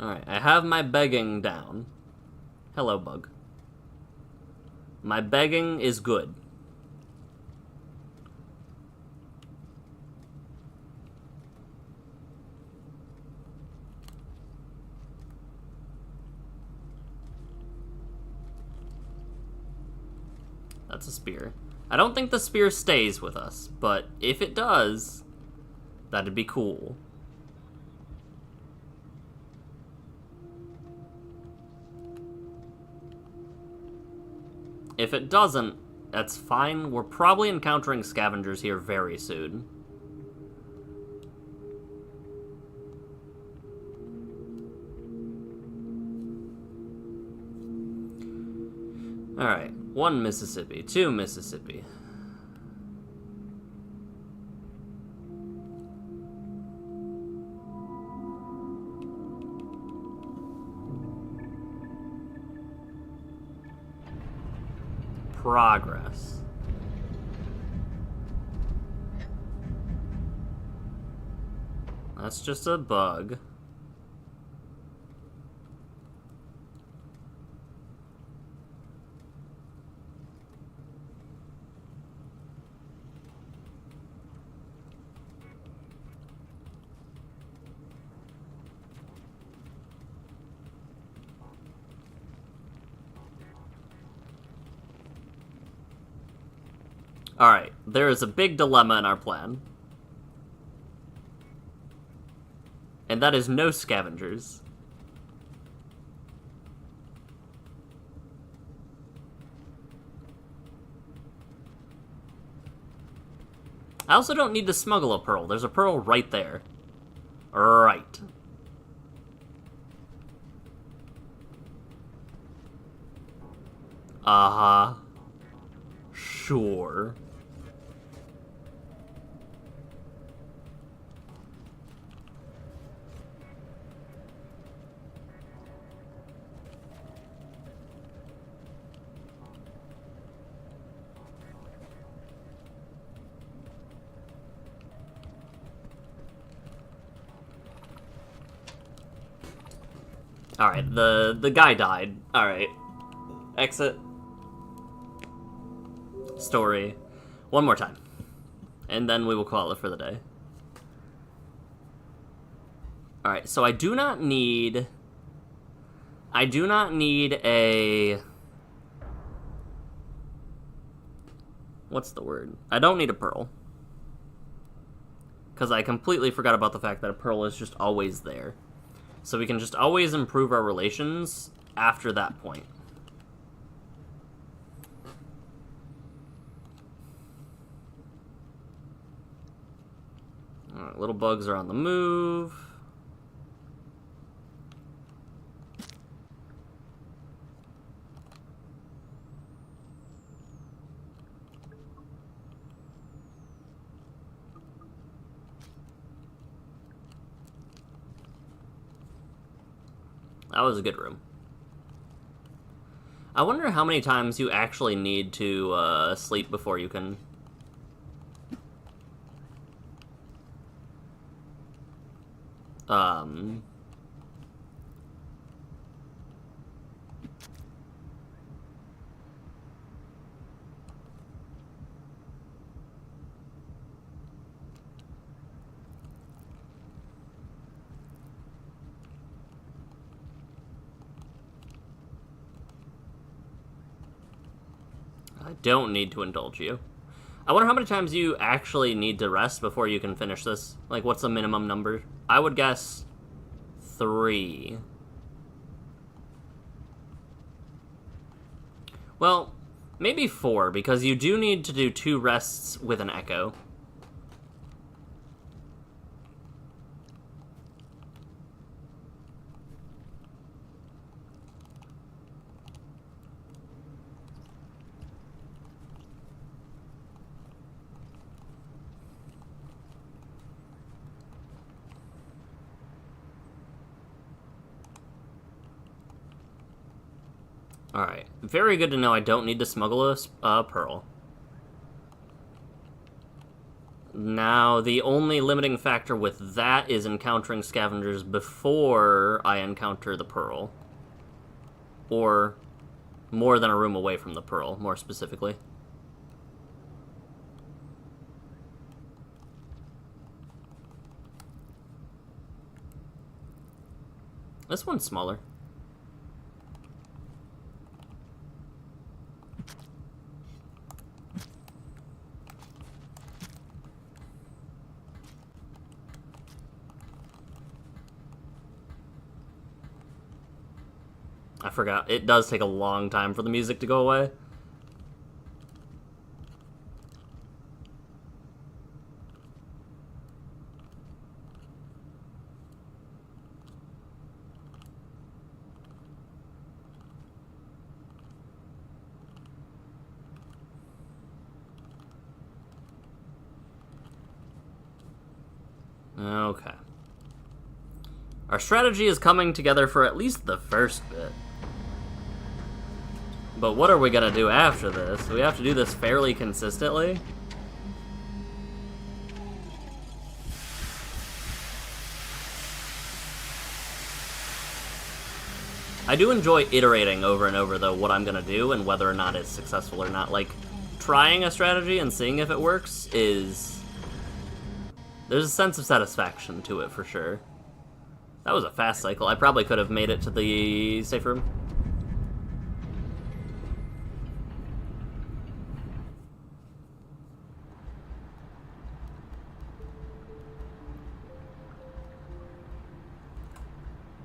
Alright, I have my begging down. Hello, bug. My begging is good. That's a spear. I don't think the spear stays with us, but if it does, that'd be cool. If it doesn't, that's fine. We're probably encountering scavengers here very soon. Alright, 1 Mississippi, 2 Mississippi. Progress. That's just a bug. Alright, there is a big dilemma in our plan. And that is no scavengers. I also don't need to smuggle a pearl. There's a pearl right there. Right. Uh-huh. Sure. Alright, the guy died. Alright. Exit. Story. One more time. And then we will call it for the day. Alright, so I do not need a... What's the word? I don't need a pearl. Because I completely forgot about the fact that a pearl is just always there. So we can just always improve our relations after that point. Alright, little bugs are on the move. That was a good room. I wonder how many times you actually need to sleep before you can... I don't need to indulge you. I wonder how many times you actually need to rest before you can finish this. Like, what's the minimum number? I would guess 3. Well, maybe 4, because you do need to do 2 rests with an echo. Alright, very good to know I don't need to smuggle a pearl. Now, the only limiting factor with that is encountering scavengers before I encounter the pearl. Or more than a room away from the pearl, more specifically. This one's smaller. I forgot. It does take a long time for the music to go away. Okay. Our strategy is coming together for at least the first bit. But what are we gonna do after this? We have to do this fairly consistently. I do enjoy iterating over and over, though, what I'm gonna do and whether or not it's successful or not. Like, trying a strategy and seeing if it works is... There's a sense of satisfaction to it, for sure. That was a fast cycle. I probably could have made it to the safe room.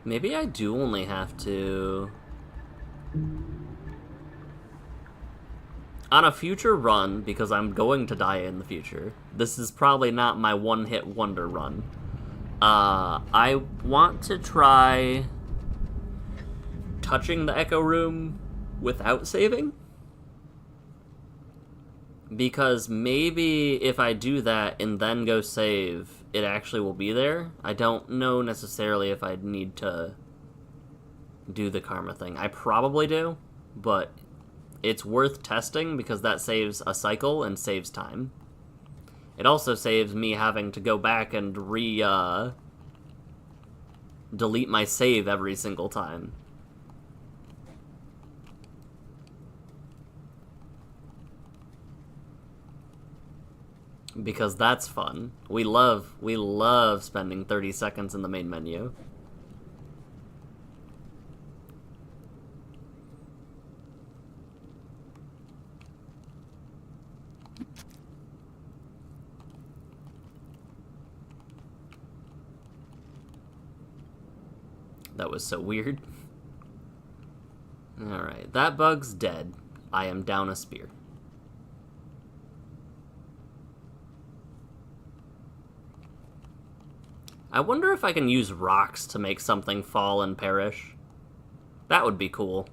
Maybe I do only have to... On a future run, because I'm going to die in the future, this is probably not my one-hit wonder run. I want to try touching the Echo Room without saving. Because maybe if I do that and then go save, it actually will be there. I don't know necessarily if I'd need to do the karma thing. I probably do, but it's worth testing because that saves a cycle and saves time. It also saves me having to go back and delete my save every single time. Because that's fun. We love spending 30 seconds in the main menu. That was so weird. Alright, that bug's dead. I am down a spear. I wonder if I can use rocks to make something fall and perish. That would be cool.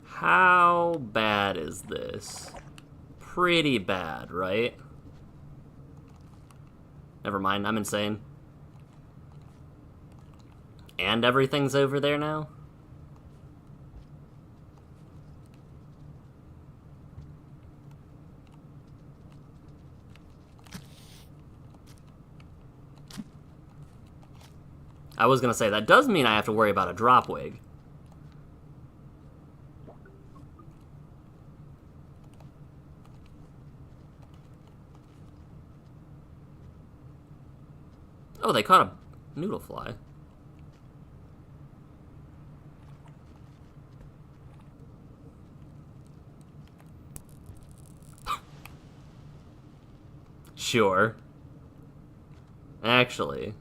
How bad is this? Pretty bad, right? Never mind, I'm insane. And everything's over there now? I was gonna say, that does mean I have to worry about a drop wig. Oh, they caught a noodle fly. Sure. Actually.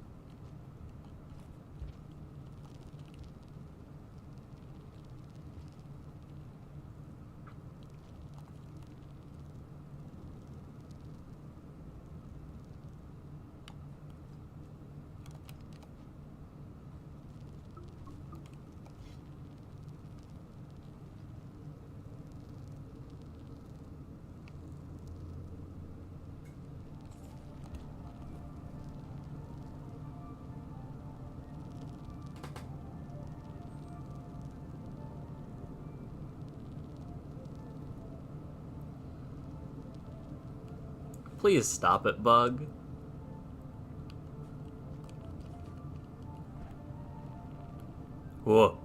Please stop it, bug. Whoa.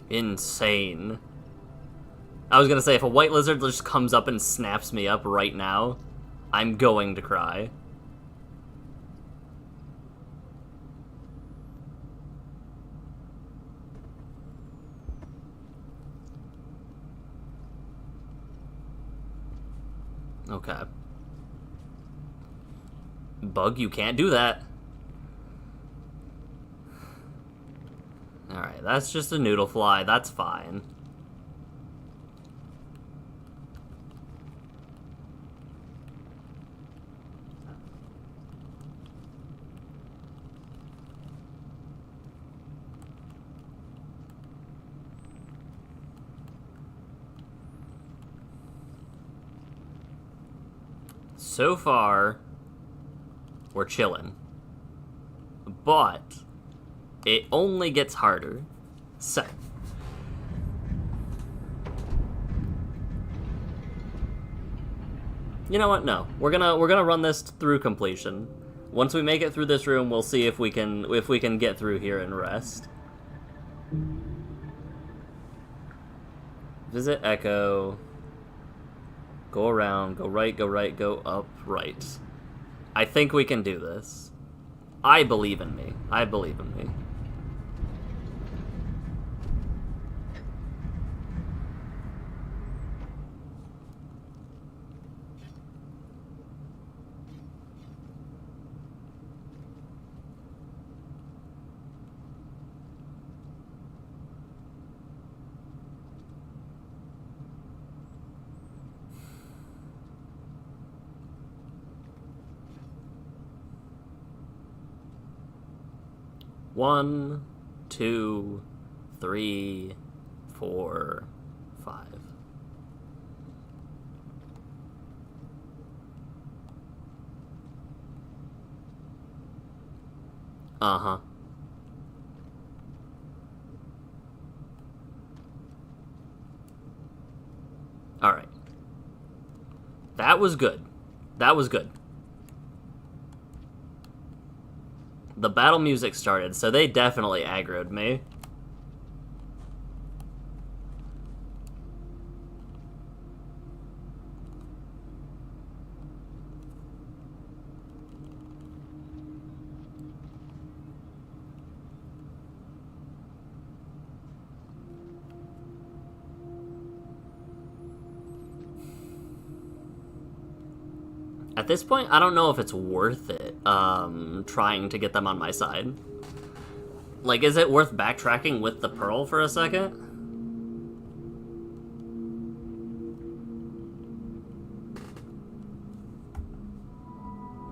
Insane. I was gonna say, if a white lizard just comes up and snaps me up right now, I'm going to cry. Okay. Bug, you can't do that. Alright, that's just a noodle fly. That's fine. So far, we're chilling. But it only gets harder. So you know what? No. We're gonna run this through completion. Once we make it through this room, we'll see if we can get through here and rest. Visit Echo. Go around, go right, go up, right. I think we can do this. I believe in me. I believe in me. One, 2, 3, 4, 5. Uh-huh. Alright. That was good. That was good. The battle music started, so they definitely aggroed me. At this point, I don't know if it's worth it, trying to get them on my side. Like, is it worth backtracking with the pearl for a second?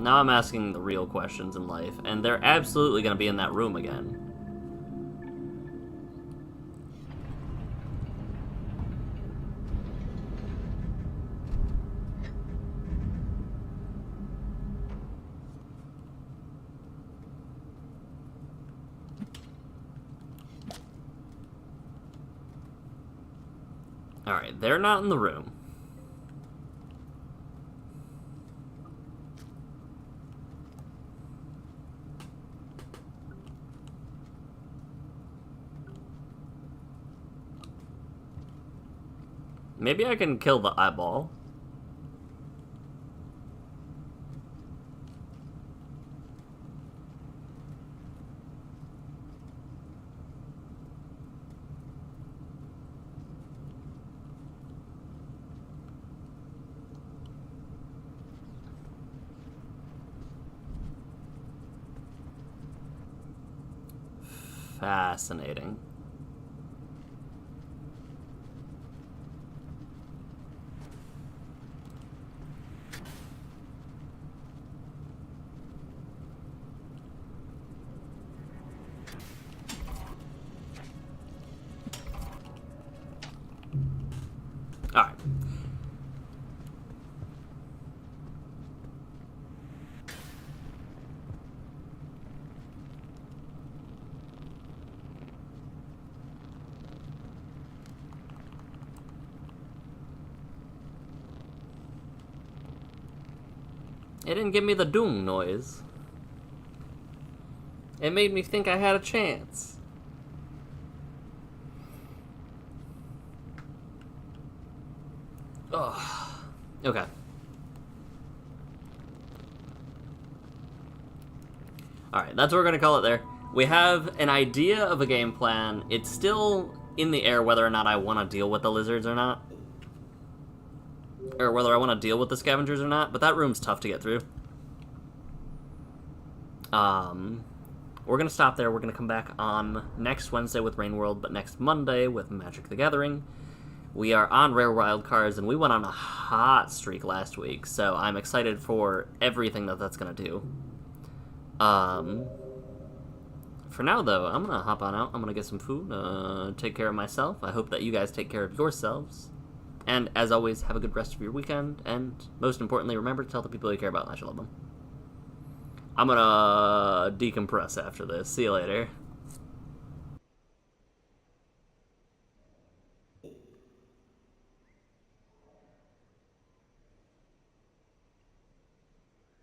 Now I'm asking the real questions in life, and they're absolutely gonna be in that room again. Alright, they're not in the room. Maybe I can kill the eyeball. Fascinating. Alright. It didn't give me the doom noise. It made me think I had a chance. Ugh. Okay. Alright, that's what we're going to call it there. We have an idea of a game plan. It's still in the air whether or not I want to deal with the lizards or not. Or whether I want to deal with the scavengers or not, but that room's tough to get through. We're going to stop there. We're going to come back on next Wednesday with Rain World, but next Monday with Magic the Gathering. We are on Rare Wild Cards, and we went on a hot streak last week, so I'm excited for everything that that's going to do. For now, though, I'm going to hop on out. I'm going to get some food, take care of myself. I hope that you guys take care of yourselves. And, as always, have a good rest of your weekend, and, most importantly, remember to tell the people you care about that you love them. I'm gonna decompress after this. See you later.